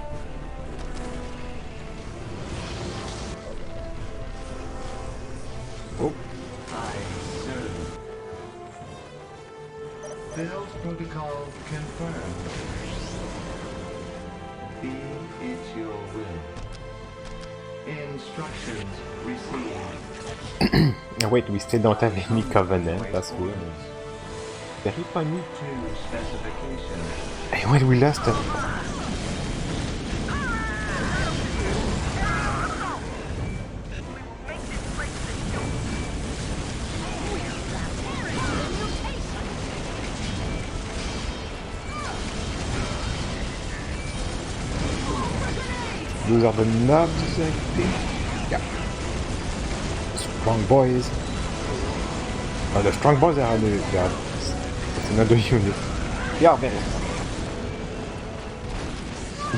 Oh, I serve. Build protocol confirmed. Be it your will. Instructions received. oh wait, we still don't have any covenant, that's weird. Very funny. To specification. Hey, wait, we lost it. Those are the knobs, I think. Yeah. Strong boys. Oh, the strong boys are the... It's another unit. They are very strong.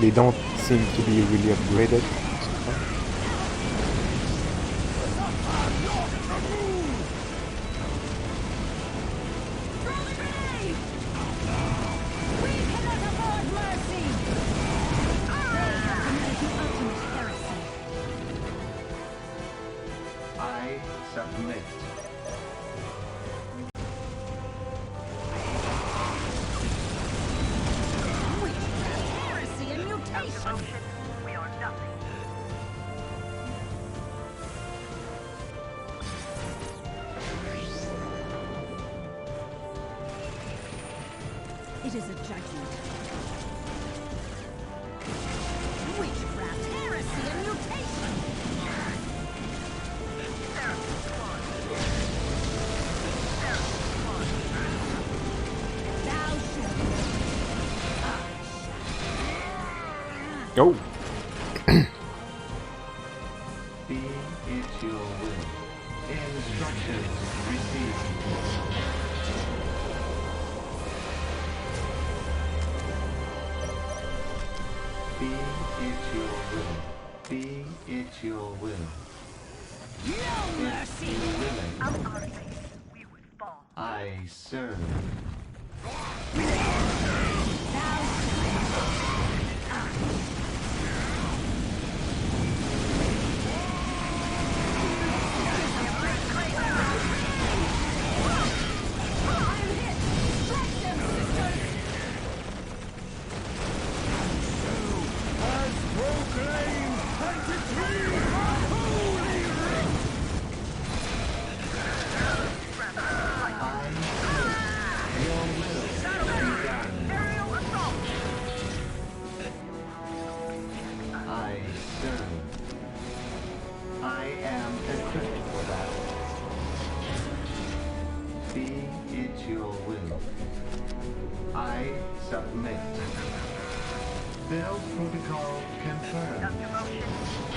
They don't seem to be really upgraded. I submit. Heresy and mutation. Devotion, we are nothing. It is a judgment. Witchcraft, heresy, and mutation. Seraphim squad. Seraphim squad. Thou shalt. Oh! Be it your will. Instructions received. Be it your will. Be it your will. serve. Build protocol confirmed.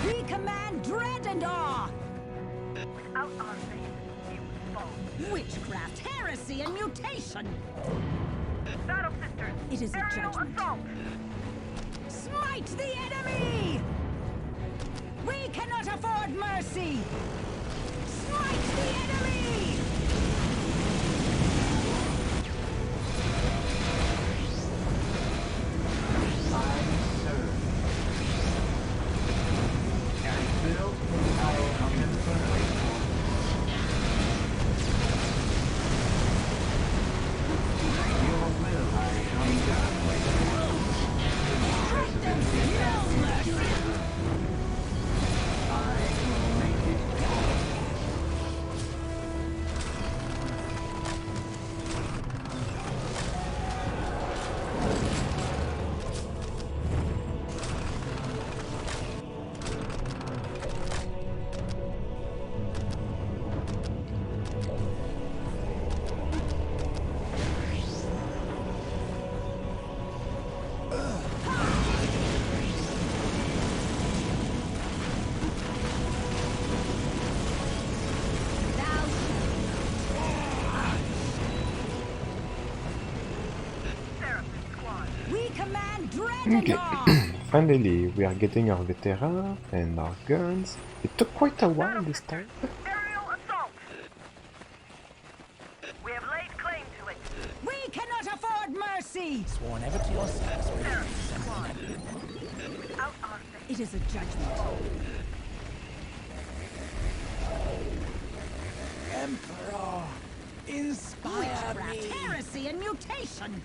We command dread and awe! Without our faith, you fall. Witchcraft, heresy, and mutation! Battle Sisters, It is a aerial judgment. assault! Smite the enemy! We cannot afford mercy! Smite the enemy! Okay, finally we are getting our veterans and our guns. It took quite a while this time. Aerial assault! We have laid claim to it. We cannot afford mercy! Sworn ever to your service when I Seraph peace and when Squad. I war. Without our faith, It is a judgment. Emperor, inspire Witchcraft, me. heresy, and mutation!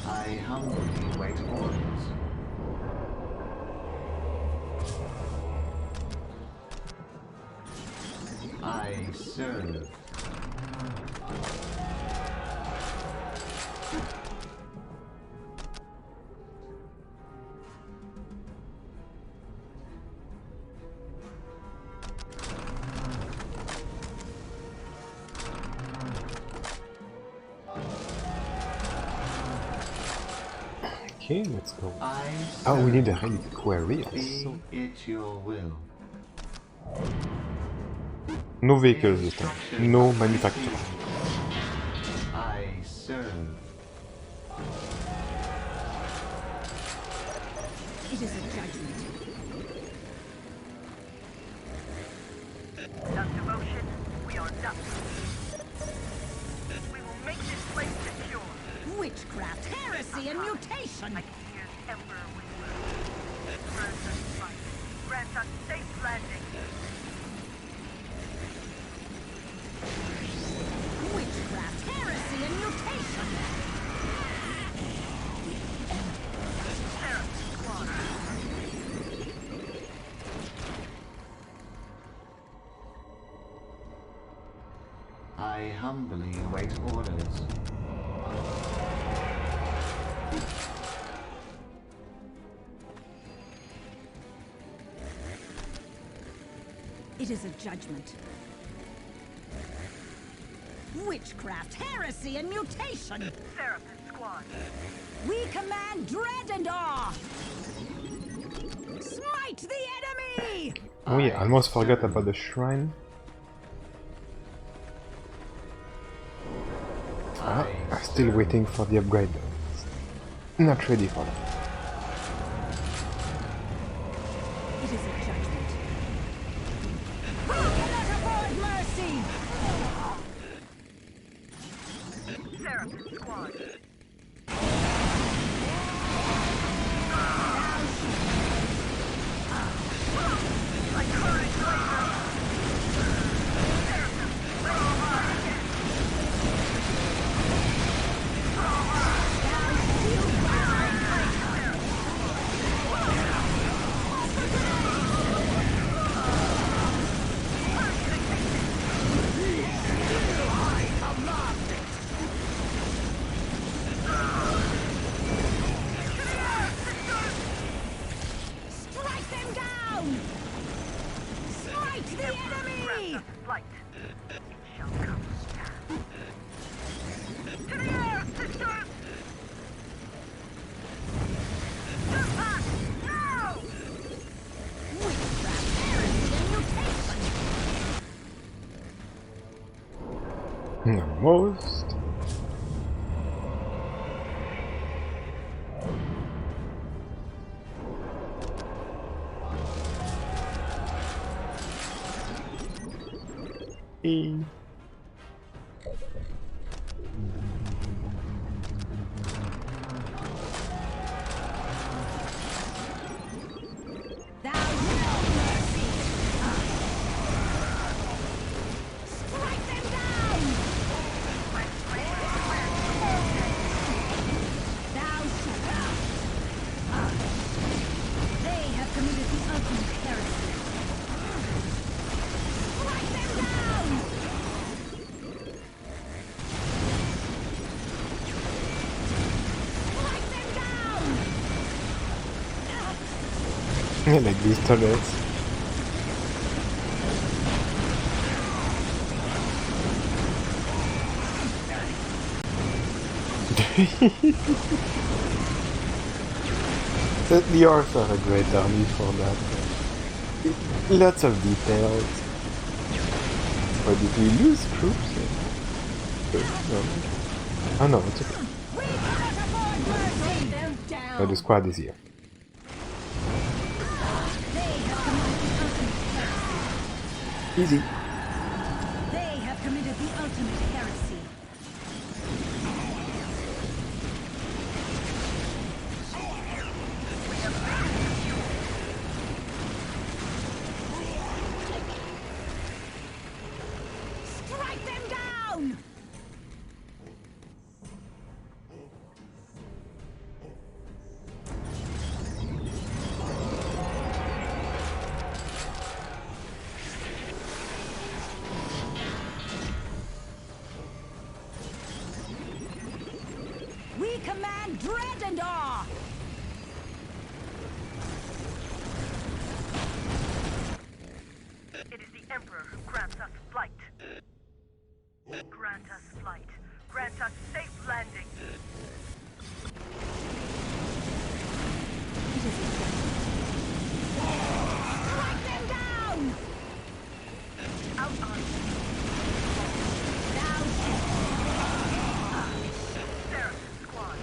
I humbly wait orders. I serve. Okay, let's go. I Oh, we serve. need a reliquary Be also. it your will. No vehicles this time. No manufacturing. I serve. It is a judgment. without devotion, we are nothing. We will make this place secure. Witchcraft, heresy, and mutation! I can hear the Emperor whisper. Grant us life. Grant us safe landing. Witchcraft, heresy, and mutation! Seraph Squad. I humbly await orders. It is a judgment. Witchcraft, heresy, and mutation! Seraph Squad. We command dread and awe! Smite the enemy! Oh yeah, I almost forgot about the shrine. Ah, I'm still waiting for the upgrade though. Not ready for that. It is a judgment. Who cannot afford mercy? Seraph Squad. Like courage laser. Strike them down! Smite the enemy! Light. It shall come to pass. To the air, sisters! Impact! Now! Witchcraft, heresy, and mutation! Almost. E. Thou no mercy! Strike them down! Thou shalt not! They have committed the ultimate heresy. Strike them down! Strike them down! I like these turrets. The orcs are a great army for that. Lots of details. Or did we lose troops? No. Oh no, it's okay. We cannot afford mercy! Them down! Oh, the squad is here. They have committed the ultimate heresy. Easy. They have committed the ultimate heresy. Strike them down! We command dread and awe! It is the Emperor who grants us flight. Grant us flight. Grant us safe landing. It is a judgment. Strike them down! Out on Thou Seraph Squad.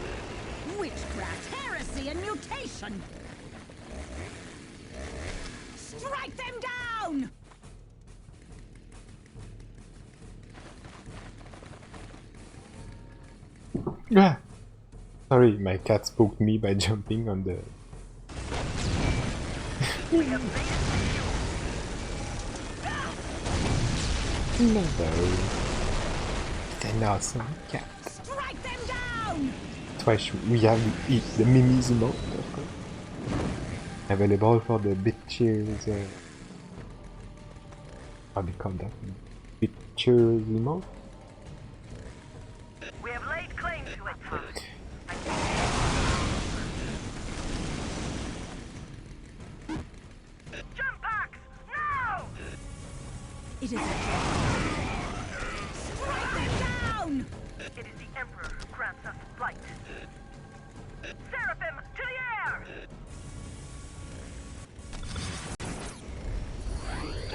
witchcraft, heresy, and mutation! Strike them down! Yeah. Sorry, my cat spooked me by jumping on the... No. C'est an awesome cat. Strike them down! That's why we have the Mimi's emote, of course. Available for the bitches... how do you call that? Bitches emote? We have laid claim to it. Jump packs! Now! It is a strike them down! It is the Emperor who grants us flight. Seraphim, to the air!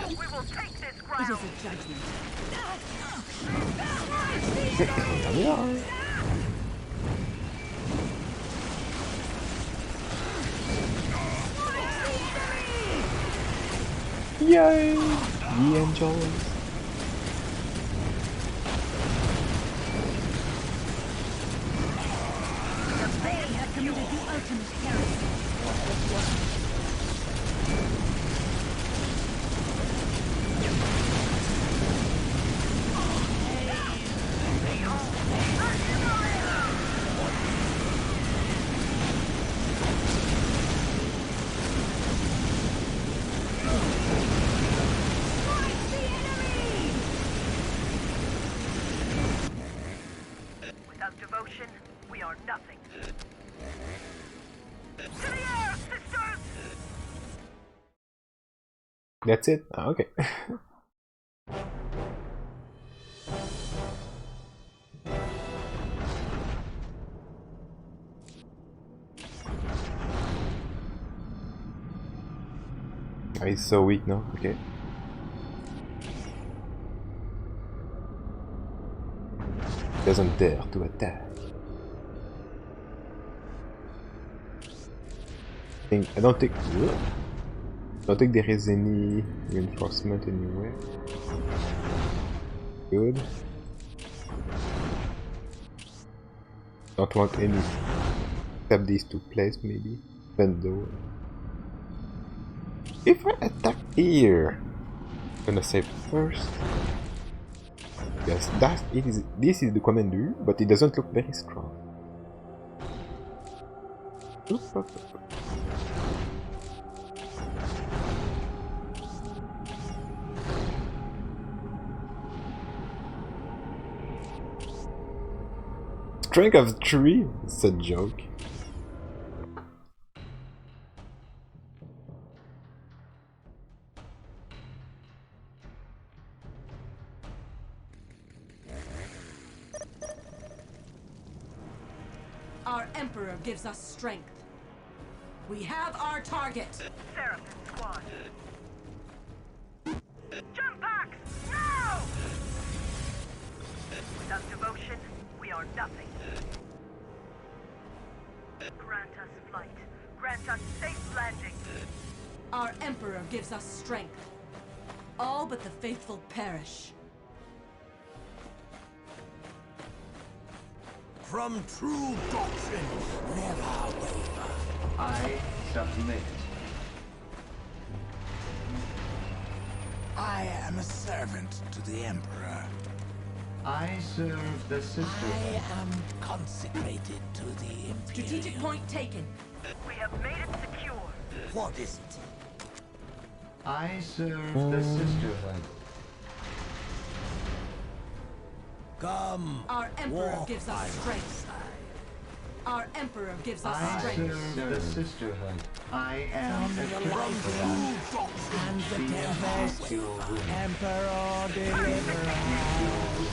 We will take this ground! It is a judgment. Yay! The angels! They have committed the ultimate heresy. Without devotion, we are nothing. To the air, sisters! That's it? Ah, okay. He's so weak now, okay. Doesn't dare to attack. I don't think there is any reinforcement anywhere. Good. Don't want any except these two places maybe. Even though if I attack here, I'm gonna save first. Yes, this is the commander, but it doesn't look very strong. Oops, oops, oops. Strength of 3? It's a joke. Our Emperor gives us strength. We have our target. Seraphim squad. Jump packs! Now! Without devotion, we are nothing. Grant us flight. Grant us safe landing. Our Emperor gives us strength. All but the faithful perish. From true doctrine, never waver. I submit. I am a servant to the Emperor. I serve the I sisterhood. am consecrated to the Imperial. Strategic point taken. We have made it secure. What is it? I serve the sisterhood. Come. Our Emperor walk gives by us my strength. side. Our Emperor gives us I strength. serve the sisterhood. I am From a the light Christian. and the The tempest, your will. Emperor deliver us.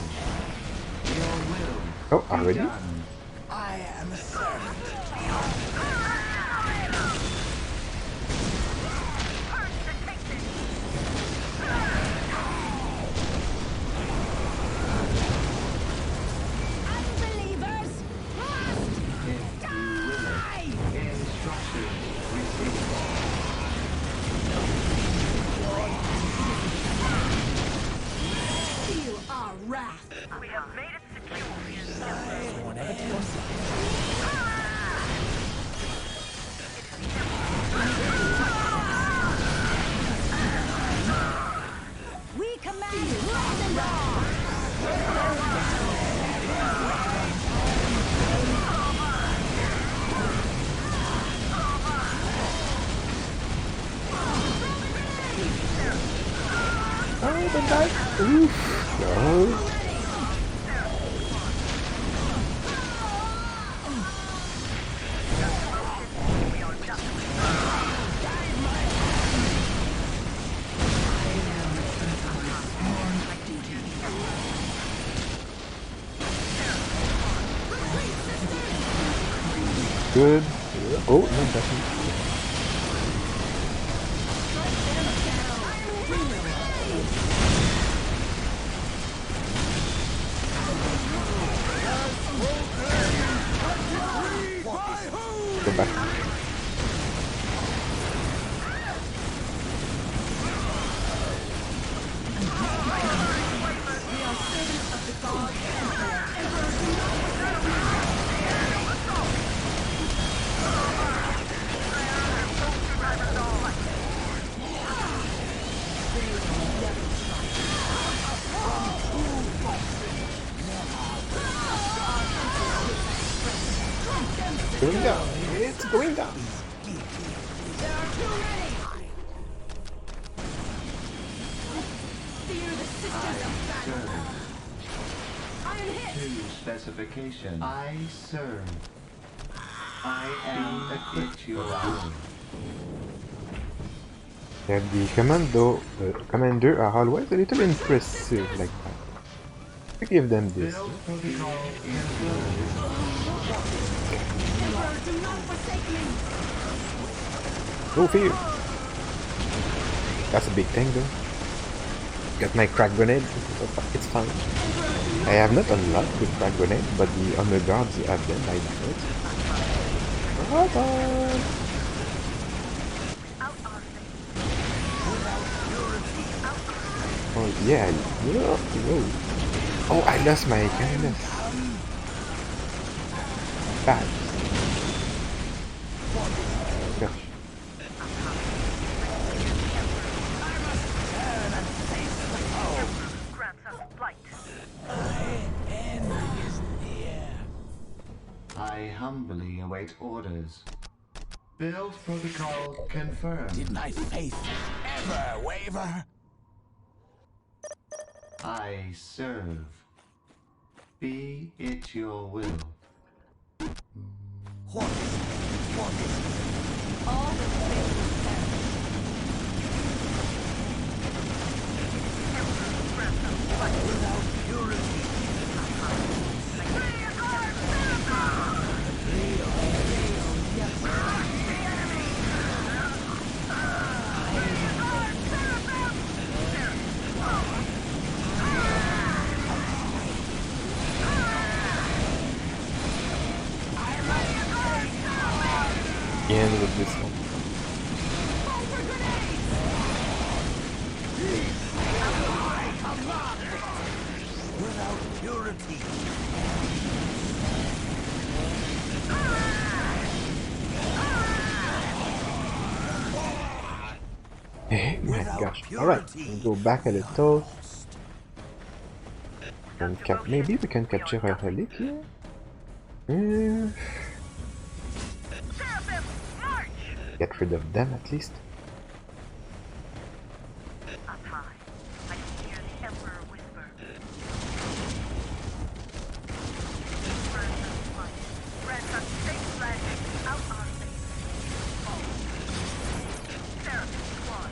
Your will. Oh, be already? done. I am a servant to the Unbelievers must If you will die! it. Instructions received. Feel our wrath. We have made it secure. Sworn ever to yourself. Oh, the knife! Oof! No. Good. Oh, no, definitely. Go back. Going down. It's going down. There are too many! Fear the sisters of battle! Iron hit! To specification. I serve. I am equipped your own. Yeah, the commander are always a little impressive like that. We give them this. Build protocol in Emperor, do not forsake me! No fear. That's a big thing though. Got my crack grenade, it's fine. I have not unlocked with crack grenade, but the honor guards have them by default. Oh yeah, no. Oh, I lost my kindness. Bad. Gosh. I humbly await orders. Build protocol confirmed. Did my faith ever waver? I serve. Be it your will. All the faithful perish. Without purity. And with this one. Without purity. Oh my gosh. Alright, we'll go back a little. And maybe we can capture a relic here? Get rid of them at least. Up high, I can hear the Emperor whisper. Grant us safe landing out our base. Seraphim squad.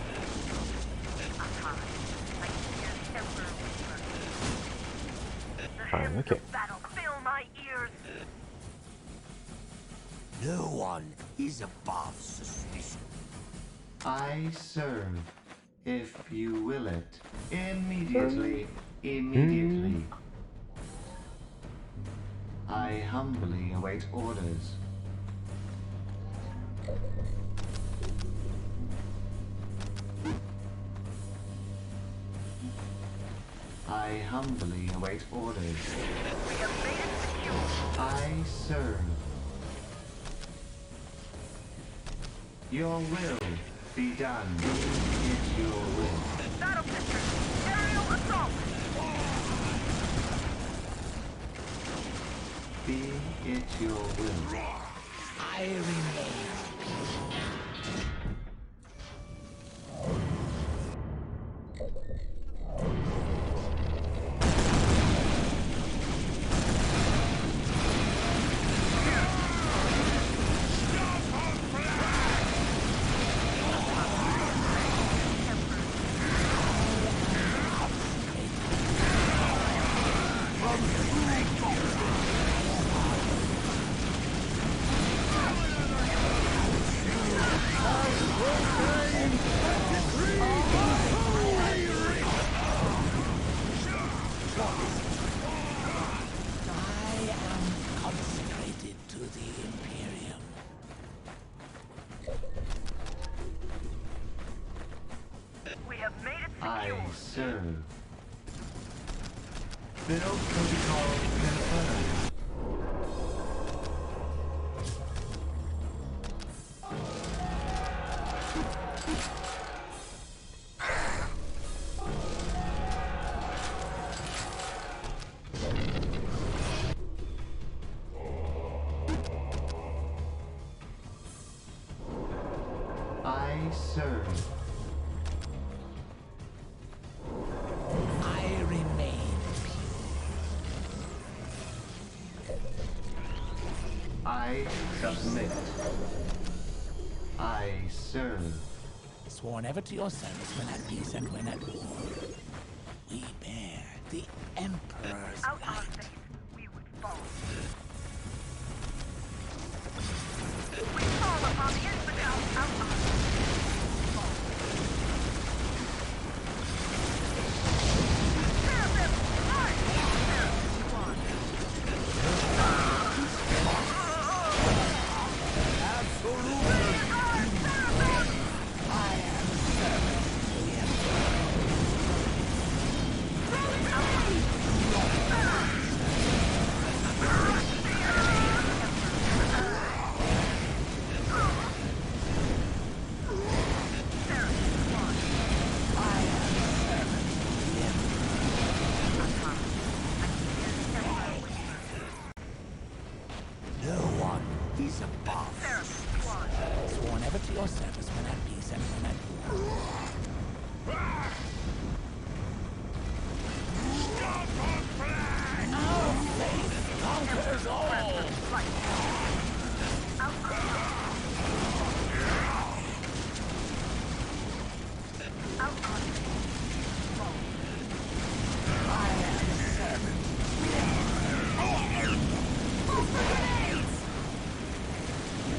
Up high, I can hear the Emperor whisper. The hymns Okay. of battle fill my ears. No one is above suspicion. I serve. If you will it. Immediately. Immediately. I humbly await orders. I humbly await orders. We have made it secure. I serve. Your will be done. It's your will. Battle sisters, aerial assault! assault! Be it your will. I remain. I serve. Build protocol confirmed. I serve. I remain. I submit. I serve. Sworn ever to your service when at peace and when at war. We bear the Emperor's Out our light. faith, we would fall. We fall upon the infidel. Out our faith, fall. Tear them apart! Tear them apart. No one is above. Sworn ever to your service when at peace and when at war. Our faith conquers all. I am a servant.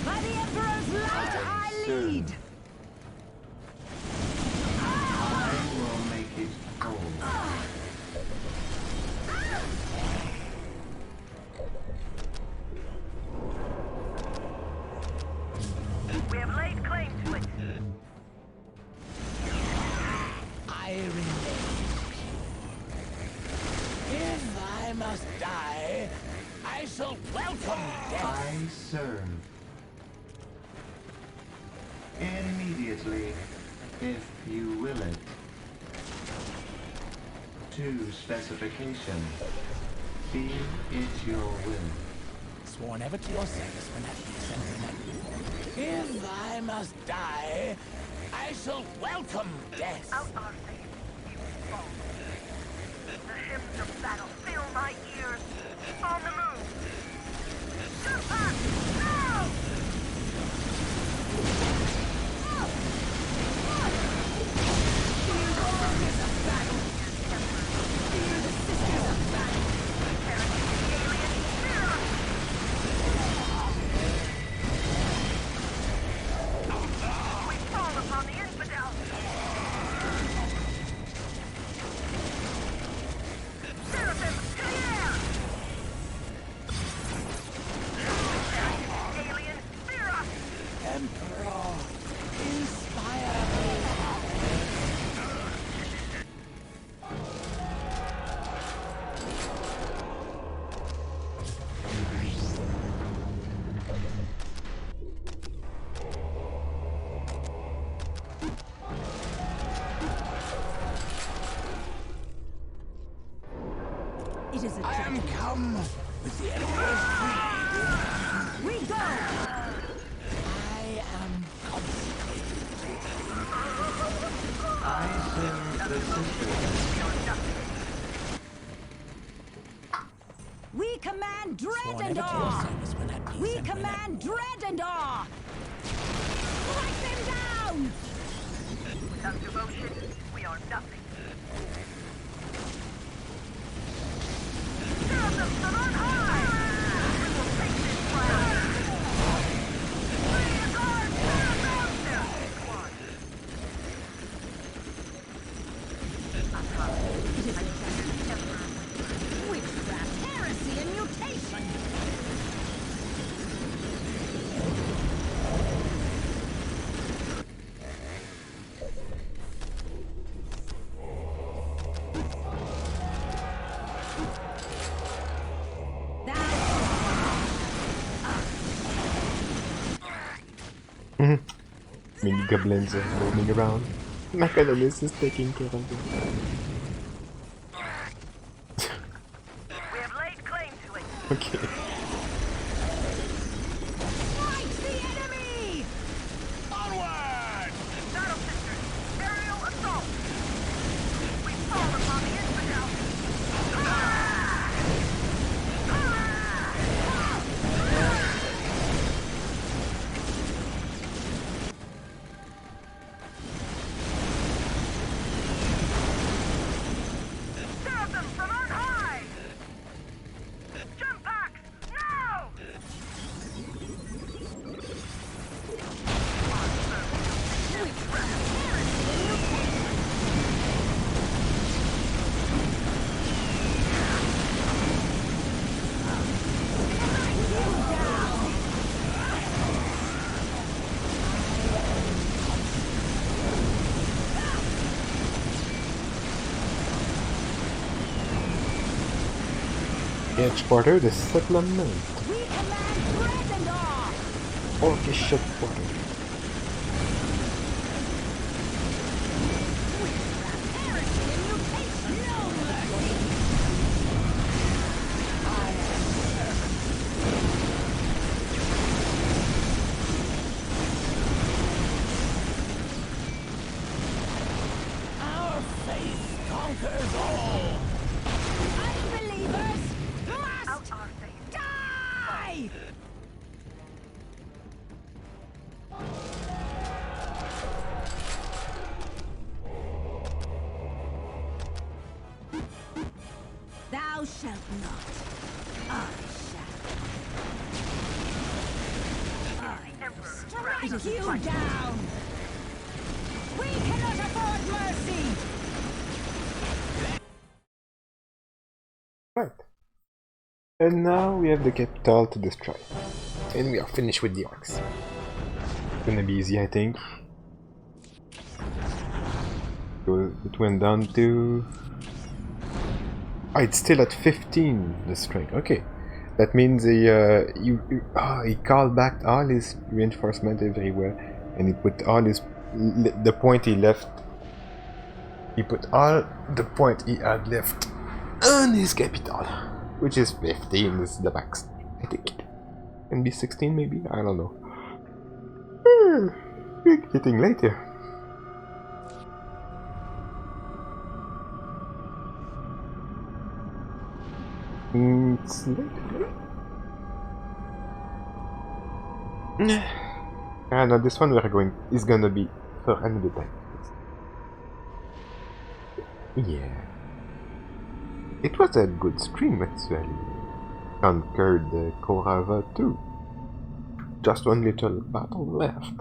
By the Emperor's light, I serve. lead! I will make it whole. We have laid claim to it. I remain pure. If I must die, I shall welcome death. I serve. Immediately, if you will it. To specification. Be it your will. Sworn ever to your service when at peace and when at war. If I must die, I shall welcome death. Out our faith, we will fall. The hymns of battle fill my ears. On the move. Shoot back! Now! We fall upon the infidel. It is a I am judgment. come with the Emperor's creed. We go! I am consecrated to him. I serve the sisters. We command dread Sworn and ever to your awe! service when at peace We and when at command war. dread and awe! Strike them down! Without devotion, we are nothing. Serve them from on high! We will take this ground! Free guard, serve them! There is one. It is a judgment. Witchcraft, heresy, and mutation! Mini goblins are roaming around. My colonist is taking care of them. We have laid claim to it. Okay. Fight the enemy! Onward! Battle sisters, aerial assault! We fall upon the infidel! Serve them from on high! Jump packs, now! Edge quarter, the settlement. We command dread and awe! Orcish quarter. Witchcraft, heresy, and mutation! No mercy! Our faith conquers all. Unbelievers must Out our faith. die! Thou shalt not. I shall. I will strike you down! We cannot afford mercy! Right. And now we have the capital to destroy. And we are finished with the orcs. It's gonna be easy, I think. So it went down to... Oh, it's still at 15, the strength. Okay. That means he called back all his reinforcement everywhere. And he put all his... the point he left... He put all the point he had left on his capital. Which is 15, this is the max. I think. Can be 16 maybe? I don't know. We're getting late here. It's late. Ah no, this one we're going is gonna be for another time. Yeah. It was a good stream actually. Conquered the Korava too. Just one little battle left.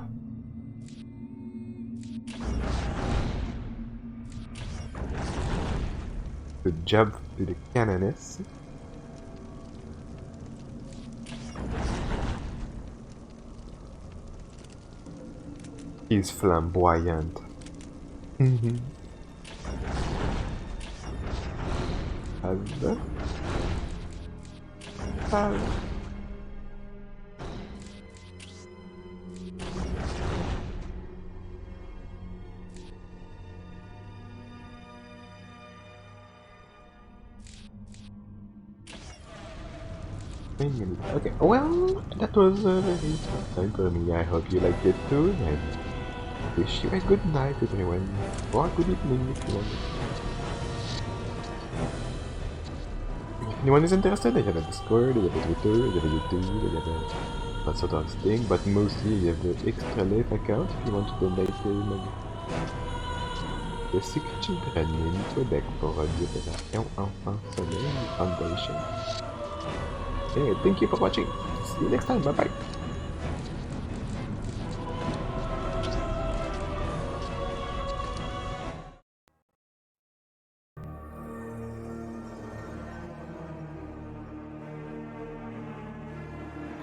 Good job to the Canoness. He's flamboyant. Okay, well, that was a very tough time for me. I hope you liked it too, and wish you a good night, everyone. Or good evening if you want. If anyone is interested, I have a Discord, I have a Twitter, I have a YouTube, I have a lots of other things, but mostly I have the Extra Life account if you want to donate money. Je suis children in Québec pour the Opération Enfant Soleil Foundation. Anyway, thank you for watching. See you next time. Bye bye.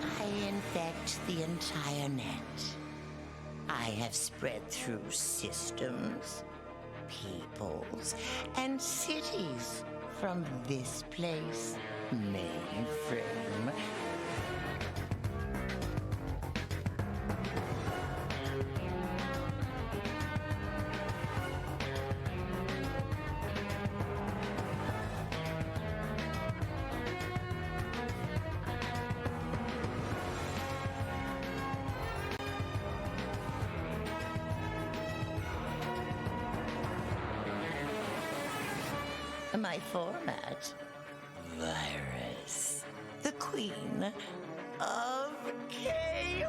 I infect the entire net. I have spread through systems, peoples, and cities from this place, mainframe. My format, Virus, the queen of chaos.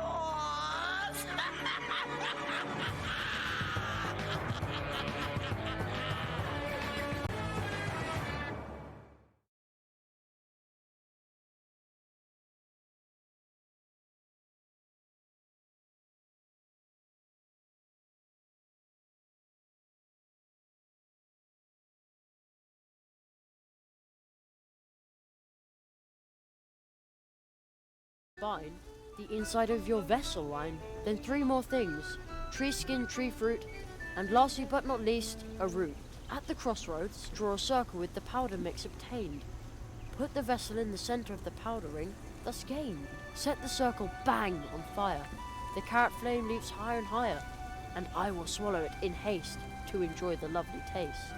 Combine the inside of your vessel line, then 3 more things: tree skin, tree fruit, and lastly but not least, a root. At the crossroads, draw a circle with the powder mix obtained. Put the vessel in the center of the powder ring, thus gained. Set the circle bang on fire. The carrot flame leaps higher and higher, and I will swallow it in haste to enjoy the lovely taste.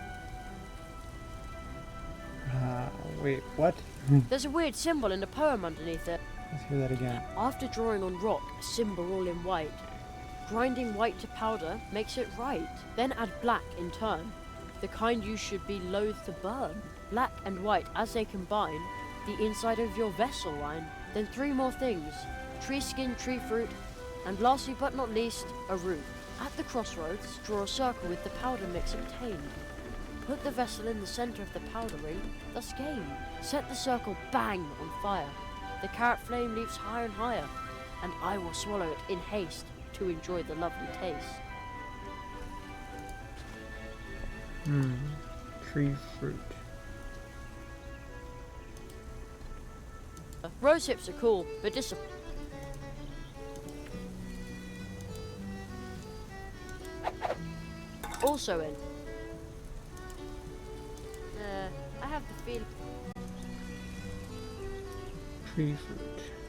Wait, what? There's a weird symbol in the poem underneath it. Let's hear that again. After drawing on rock a symbol all in white, grinding white to powder makes it right. Then add black in turn, the kind you should be loath to burn. Black and white as they combine, the inside of your vessel line. Then 3 more things: tree skin, tree fruit, and lastly but not least, a root. At the crossroads, draw a circle with the powder mix obtained. Put the vessel in the center of the powder ring, thus gained. Set the circle bang on fire. The carrot flame leaps higher and higher, and I will swallow it in haste to enjoy the lovely taste. Tree fruit. Rose hips are cool, but also in. I have the feel. Tree fruit.